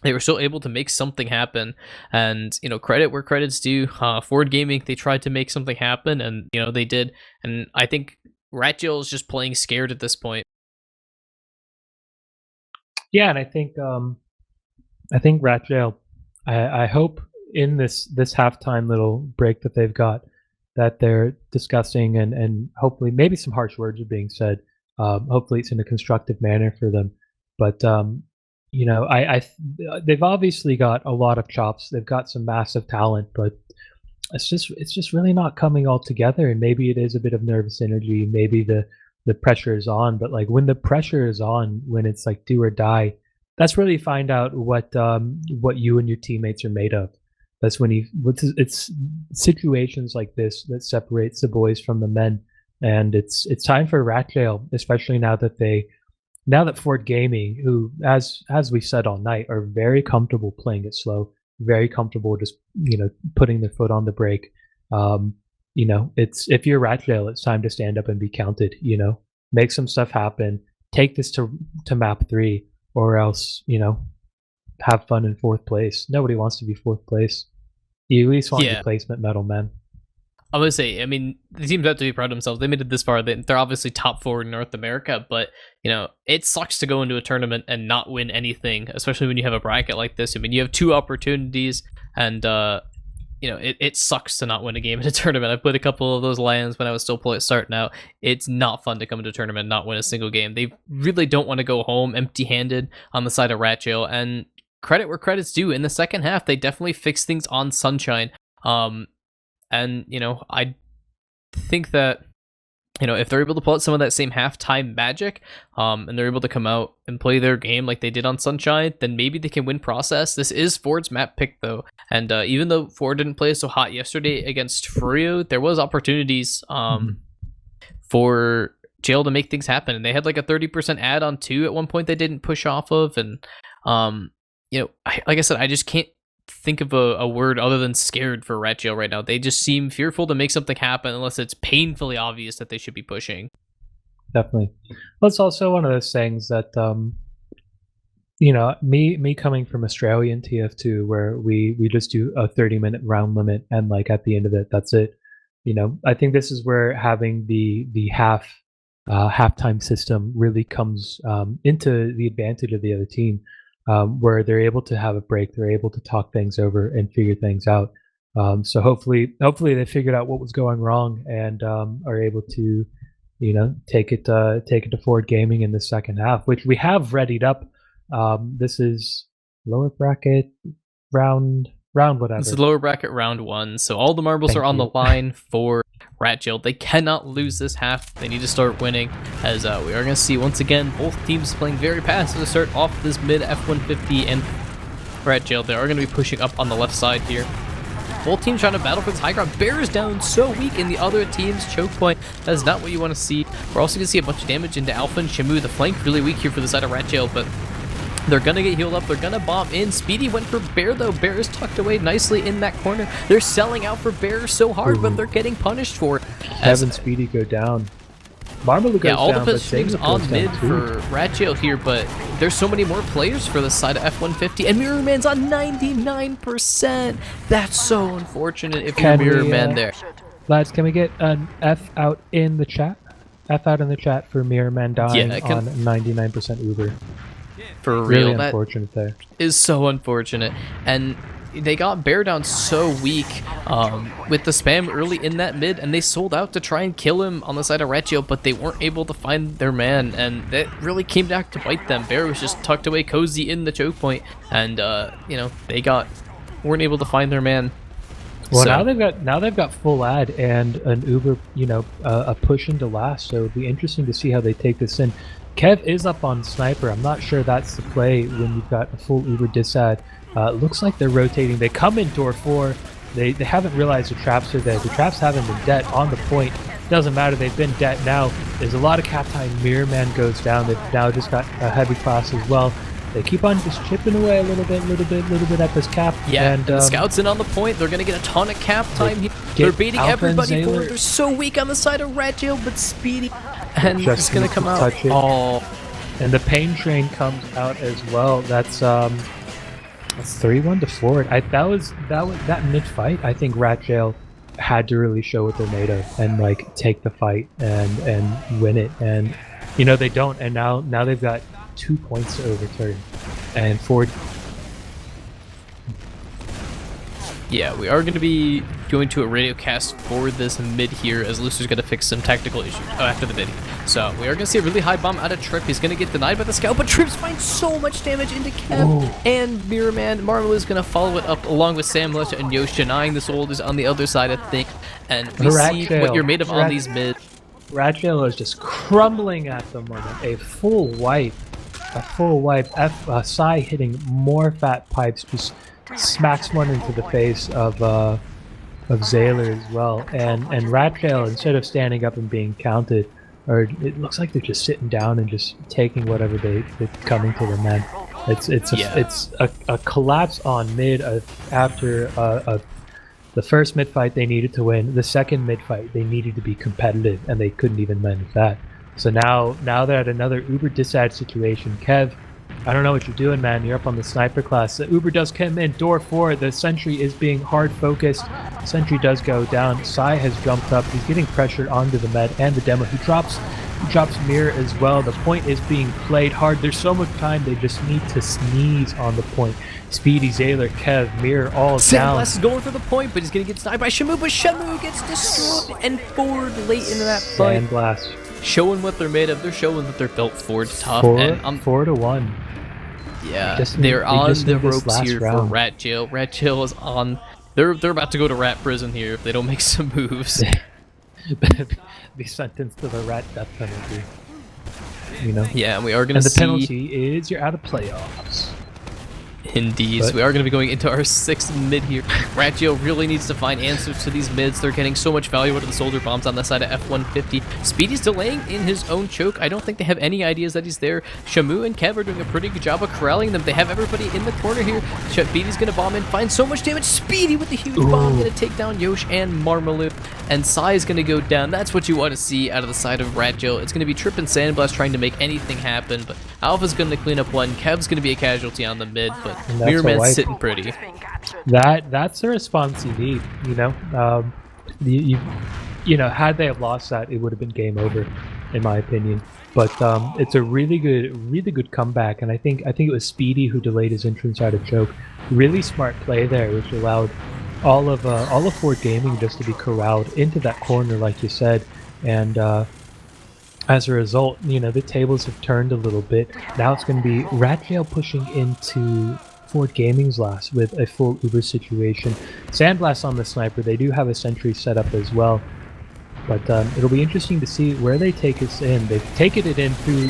they were still able to make something happen. And, you know, credit where credit's due. Ford Gaming, they tried to make something happen, and, you know, they did. And I think RGL is just playing scared at this point. Yeah, and I think RGL, I hope in this halftime little break that they've got, that they're discussing and hopefully maybe some harsh words are being said. Hopefully it's in a constructive manner for them. But you know, they've obviously got a lot of chops. They've got some massive talent, but it's just really not coming all together. And maybe it is a bit of nervous energy. Maybe the pressure is on. But like when the pressure is on, when it's like do or die, that's really find out what you and your teammates are made of. That's when it's situations like this that separates the boys from the men. And it's time for RGL, especially now that Ford Gaming, who, as we said all night, are very comfortable playing it slow, very comfortable just, you know, putting their foot on the brake. You know, if you're RGL, it's time to stand up and be counted. You know, make some stuff happen. Take this to map 3, or else, you know, have fun in 4th place. Nobody wants to be 4th place. You at least want your placement medal, man. I'm going to say, I mean, the teams have to be proud of themselves. They made it this far. They're obviously top 4 in North America, but, you know, it sucks to go into a tournament and not win anything, especially when you have a bracket like this. I mean, you have 2 opportunities, and, you know, it sucks to not win a game in a tournament. I played a couple of those lands when I was still starting out. It's not fun to come into a tournament and not win a single game. They really don't want to go home empty-handed on the side of RGL, and credit where credit's due. In the second half, they definitely fixed things on Sunshine. And, you know, I think that, you know, if they're able to pull out some of that same halftime magic, and they're able to come out and play their game like they did on Sunshine, then maybe they can win process. This is Ford's map pick, though. And even though Ford didn't play so hot yesterday against Furio, there was opportunities for JL to make things happen. And they had like a 30% add on 2 at one point they didn't push off of. And, you know, like I said, I just can't think of a word other than scared for RGL right now. They just seem fearful to make something happen unless it's painfully obvious that they should be pushing. Definitely. Well, it's also one of those things that, you know, me coming from Australian TF2, where we just do a 30-minute round limit, and like at the end of it, that's it. You know, I think this is where having the halftime system really comes into the advantage of the other team. Where they're able to have a break, they're able to talk things over and figure things out. So hopefully they figured out what was going wrong and are able to, you know, take it to Ford Gaming in the second half, which we have readied up. This is lower bracket round whatever. This is lower bracket round 1, so all the marbles are on the line for RGL. They cannot lose this half. They need to start winning, as we are going to see once again both teams playing very passive to start off this mid F-150 and RGL. They are going to be pushing up on the left side here. Both teams trying to battle for this high ground. Bear is down so weak in the other team's choke point. That is not what you want to see. We're also going to see a bunch of damage into Alpha and Shamu. The flank really weak here for the side of RGL, but they're going to get healed up. They're going to bomb in. Speedy went for Bear, though. Bear is tucked away nicely in that corner. They're selling out for Bear so hard, but they're getting punished for it. Having Speedy go down. Marmalade goes all down, the positioning's on mid for RGL here, but there's so many more players for the side of F-150, and Mirror Man's on 99%. That's so unfortunate if you're Mirror Man there. Lads, can we get an F out in the chat? F out in the chat for Mirror Man dying on 99% Uber. For real, really unfortunate there. Is so unfortunate. And they got Bear down so weak with the spam early in that mid, and they sold out to try and kill him on the side of Ratio, but they weren't able to find their man, and that really came back to bite them. Bear was just tucked away cozy in the choke point, and you know, they weren't able to find their man. Well, So- now they've got full ad and an Uber, you know, a push into last. So it'll be interesting to see how they take this in. Kev is up on sniper. I'm not sure that's the play when you've got a full Uber disad. Looks like they're rotating. They come in door 4. They haven't realized the traps are there. The traps haven't been dead on the point. Doesn't matter. They've been dead now. There's a lot of cap time. Mirror Man goes down. They've now just got a heavy class as well. They keep on just chipping away a little bit at this cap. Yeah, and the scouts in on the point. They're going to get a ton of cap time here. They're beating Alpha and everybody Zaylor. forward. They're so weak on the side of Ratio, but Speedy. And Just it's going needs to come to out. touch it. Oh, And the pain train comes out as well. That's 3-1 to forward. That mid fight. I think Ratjail had to really show what they're made of and like take the fight and win it. And you know they don't. And now they've got 2 points to overturn. And forward. yeah, we are going to be going to a radio cast for this mid here, as Lucer's going to fix some tactical issues after the mid. So we are going to see a really high bomb out of Trip. He's going to get denied by the scout, but Trips finds so much damage into Kev and Mirror Man. Marlo is going to follow it up along with Sam Lesher and Yosh, denying the soldiers on the other side of things. And we see what you're made of on these mid. Ratjail is just crumbling at the moment. A full wipe. Sai hitting more fat pipes, just smacks one into the face of Zaylor as well. And Ratjail, instead of standing up and being counted, or it looks like they're just sitting down and just taking whatever they're coming to them, man. It's a collapse on mid after the first mid fight they needed to win. The second mid fight they needed to be competitive, and they couldn't even manage that. So now they're at another Uber disad situation. Kev, I don't know what you're doing, man. You're up on the sniper class. The Uber does come in. Door 4. The sentry is being hard focused. Sentry does go down. Sai has jumped up. He's getting pressured onto the med and the demo. He drops mirror as well. The point is being played hard. There's so much time. They just need to sneeze on the point. Speedy, Zaylor, Kev, mirror all down. Sandblast is going for the point, but he's going to get sniped by Shamu, but Shamu gets destroyed and forward late into that fight. Sandblast. Showing what they're made of. They're showing that they're built for tough. 4 to 1. Yeah, they're on the ropes here round. for Rat Jail. Rat Jail is on. They're about to go to Rat Prison here if they don't make some moves. Be sentenced to the rat death penalty. You know. Yeah, and we are going to And the see. penalty is you're out of playoffs. Indeed, so we are going to be going into our 6th mid here. Ratio really needs to find answers to these mids. They're getting so much value out of the soldier bombs on the side of F-150. Speedy's delaying in his own choke. I don't think they have any ideas that he's there. Shamu and Kev are doing a pretty good job of corralling them. They have everybody in the corner here. Speedy's going to bomb in, find so much damage. Speedy with the huge bomb, going to take down Yosh and Marmalade. And Sai is going to go down. That's what you want to see out of the side of Ratjo. It's going to be Trip and Sandblast trying to make anything happen, but Alpha's going to clean up one. Kev's going to be a casualty on the mid, but Mirror Man's sitting pretty. That's the response you need, you know. You know, had they have lost that, it would have been game over, in my opinion. But it's a really good comeback, and I think it was Speedy who delayed his entrance out of choke. Really smart play there, which allowed all of Ford Gaming just to be corralled into that corner, like you said, and as a result, you know, the tables have turned a little bit. Now it's going to be Ratjail pushing into Ford Gaming's last with a full Uber situation. Sandblast on the sniper. They do have a sentry set up as well. But it'll be interesting to see where they take us in. They've taken it in through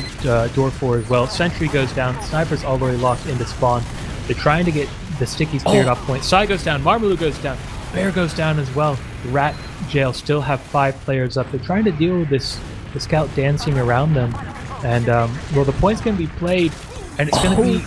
door 4 as well. Sentry goes down. Sniper's all the way locked into spawn. They're trying to get the stickies cleared off point. Sai goes down. Marmaloo goes down. Bear goes down as well. Rat Jail still have 5 players up. They're trying to deal with the scout dancing around them. And, well, the point's going to be played, and it's going to be...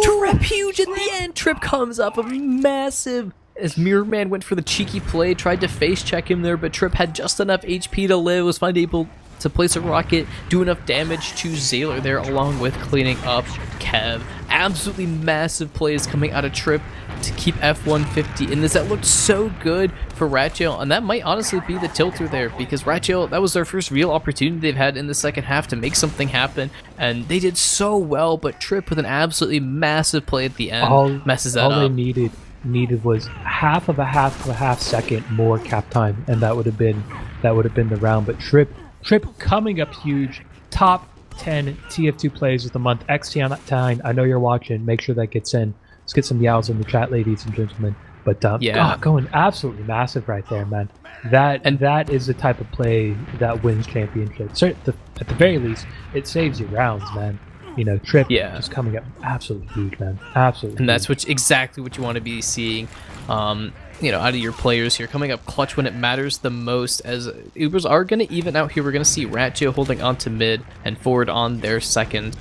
Trip huge at the end. Trip comes up massive. As Mirror Man went for the cheeky play, tried to face check him there, but Trip had just enough HP to live, was finally able to place a rocket, do enough damage to Zaylor there, along with cleaning up Kev. Absolutely massive plays coming out of Trip. to keep F150 in this. That looked so good for RGL, and that might honestly be the tilter there, because RGL, that was their first real opportunity they've had in the second half to make something happen, and they did so well, but Trip with an absolutely massive play at the end messes that up. All they needed was half of a half second more cap time, and that would have been the round. But Trip coming up huge, top 10 TF2 plays of the month. XT9, I know you're watching. Make sure that gets in. Let's get some yowls in the chat, ladies and gentlemen. But going absolutely massive right there, man. That is the type of play that wins championships. So at the very least, it saves you rounds, man. You know, Trip just coming up absolutely huge, man. Absolutely. And that's exactly what you want to be seeing. You know, out of your players here, coming up clutch when it matters the most, as Ubers are going to even out here. We're going to see Ratgeo holding on to mid and forward on their second.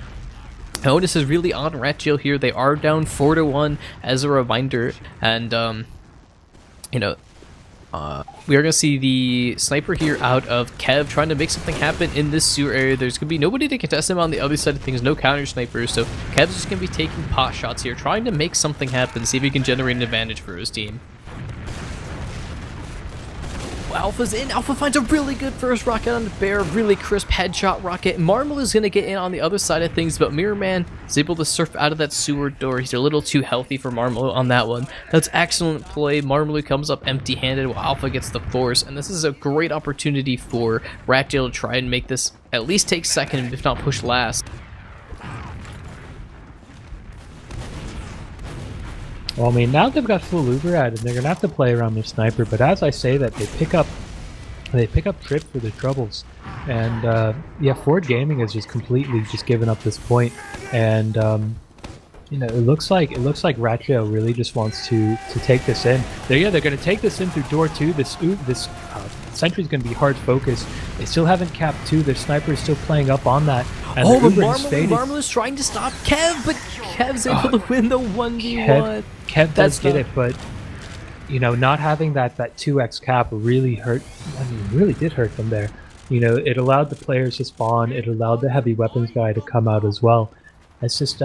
Onus is really on Ratgeo here. They are down 4-1 as a reminder, and you know, we are going to see the sniper here out of Kev trying to make something happen in this sewer area. There's going to be nobody to contest him on the other side of things, no counter snipers, so Kev's just going to be taking pot shots here, trying to make something happen, see if he can generate an advantage for his team. Alpha's in. Alpha finds a really good first rocket on the bear, really crisp headshot rocket. Marmal is going to get in on the other side of things, but Mirror Man is able to surf out of that sewer door. He's a little too healthy for Marmal on that one. That's excellent play. Marmal comes up empty-handed while Alpha gets the force, and this is a great opportunity for RGL to try and make this at least take second, if not push last. Well, I mean, now they've got full Uber ad, and they're gonna have to play around their sniper. But as I say that, they pick up Trip for the troubles, and yeah, Ford Gaming has just completely given up this point, and you know, it looks like Ratgeo really just wants to take this in. They're gonna take this in through door 2. This sentry's gonna be hard focused. They still haven't capped 2. Their sniper is still playing up on that. And but Marmal is trying to stop Kev, but Kev's able to win the 1v1. Kev does get it, but you know, not having that 2x cap really hurt. I mean, really did hurt them there. You know, it allowed the players to spawn. It allowed the heavy weapons guy to come out as well. It's just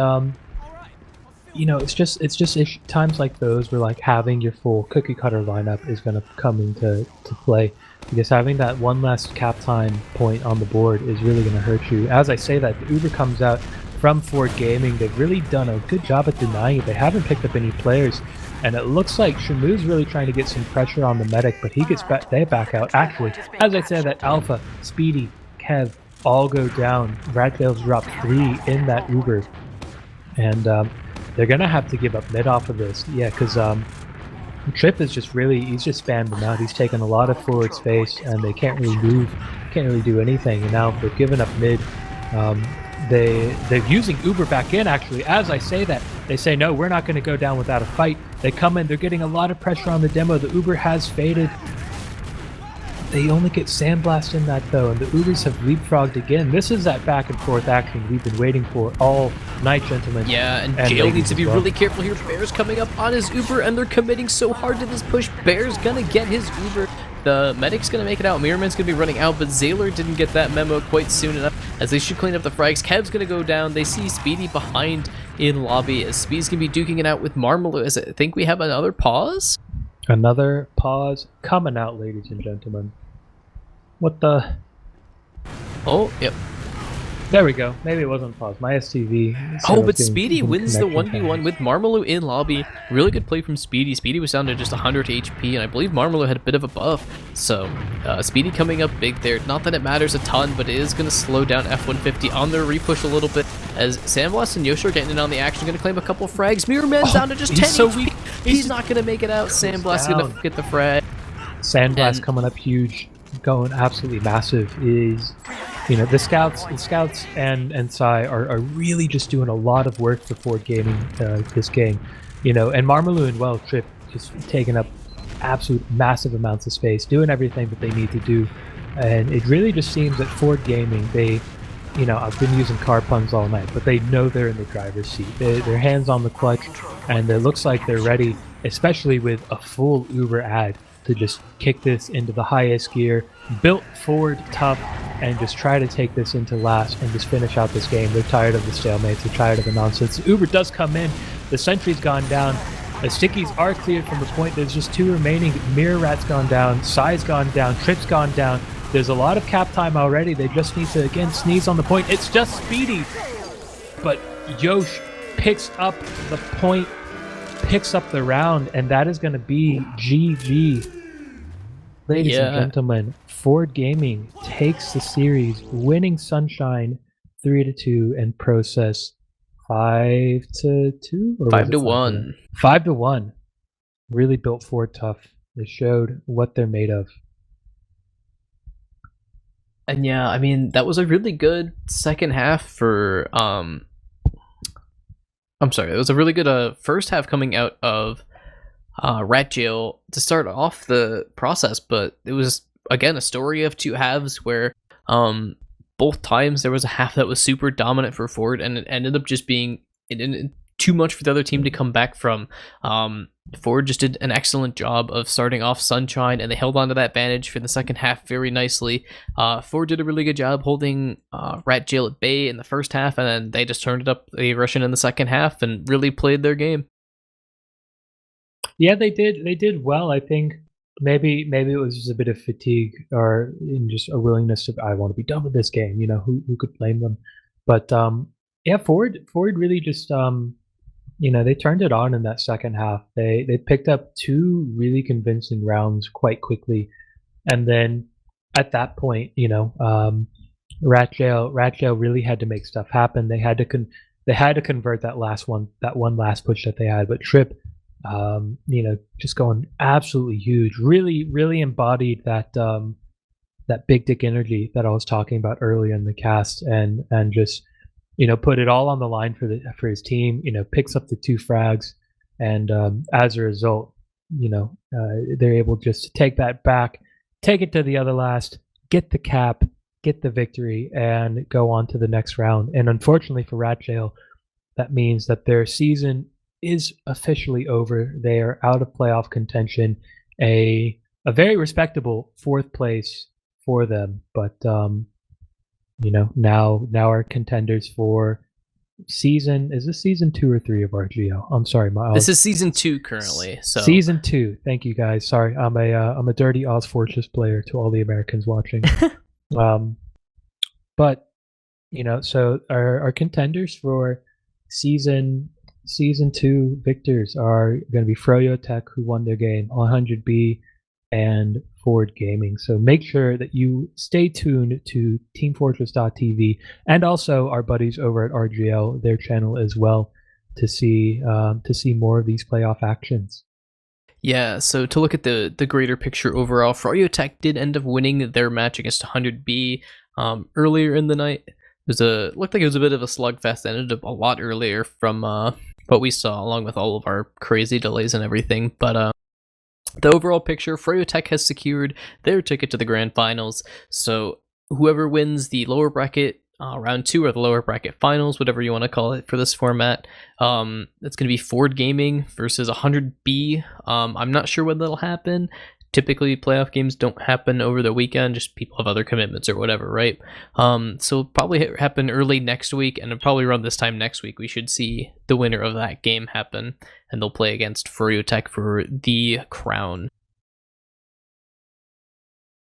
you know, it's just times like those where like having your full cookie cutter lineup is going to come into play, because having that one less cap time point on the board is really going to hurt you. As I say that, the Uber comes out from Ford Gaming. They've really done a good job at denying it. They haven't picked up any players, and it looks like Shamu's really trying to get some pressure on the medic, but he gets back. They back out. Actually, as I said, that Alpha, Speedy, Kev all go down. Radvale's dropped 3 in that Uber, and they're gonna have to give up mid off of this. Yeah, because Trip is just he's just spammed them out. He's taken a lot of forward space, and they can't really move, can't really do anything. And now they've given up mid. They're using Uber back in, actually. As I say that, they say, no, we're not going to go down without a fight. They come in, they're getting a lot of pressure on the demo. The Uber has faded. They only get Sandblast in that, though, and the Ubers have leapfrogged again. This is that back and forth action we've been waiting for all night, gentlemen. Yeah, and Jail needs to be really careful here. Bear's coming up on his Uber, and they're committing so hard to this push. Bear's going to get his Uber. The medic's going to make it out. Mirrorman's going to be running out, but Zaylor didn't get that memo quite soon enough, as they should clean up the frags. Kev's going to go down. They see Speedy behind in lobby, as Speedy's going to be duking it out with Marmalou. As I think we have another pause. Another pause coming out, ladies and gentlemen. What the? Oh, yep. There we go. Maybe it wasn't pause. My STV. Oh, but Speedy wins the 1v1 with Marmalou in lobby. Really good play from Speedy. Speedy was down to just 100 HP, and I believe Marmalou had a bit of a buff. So, Speedy coming up big there. Not that it matters a ton, but it is going to slow down F150 on their repush a little bit, as Sandblast and Yoshi are getting in on the action. Going to claim a couple frags. Mirrorman's down to just 10 so HP. weak. He's not going to make it out. Sandblast's going to get the frag. Sandblast coming up huge, going absolutely massive. Is, you know, the scouts and Sai are really just doing a lot of work for Ford Gaming this game, you know, and Marmalou and Trip just taking up absolute massive amounts of space, doing everything that they need to do, and it really just seems that Ford Gaming, they, you know, I've been using car puns all night, but they know they're in the driver's seat. Their hands on the clutch, and it looks like they're ready, especially with a full Uber ad, to just kick this into the highest gear, built forward tough, and just try to take this into last and just finish out this game. They're tired of the stalemates, they're tired of the nonsense. Uber does come in, the sentry's gone down, The stickies are cleared from the point. There's just 2 remaining. Mirror Rat's gone down. Sai's gone down. Trip's gone down. There's a lot of cap time already. They just need to, again, sneeze on the point. It's just Speedy. But Yosh picks up the point, picks up the round, and that is going to be GG. Ladies and gentlemen, Ford Gaming takes the series, winning Sunshine 3-2 and Process 5-2 or 5-1. 5-1. Really built Ford tough. They showed what they're made of. And yeah, I mean, that was a really good second half for I'm sorry, it was a really good first half coming out of RGL to start off the process, but it was again a story of 2 halves where both times there was a half that was super dominant for Ford, and it ended up just being too much for the other team to come back from. Ford just did an excellent job of starting off Sunshine, and they held on to that advantage for the second half very nicely. Ford did a really good job holding RGL at bay in the first half, and then they just turned it up the aggression in the second half and really played their game. Yeah, they did. They did well. I think maybe it was just a bit of fatigue or just a willingness to, I want to be done with this game. You know, who could blame them? But yeah, Ford really just they turned it on in that second half. They picked up 2 really convincing rounds quite quickly, and then at that point, RGL really had to make stuff happen. They had to convert that one last push that they had. But Trip, just going absolutely huge, really embodied that big dick energy that I was talking about earlier in the cast, and just put it all on the line for his team. Picks up the 2 frags, and as a result, they're able just to take that back, take it to the other last, get the cap, get the victory, and go on to the next round. And unfortunately for RGL, that means that their season is officially over. They are out of playoff contention. A very respectable 4th place for them, but now are contenders for is this season 2 or 3 of RGL? I'm sorry, this is season 2 currently. So season 2. Thank you guys. Sorry, I'm a dirty Oz Fortress player to all the Americans watching. But so our contenders for season 2 victors are going to be Froyo Tech, who won their game, 100B, and Ford Gaming. So make sure that you stay tuned to teamfortress.tv and also our buddies over at RGL, their channel as well, to see more of these playoff actions. Yeah, so to look at the greater picture overall, Froyo Tech did end up winning their match against 100B earlier in the night. Looked like it was a bit of a slugfest. Ended up a lot earlier from what we saw, along with all of our crazy delays and everything. But the overall picture, Froyo Tech has secured their ticket to the grand finals. So whoever wins the lower bracket round 2 or the lower bracket finals, whatever you want to call it for this format, it's going to be Ford Gaming versus 100B. I'm not sure when that'll happen. Typically, playoff games don't happen over the weekend, just people have other commitments or whatever, right? So it'll probably happen early next week, and probably around this time next week, we should see the winner of that game happen, and they'll play against Froyo Tech for the crown.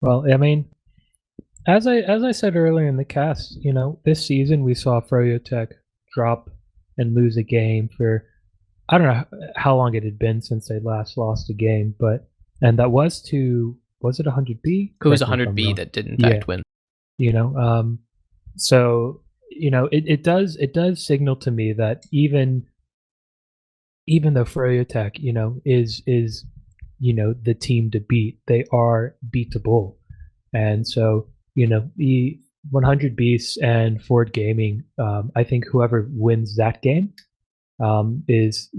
Well, I mean, as I said earlier in the cast, this season we saw Froyo Tech drop and lose a game for, I don't know how long it had been since they last lost a game, and that was to, was it 100B? It was 100B that did in fact win. So it does signal to me that even though Froyo Tech is the team to beat, they are beatable, and so the 100 Beasts and Ford Gaming, I think whoever wins that game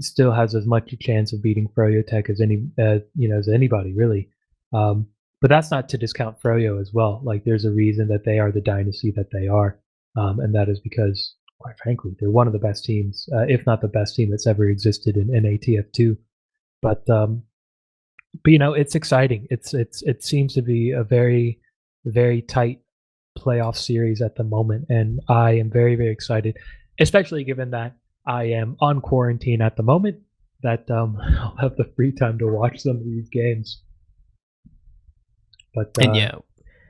still has as much a chance of beating Froyo Tech as anybody really. But that's not to discount Froyo as well. Like, there's a reason that they are the dynasty that they are, and that is because, quite frankly, they're one of the best teams, if not the best team that's ever existed in NATF2. But it's exciting. It seems to be a very, very tight playoff series at the moment, and I am very, very excited, especially given that I am on quarantine at the moment. that I'll have the free time to watch some of these games. But And yeah,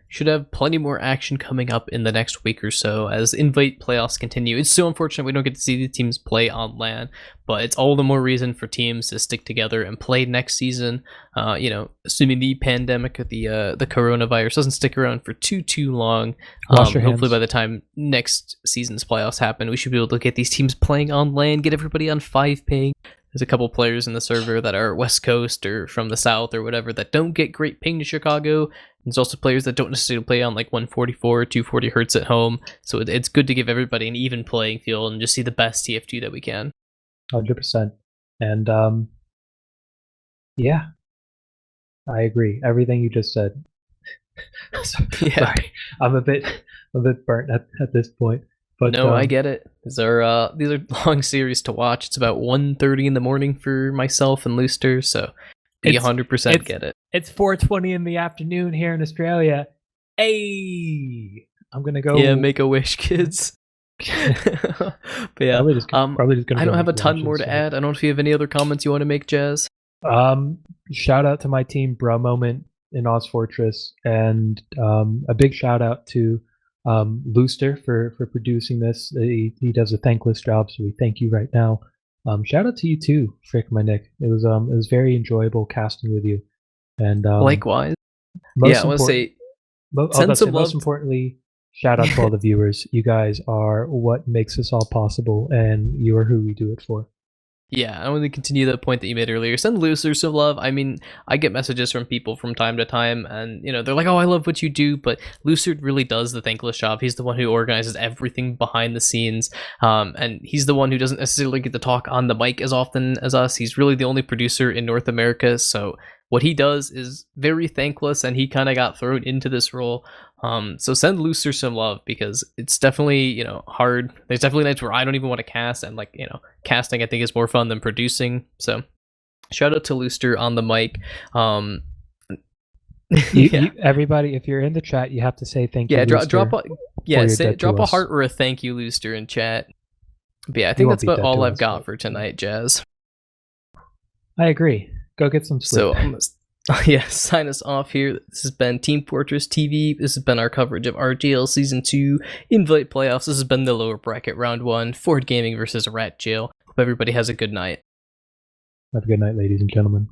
should have plenty more action coming up in the next week or so as invite playoffs continue. It's so unfortunate we don't get to see the teams play on LAN, but it's all the more reason for teams to stick together and play next season. Assuming the pandemic or the coronavirus doesn't stick around for too long. Wash your hands. Hopefully by the time next season's playoffs happen, we should be able to get these teams playing on LAN, get everybody on 5 ping. There's a couple players in the server that are West Coast or from the South or whatever that don't get great ping to Chicago. There's also players that don't necessarily play on like 144 or 240 hertz at home. So it's good to give everybody an even playing field and just see the best TF2 that we can. 100%. And yeah, I agree. Everything you just said. Sorry, I'm a bit burnt at this point. But no, I get it. These are long series to watch. It's about 1:30 in the morning for myself and Looster, so we 100% get it. It's 4:20 in the afternoon here in Australia. Hey, I'm gonna go. Yeah, make a wish, kids. But yeah, probably just gonna I don't go have a ton watch more this, to add. I don't know if you have any other comments you want to make, Jazz. Shout out to my team, Bro Moment in Oz Fortress, and a big shout out to Looster for producing this. He does a thankless job, so we thank you right now. Shout out to you too, FrickMyNick. It was very enjoyable casting with you. And likewise. Yeah, I want to say send some love. Most importantly, shout out to all the viewers. You guys are what makes this all possible, and you are who we do it for. Yeah, I want to continue the point that you made earlier. Send Looster some love. I mean, I get messages from people from time to time, and they're like, "Oh, I love what you do," but Looster really does the thankless job. He's the one who organizes everything behind the scenes, and he's the one who doesn't necessarily get to talk on the mic as often as us. He's really the only producer in North America, so what he does is very thankless, and he kind of got thrown into this role. So send Looster some love, because it's definitely, hard. There's definitely nights where I don't even want to cast, and casting I think is more fun than producing. So shout out to Looster on the mic. Everybody, if you're in the chat, you have to say thank you. Drop a heart or a thank you, Looster, in chat. But yeah, I think that's about all I've got for tonight, Jazz. I agree. Go get some sleep. So sign us off here. This has been Team Fortress TV. This has been our coverage of RGL Season 2 Invite Playoffs. This has been the lower bracket Round 1, Ford Gaming versus RGL. Hope everybody has a good night. Have a good night, ladies and gentlemen.